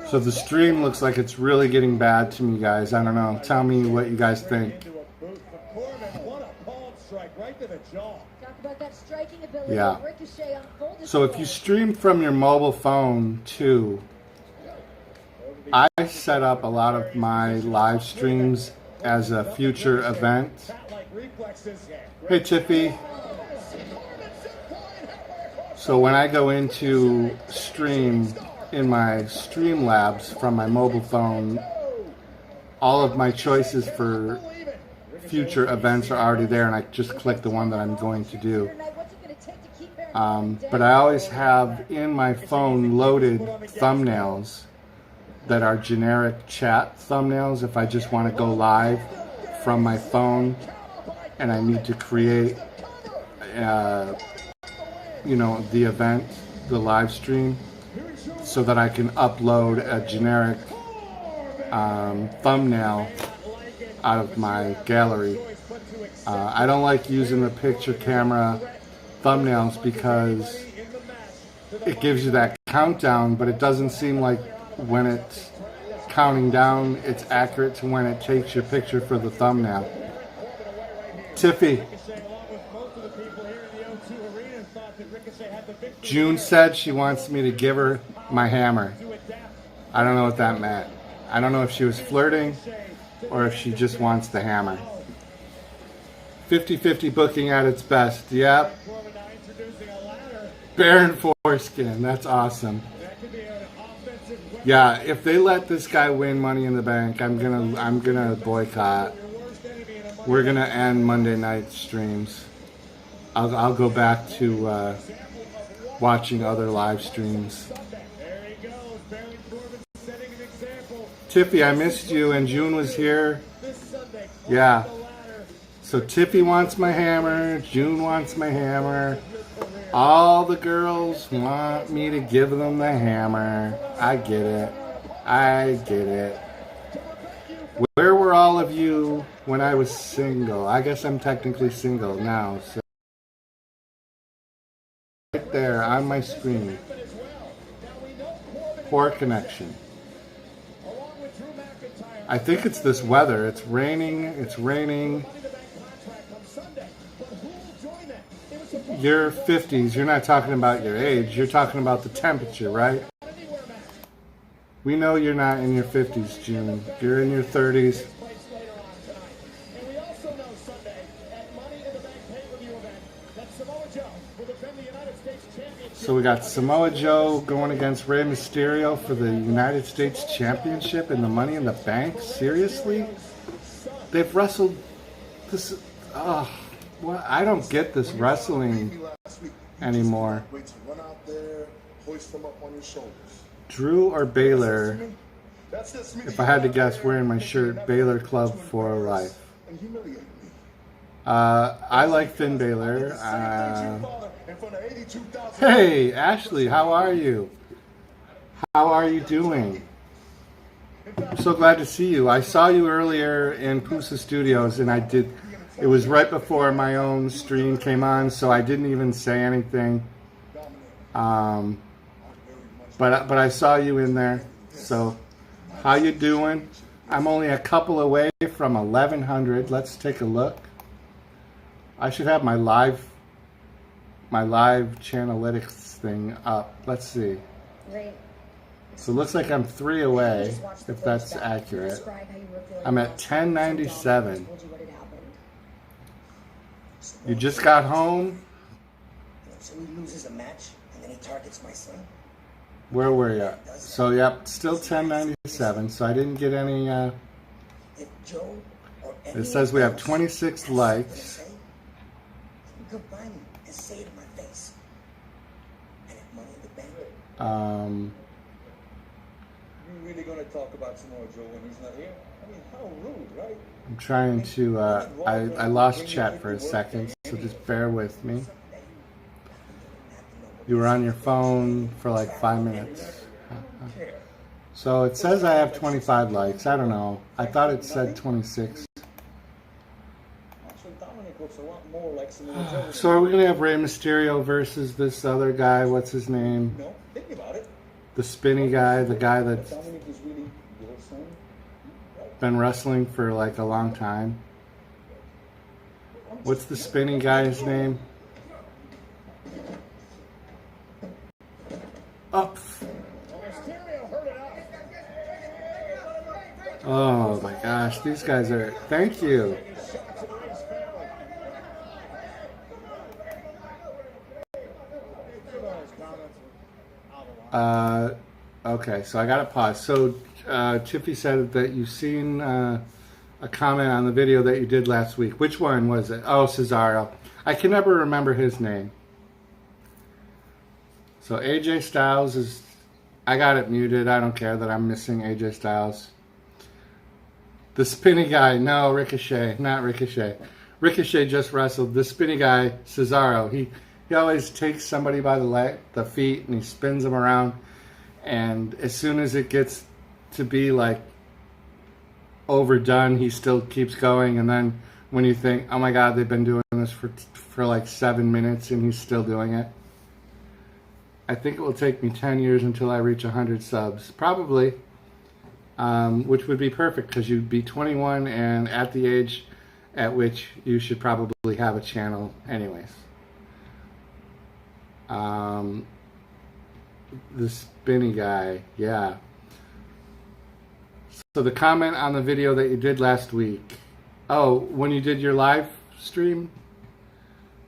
Speaker 1: So the stream looks like it's really getting bad to me, guys. I don't know. Tell me what you guys think. Yeah. So if you stream from your mobile phone too, I set up a lot of my live streams as a future event. Hey Tiffy. So when I go into stream in my Streamlabs from my mobile phone, all of my choices for future events are already there, and I just click the one that I'm going to do. But I always have in my phone loaded thumbnails that are generic chat thumbnails if I just want to go live from my phone and I need to create, you know, the event, the live stream, so that I can upload a generic thumbnail out of my gallery. I don't like using the picture camera thumbnails because it gives you that countdown, but it doesn't seem like when it's counting down, it's accurate to when it takes your picture for the thumbnail. Tiffy. June said she wants me to give her my hammer. I don't know what that meant. I don't know if she was flirting or if she just wants the hammer. 50-50 booking at its best. Yep. Baron Foreskin. That's awesome. Yeah, if they let this guy win Money in the Bank, I'm gonna boycott. We're gonna end Monday night streams. I'll go back to watching other live streams. Tiffy, I missed you, and June was here. Yeah. So Tiffy wants my hammer, June wants my hammer. All the girls want me to give them the hammer. I get it. I get it. Where were all of you when I was single? I guess I'm technically single now. So right there on my screen. Poor connection. I think it's this weather. It's raining. It's raining. You're 50s. You're not talking about your age. You're talking about the temperature, right? We know you're not in your 50s, June. You're in your 30s. So we got Samoa Joe going against Rey Mysterio for the United States Championship in the Money in the Bank? Seriously? They've wrestled this... Well, I don't get this wrestling anymore. Drew or Baylor? If I had to guess, wearing my shirt, Baylor Club for life. I like Finn Baylor. Hey, Ashley, how are you? How are you doing? I'm so glad to see you. I saw you earlier in Pusa Studios, and it was right before my own stream came on, so I didn't even say anything. But I saw you in there. So, how you doing? I'm only a couple away from 1100. Let's take a look. I should have my live Chanalytics thing up. Let's see. So it looks like I'm 3 away, if that's accurate. I'm at 1097. You just got home?
Speaker 10: So he loses a match and then he targets my son.
Speaker 1: Where were you? So yep, still 1097. So I didn't get any. It says we have 26 likes.
Speaker 10: Come find me and say it in my face. I have Money in the Bank.
Speaker 9: You really gonna talk about Samoa Joe when he's not here? I mean, how rude, right?
Speaker 1: I'm trying to, I lost chat for a second, so just bear with me. You were on your phone for like 5 minutes. So it says I have 25 likes. I don't know. I thought it said 26. So are we going to have Rey Mysterio versus this other guy? What's his name?
Speaker 9: No, think about it.
Speaker 1: The spinny guy, the guy that's been wrestling for like a long time. What's the spinning guy's name? Up. Oh my gosh, these guys are... Thank you. Okay, so I got to pause. So Chippy said that you've seen a comment on the video that you did last week. Which one was it? Oh, Cesaro. I can never remember his name. So AJ Styles is I got it muted. I don't care that I'm missing AJ Styles. The spinny guy. No, Ricochet. Not Ricochet. Ricochet just wrestled. The spinny guy, Cesaro. He always takes somebody by the feet, and he spins them around. And as soon as it gets to be like overdone, he still keeps going. And then when you think, oh my God, they've been doing this for like 7 minutes, and he's still doing it. I think it will take me 10 years until I reach 100 subs. Probably. Which would be perfect, because you'd be 21 and at the age at which you should probably have a channel anyways. The spinny guy, yeah. So the comment on the video that you did last week. Oh, when you did your live stream,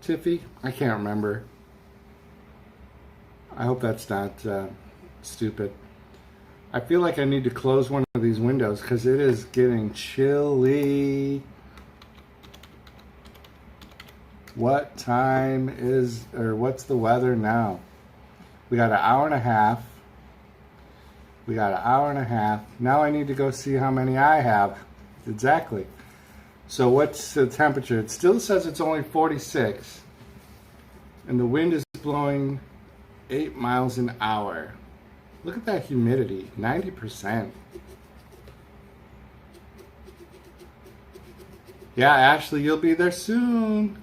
Speaker 1: Tiffy? I can't remember. I hope that's not stupid. I feel like I need to close one of these windows because it is getting chilly. What time is, or what's the weather now? We got an hour and a half. We got an hour and a half. Now I need to go see how many I have. Exactly. So what's the temperature? It still says it's only 46. And the wind is blowing 8 miles an hour. Look at that humidity, 90%. Yeah, Ashley, you'll be there soon.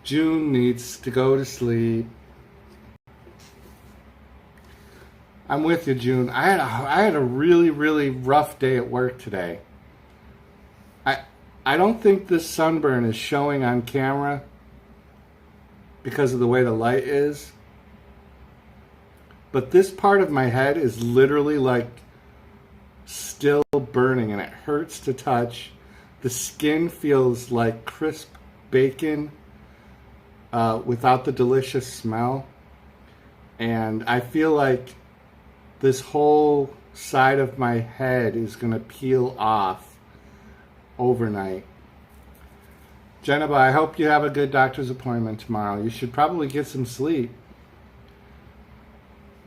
Speaker 1: June needs to go to sleep. I'm with you, June. I had a really, really rough day at work today. I don't think this sunburn is showing on camera because of the way the light is. But this part of my head is literally like still burning, and it hurts to touch. The skin feels like crisp bacon without the delicious smell. And I feel like this whole side of my head is going to peel off overnight. Jennifer, I hope you have a good doctor's appointment tomorrow. You should probably get some sleep.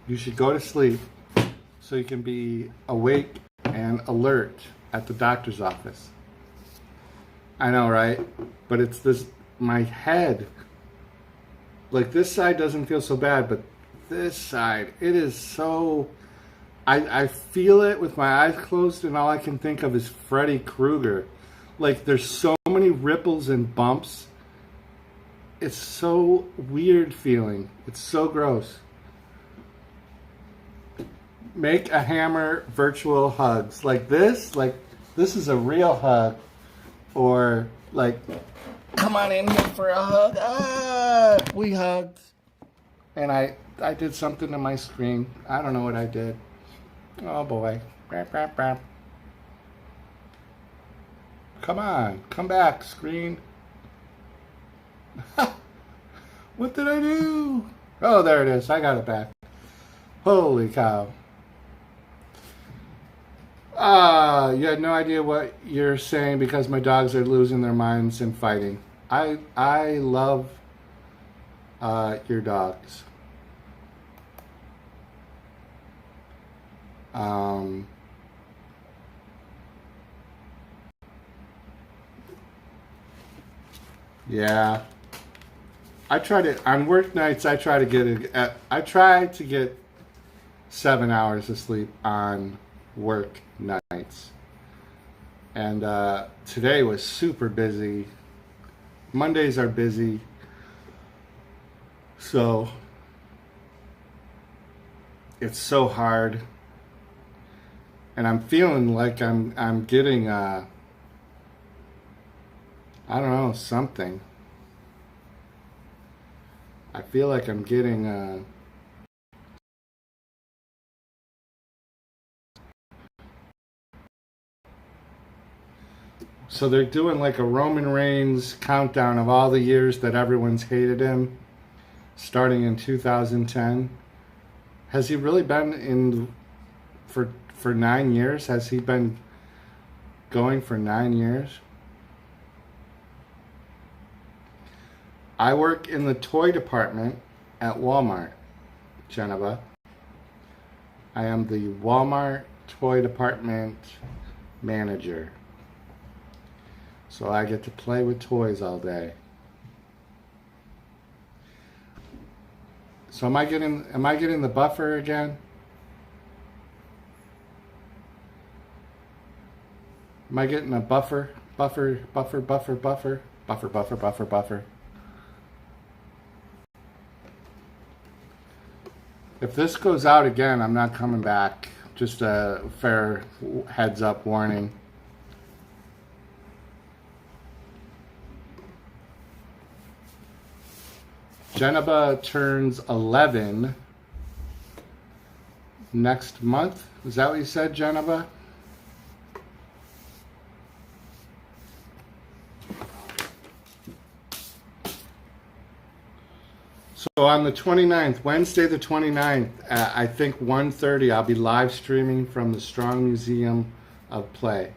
Speaker 1: You should go to sleep so you can be awake and alert at the doctor's office. I know, right? But it's this, my head. Like this side doesn't feel so bad, but this side, it is so, I feel it with my eyes closed, and all I can think of is Freddy Krueger. Like there's so many ripples and bumps. It's so weird feeling. It's so gross. Make a hammer virtual hugs. Like this is a real hug. Or like, come on in here for a hug. Ah, we hugged. And I did something to my screen. I don't know what I did. Oh boy. Brap, brap, brap. Come on, come back, screen. What did I do? Oh, there it is. I got it back. Holy cow. You had no idea what you're saying because my dogs are losing their minds and fighting. I love your dogs. Yeah. I try to, on work nights, I try to get 7 hours of sleep on work nights. And today was super busy. Mondays are busy. So it's so hard. And I'm feeling like I'm getting I don't know, something. I feel like I'm getting so they're doing like a Roman Reigns countdown of all the years that everyone's hated him, starting in 2010. Has he really been in for 9 years? Has he been going for 9 years? I work in the toy department at Walmart, Geneva. I am the Walmart toy department manager. So I get to play with toys all day. So am I getting the buffer again? Am I getting a buffer? Buffer. If this goes out again, I'm not coming back. Just a fair heads up warning. Geneva turns 11 next month. Is that what you said, Geneva? So on the 29th, Wednesday the 29th, I think 1:30, I'll be live streaming from the Strong Museum of Play.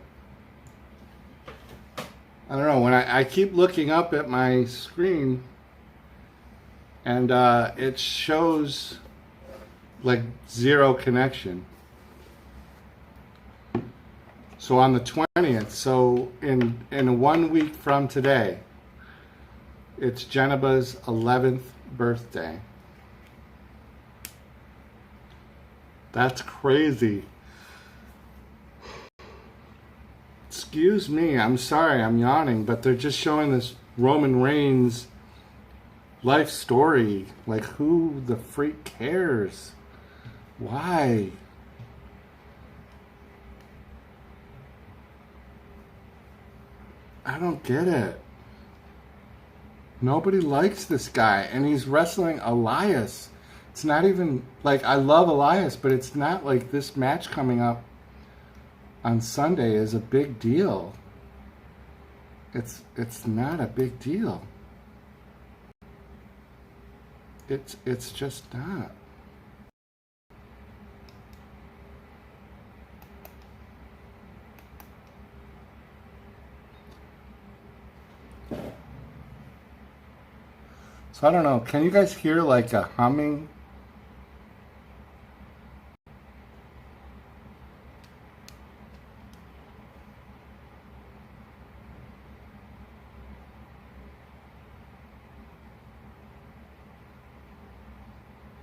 Speaker 1: I don't know, when I keep looking up at my screen and it shows like 0 connection. So on the 20th, so in 1 week from today, it's Geneva's 11th birthday. That's crazy. Excuse me, I'm sorry, I'm yawning, but they're just showing this Roman Reigns life story. Like, who the freak cares? Why? I don't get it. Nobody likes this guy, and he's wrestling Elias. It's not even, like, I love Elias, but it's not like this match coming up on Sunday is a big deal. It's not a big deal. It's just not. So I don't know, can you guys hear like a humming?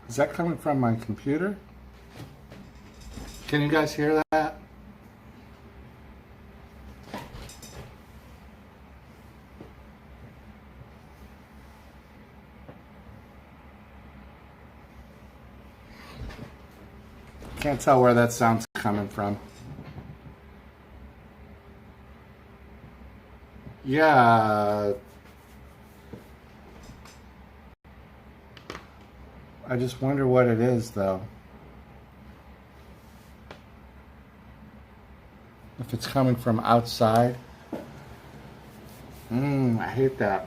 Speaker 1: Is that coming from my computer? Can you guys hear that? Can't tell where that sound's coming from. Yeah. I just wonder what it is, though. If it's coming from outside. I hate that.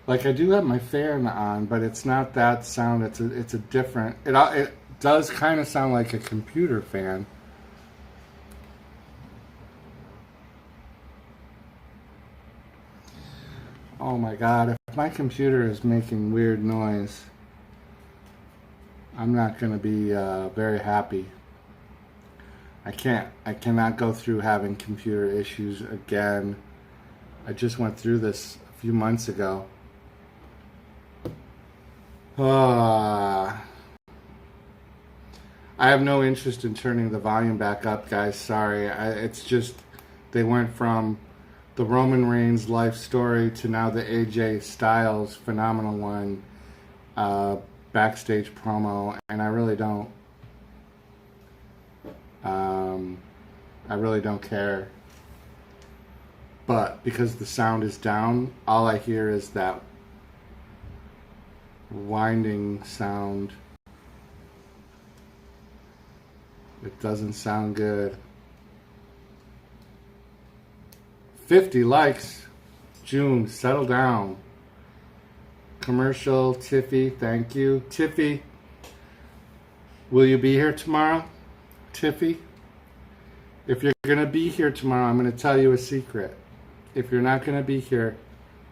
Speaker 1: Like, I do have my fan on, but it's not that sound. It's a different. It does kind of sound like a computer fan. Oh my God! If my computer is making weird noise, I'm not going to be very happy. I cannot go through having computer issues again. I just went through this a few months ago. I have no interest in turning the volume back up, guys. Sorry. It's just they went from the Roman Reigns life story to now the AJ Styles Phenomenal One backstage promo, and I really don't care. But because the sound is down, all I hear is that winding sound. It doesn't sound good. 50 likes. June, settle down. Commercial, Tiffy, thank you. Tiffy, will you be here tomorrow? Tiffy? If you're going to be here tomorrow, I'm going to tell you a secret. If you're not going to be here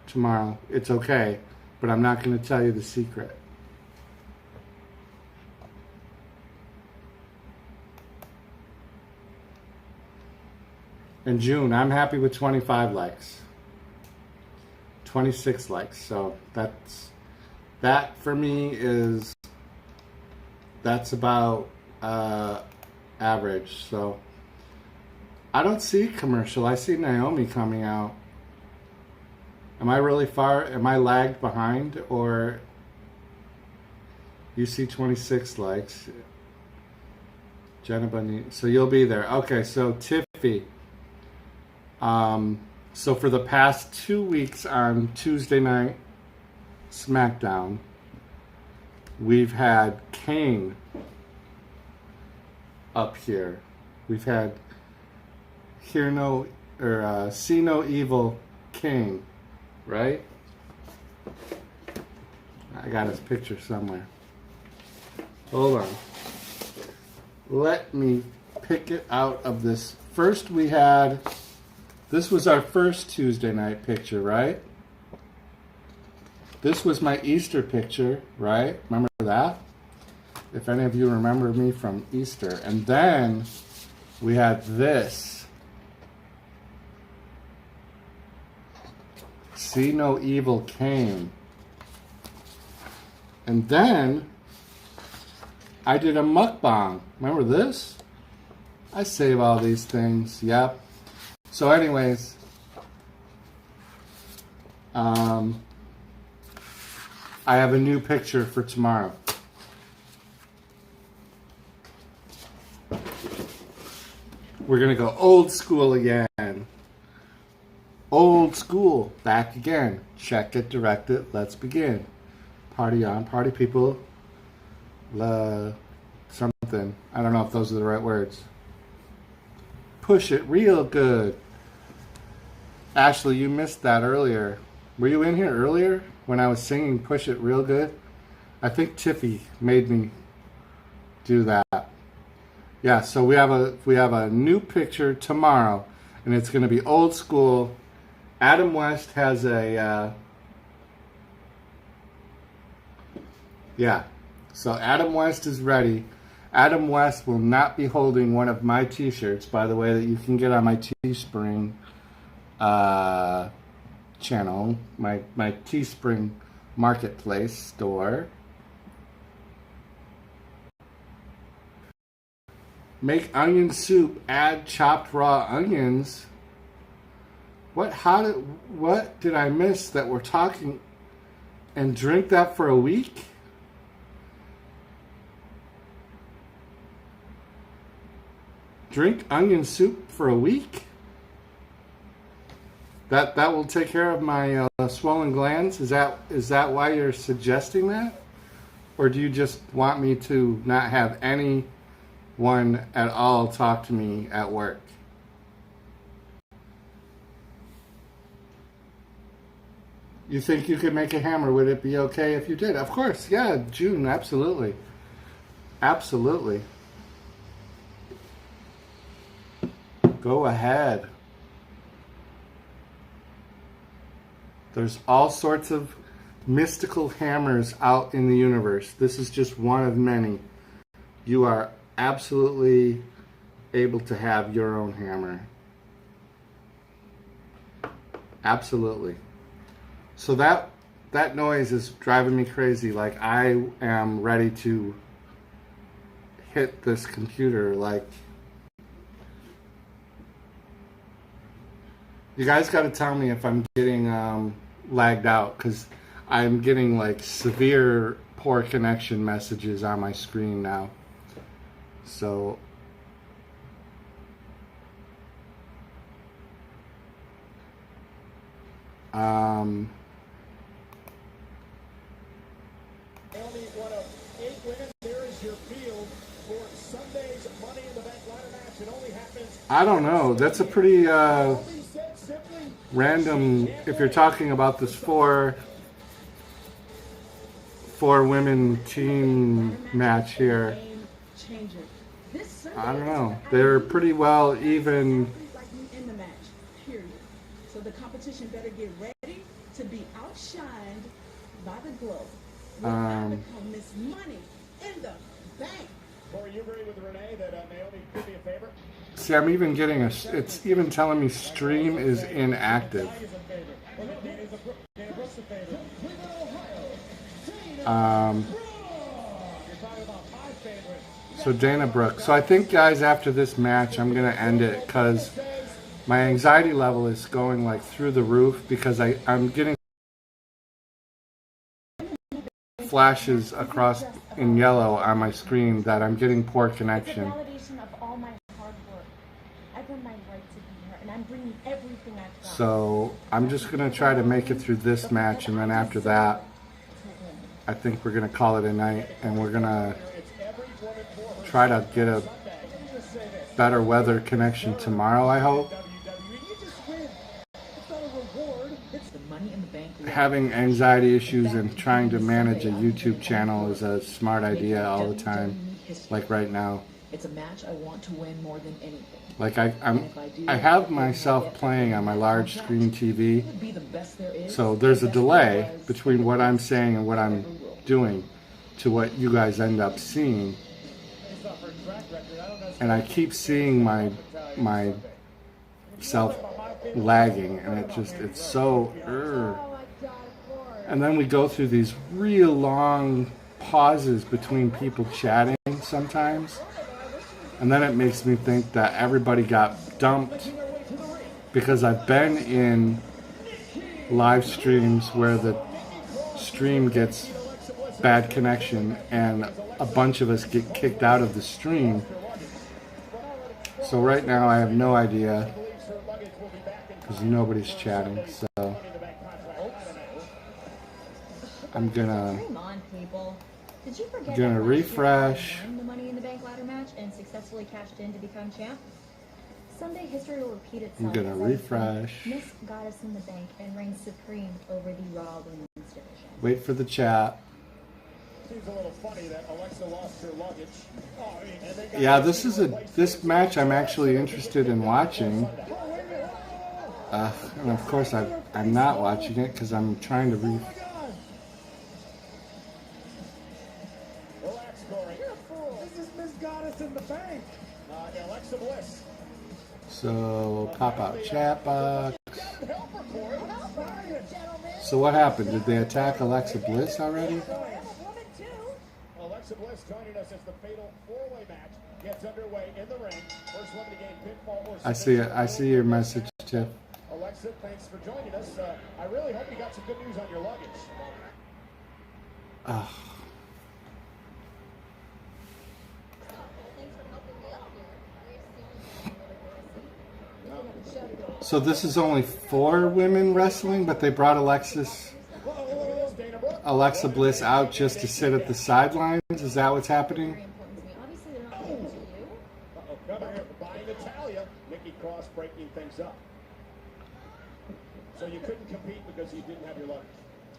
Speaker 1: tomorrow, it's okay. But I'm not going to tell you the secret. in June. I'm happy with 25 likes. 26 likes. So that for me is, that's about average. So I don't see commercial. I see Naomi coming out. Am I really far? Am I lagged behind? Or you see 26 likes? Jenna Bunny. So you'll be there. Okay, so Tiffy. So for the past 2 weeks on Tuesday night SmackDown, we've had Kane up here. We've had See No Evil Kane, right? I got his picture somewhere. Hold on. Let me pick it out of this. First we had, this was our first Tuesday night picture, right? This was my Easter picture, right? Remember that? If any of you remember me from Easter. And then we had this. See No Evil Kane. And then I did a mukbang. Remember this? I save all these things. Yep. So anyways, I have a new picture for tomorrow. We're going to go old school again. Old school. Back again. Check it, direct it. Let's begin. Party on. Party people. Something. I don't know if those are the right words. Push it real good. Ashley, you missed that earlier. Were you in here earlier when I was singing Push It Real Good? I think Tiffy made me do that. Yeah, so we have a new picture tomorrow, and it's going to be old school. Adam West has a yeah. So Adam West is ready. Adam West will not be holding one of my t-shirts, by the way, that you can get on my Teespring channel, my Teespring marketplace store. Make onion soup, add chopped raw onions. What did I miss that we're talking? And drink that for a week? Drink onion soup for a week? That will take care of my swollen glands? Is that why you're suggesting that? Or do you just want me to not have anyone at all talk to me at work? You think you could make a hammer? Would it be okay if you did? Of course, yeah, June, absolutely. Absolutely. Go ahead. There's all sorts of mystical hammers out in the universe. This is just one of many. You are absolutely able to have your own hammer. Absolutely. So that noise is driving me crazy. Like, I am ready to hit this computer. Like, you guys got to tell me if I'm getting lagged out, because I'm getting like severe poor connection messages on my screen now. So
Speaker 5: Only one of 8 women. There is your field for Sunday's Money in the Bank ladder match. It only happens.
Speaker 1: I don't know. That's a pretty random. If you're talking about this four women team match here, I don't know. They're pretty well even.
Speaker 11: In the match, period. So the competition better get ready to be outshined by the globe. Become Miss Money in the Bank.
Speaker 5: Corey, you agree with Renee that Naomi could be a favorite?
Speaker 1: See, I'm even getting it's even telling me stream is inactive. So Dana Brooke. So I think, guys, after this match, I'm going to end it because my anxiety level is going like through the roof because I'm getting flashes across in yellow on my screen that I'm getting poor connection.
Speaker 7: Validation of all my hard work. I've earned my right to be here, and I'm bringing everything I've got.
Speaker 1: So I'm just going to try to make it through this match, and then after that, I think we're going to call it a night, and we're going to try to get a better weather connection tomorrow, I hope. Having anxiety issues and trying to manage a YouTube channel is a smart idea all the time, like right now.
Speaker 12: It's a match I want to win more than anything.
Speaker 1: Like I have myself playing on my large screen TV, so there's a delay between what I'm saying and what I'm doing to what you guys end up seeing. And I keep seeing my self lagging, and it's so and then we go through these real long pauses between people chatting sometimes, and then it makes me think that everybody got dumped, because I've been in live streams where the stream gets bad connection and a bunch of us get kicked out of the stream. So right now I have no idea because nobody's chatting, so I'm gonna refresh.
Speaker 7: The Money in the Bank ladder match and successfully cashed in to become champ. Someday history will repeat itself.
Speaker 1: I'm gonna refresh.
Speaker 7: Miss Goddess in the Bank and reign supreme over the Raw Women's division.
Speaker 1: Wait for the chat.
Speaker 2: Seems a little funny that Alexa lost her luggage.
Speaker 1: Yeah, this match I'm actually interested in watching. And of course I'm not watching it because I'm trying to
Speaker 2: Relax, Corey.
Speaker 5: This is Miss Goddess in the Bank.
Speaker 2: Alexa Bliss.
Speaker 1: So pop out chat box. So what happened? Did they attack Alexa Bliss already?
Speaker 2: Alexa Bliss joining us as the fatal four-way match gets underway in the ring. First one to gain pinfall or
Speaker 1: I see it. I see your message, Tiff.
Speaker 2: Alexa, thanks for joining us. I really hope you got some good news on your luggage. So this is only 4 women wrestling, but they brought Alexa Bliss out just to sit at the sidelines? Is that what's happening? Coming here by Natalia, Nikki Cross breaking things up. So you couldn't compete because you didn't have your luggage.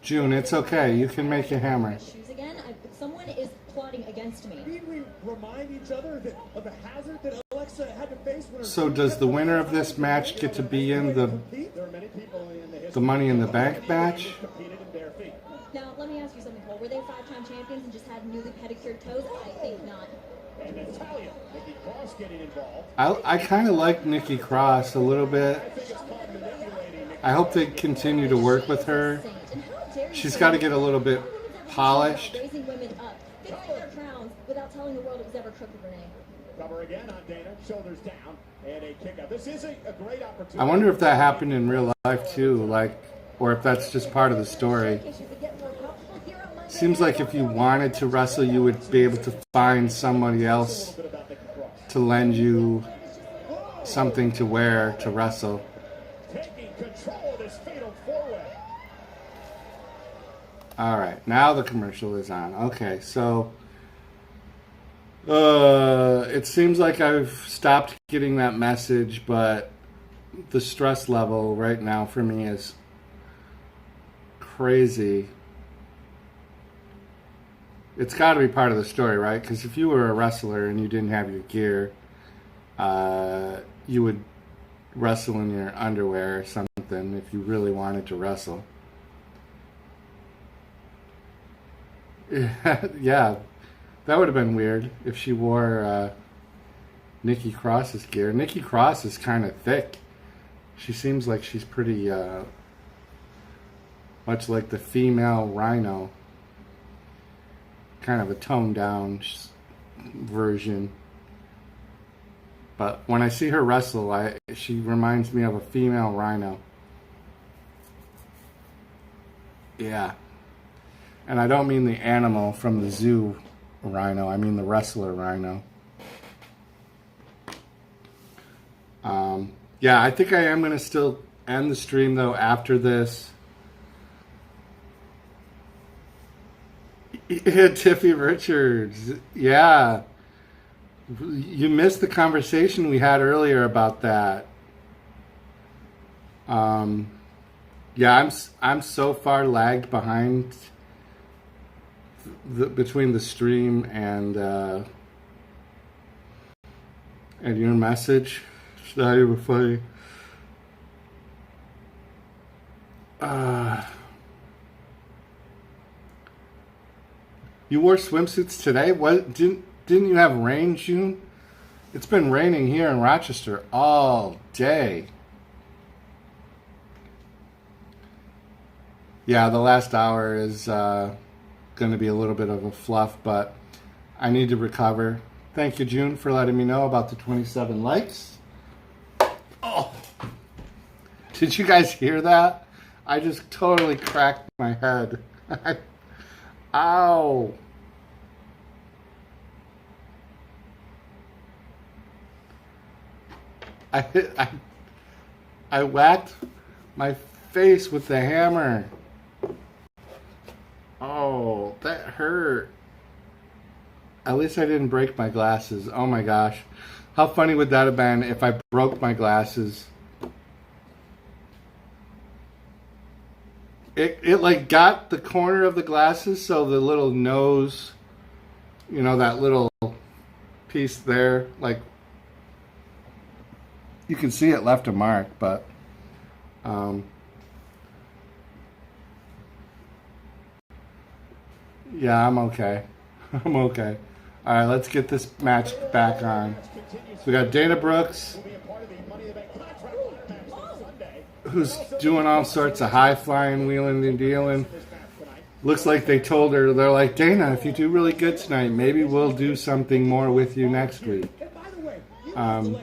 Speaker 1: June, it's okay. You can make a hammer.
Speaker 7: Shoes again? Someone is plotting against me.
Speaker 5: Need we remind each other of the hazard that Alexa had to face when her
Speaker 1: So does the winner of this match get to be in the Money in the Bank match?
Speaker 7: Now, let me ask you something, Cole. Were they 5-time champions and just had newly pedicured toes? I think not.
Speaker 2: And Natalia, Nikki Cross getting involved.
Speaker 1: I kind of like Nikki Cross a little bit. I hope they continue to work with her. She's got to get a little bit polished.
Speaker 7: Raising women up, fixing their crowns without telling the world it was ever crooked, Renee.
Speaker 2: Cover again on Dana, shoulders down, and a kick out. This is a great opportunity.
Speaker 1: I wonder if that happened in real life too, or if that's just part of the story. Seems like if you wanted to wrestle, you would be able to find somebody else to lend you something to wear to wrestle.
Speaker 2: Taking control of this fatal four-way.
Speaker 1: All right, now the commercial is on. Okay, so it seems like I've stopped getting that message, but the stress level right now for me is crazy. It's got to be part of the story, right? Because if you were a wrestler and you didn't have your gear, you would wrestle in your underwear or something if you really wanted to wrestle. Yeah, that would have been weird if she wore Nikki Cross's gear. Nikki Cross is kind of thick. She seems like she's pretty, much like the female Rhino. Kind of a toned down version. But when I see her wrestle, she reminds me of a female Rhino. Yeah. And I don't mean the animal from the zoo Rhino. I mean the wrestler Rhino. Yeah, I think I am going to still end the stream, though, after this. Yeah, Tiffy Richards. Yeah. You missed the conversation we had earlier about that. Yeah, I'm so far lagged behind between the stream and your message. It's not even funny. You wore swimsuits today? What didn't you have rain, June? It's been raining here in Rochester all day. Yeah, the last hour is going to be a little bit of a fluff, but I need to recover. Thank you, June, for letting me know about the 27 likes. Oh, did you guys hear that? I just totally cracked my head. Ow. I whacked my face with the hammer. Oh, that hurt. At least I didn't break my glasses. Oh my gosh. How funny would that have been if I broke my glasses? It like got the corner of the glasses, so the little nose, you know, that little piece there, like, you can see it left a mark, but yeah, I'm okay. I'm okay. All right, let's get this match back on. So we got Dana Brooks, who's doing all sorts of high-flying, wheeling and dealing. Looks like they told her, they're like, Dana, if you do really good tonight, maybe we'll do something more with you next week. And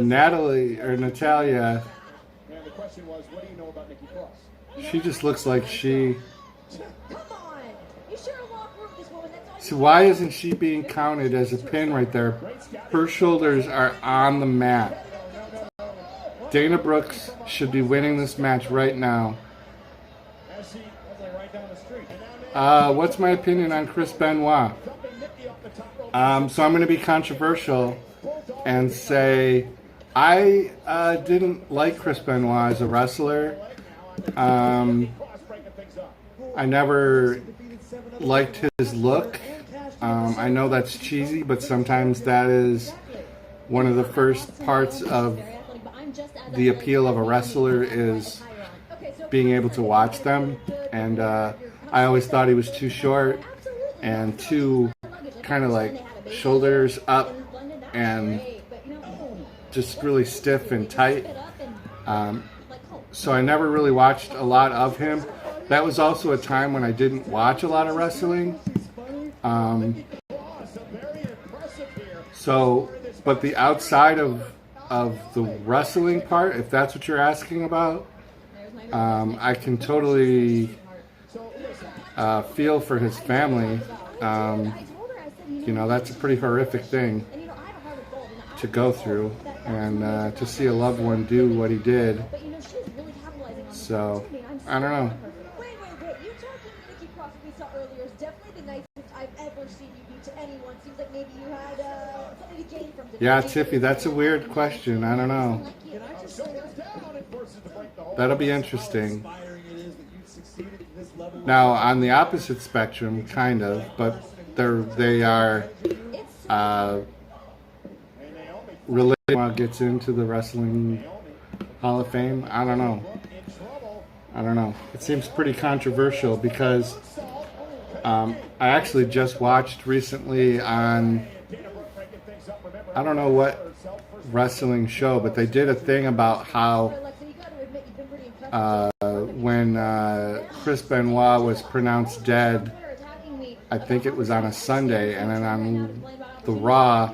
Speaker 1: Natalia,
Speaker 2: And the question was, what do you know about Nikki Cross?
Speaker 1: she just looks like she...
Speaker 7: Come on! You share a locker room with this woman. That's all
Speaker 1: So why isn't she being counted as a pin right there? Her shoulders are on the mat. Dana Brooks should be winning this match right now. What's my opinion on Chris Benoit? So I'm going to be controversial and say I didn't like Chris Benoit as a wrestler. I never liked his look. I know that's cheesy, but sometimes that is one of the first parts of the appeal of a wrestler is being able to watch them. And I always thought he was too short and too kind of like shoulders up and just really stiff and tight. So I never really watched a lot of him. That was also a time when I didn't watch a lot of wrestling. But the outside of the wrestling part, if that's what you're asking about, I can totally feel for his family. You know, that's a pretty horrific thing to go through, and to see a loved one do what he did. So, I don't know.
Speaker 7: Wait. You talking Nikki Cross we saw earlier is definitely the nicest I've ever seen you be to anyone. Seems like maybe you had something to gain from it.
Speaker 1: Yeah, Tiffy, that's a weird question. I don't know. That'll be interesting. Now, on the opposite spectrum, kind of, but they are related. Gets into the Wrestling Hall of Fame. I don't know. It seems pretty controversial because I actually just watched recently on I don't know what wrestling show, but they did a thing about how when Chris Benoit was pronounced dead, I think it was on a Sunday, and then on the Raw,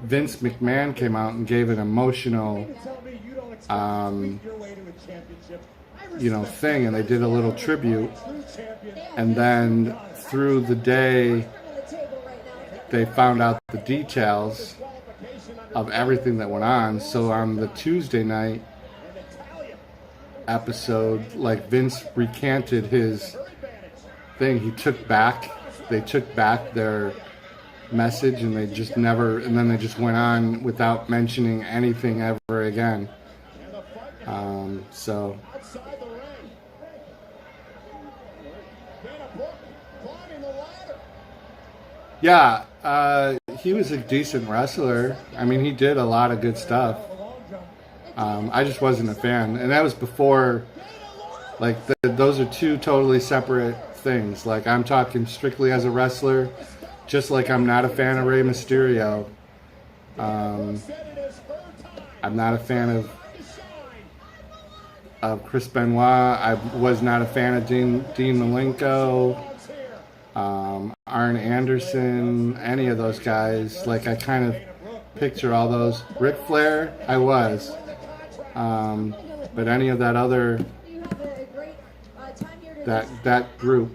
Speaker 1: Vince McMahon came out and gave an emotional thing, and they did a little tribute, and then through the day they found out the details of everything that went on. So on the Tuesday night episode, like, Vince recanted his thing. They took back their message, and they just never, and then they just went on without mentioning anything ever again. So yeah, he was a decent wrestler. I mean, he did a lot of good stuff. I just wasn't a fan, and that was before. Like, those are two totally separate things. Like, I'm talking strictly as a wrestler, just like I'm not a fan of Rey Mysterio. I'm not a fan of Chris Benoit. I was not a fan of Dean Malenko, Arn Anderson, any of those guys. Like, I kind of picture all those. Ric Flair, I was. But any of that other, that group.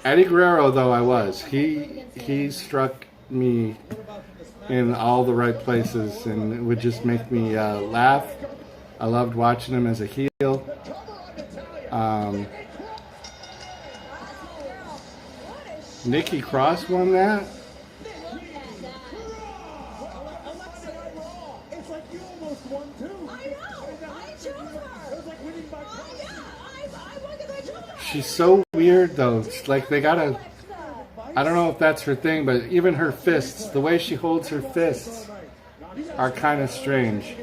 Speaker 1: Eddie Guerrero, though, I was. He struck me in all the right places, and it would just make me laugh. I loved watching him as a heel. Nikki Cross won that. She's so weird, though. It's like they gotta, I don't know if that's her thing, but even her fists, the way she holds her fists are kind of strange.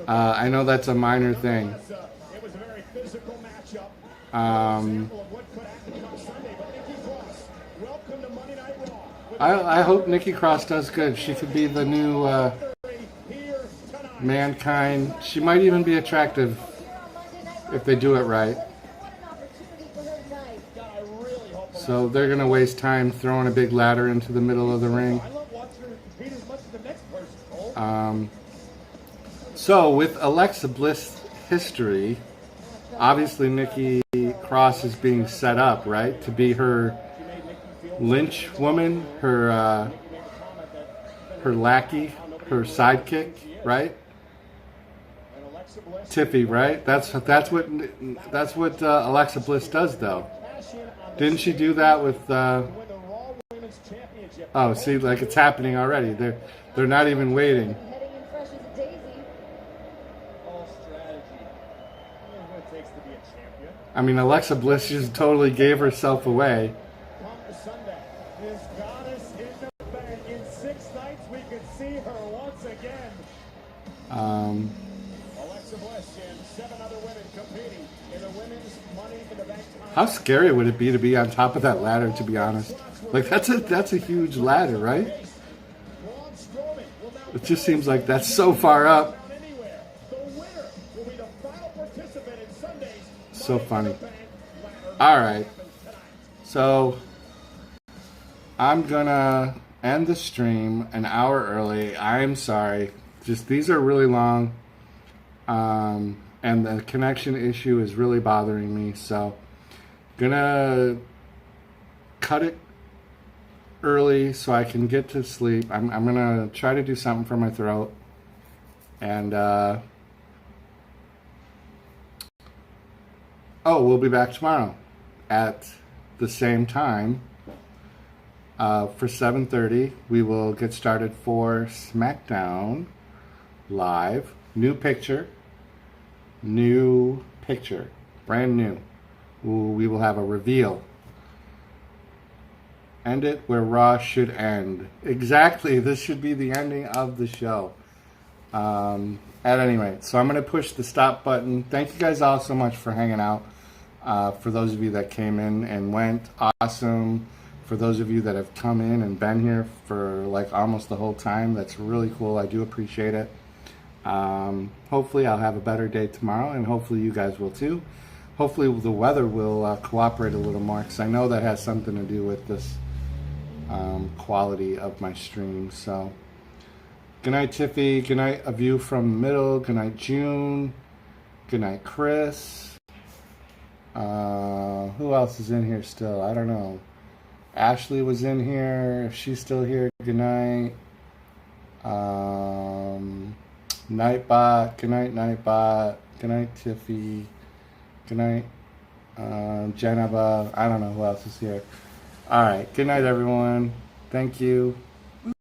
Speaker 1: I know that's a minor thing. I hope Nikki Cross does good. She could be the new Mankind. She might even be attractive if they do it right. So they're going to waste time throwing a big ladder into the middle of the ring. So with Alexa Bliss history, obviously Nikki Cross is being set up, right, to be her lynch woman, her lackey, her sidekick, right? Tiffy, right? That's what Alexa Bliss does, though. Didn't she do that with? Oh, see, like, it's happening already. They're not even waiting. I mean, Alexa Bliss just totally gave herself away.
Speaker 5: This goddess in the bank. In 6 nights, we could see her once again. Alexa Bliss and 7 other women competing in the women's Money in the Bank.
Speaker 1: How scary would it be to be on top of that ladder, to be honest? Like, that's a huge ladder, right? It just seems like that's so far up. So funny. Alright. So, I'm gonna end the stream an hour early. I'm sorry. Just, these are really long. And the connection issue is really bothering me. So, gonna cut it early so I can get to sleep. I'm gonna try to do something for my throat. And, we'll be back tomorrow at the same time. For 7:30, we will get started for SmackDown Live. New picture, brand new. We will have a reveal. End it where Raw should end. Exactly, this should be the ending of the show. At any rate, so I'm going to push the stop button. Thank you guys all so much for hanging out. For those of you that came in and went, awesome. For those of you that have come in and been here for like almost the whole time, that's really cool. I do appreciate it. Hopefully I'll have a better day tomorrow, and hopefully you guys will too. Hopefully the weather will cooperate a little more, because I know that has something to do with this quality of my stream. So good night, Tiffy. Good night, A View from the Middle. Good night, June. Good night, Chris. Who else is in here still? I don't know. Ashley was in here. If she's still here, good night. Nightbot. Good night, Nightbot. Good night, Tiffy. Good night, Jenaba. I don't know who else is here. All right. Good night, everyone. Thank you.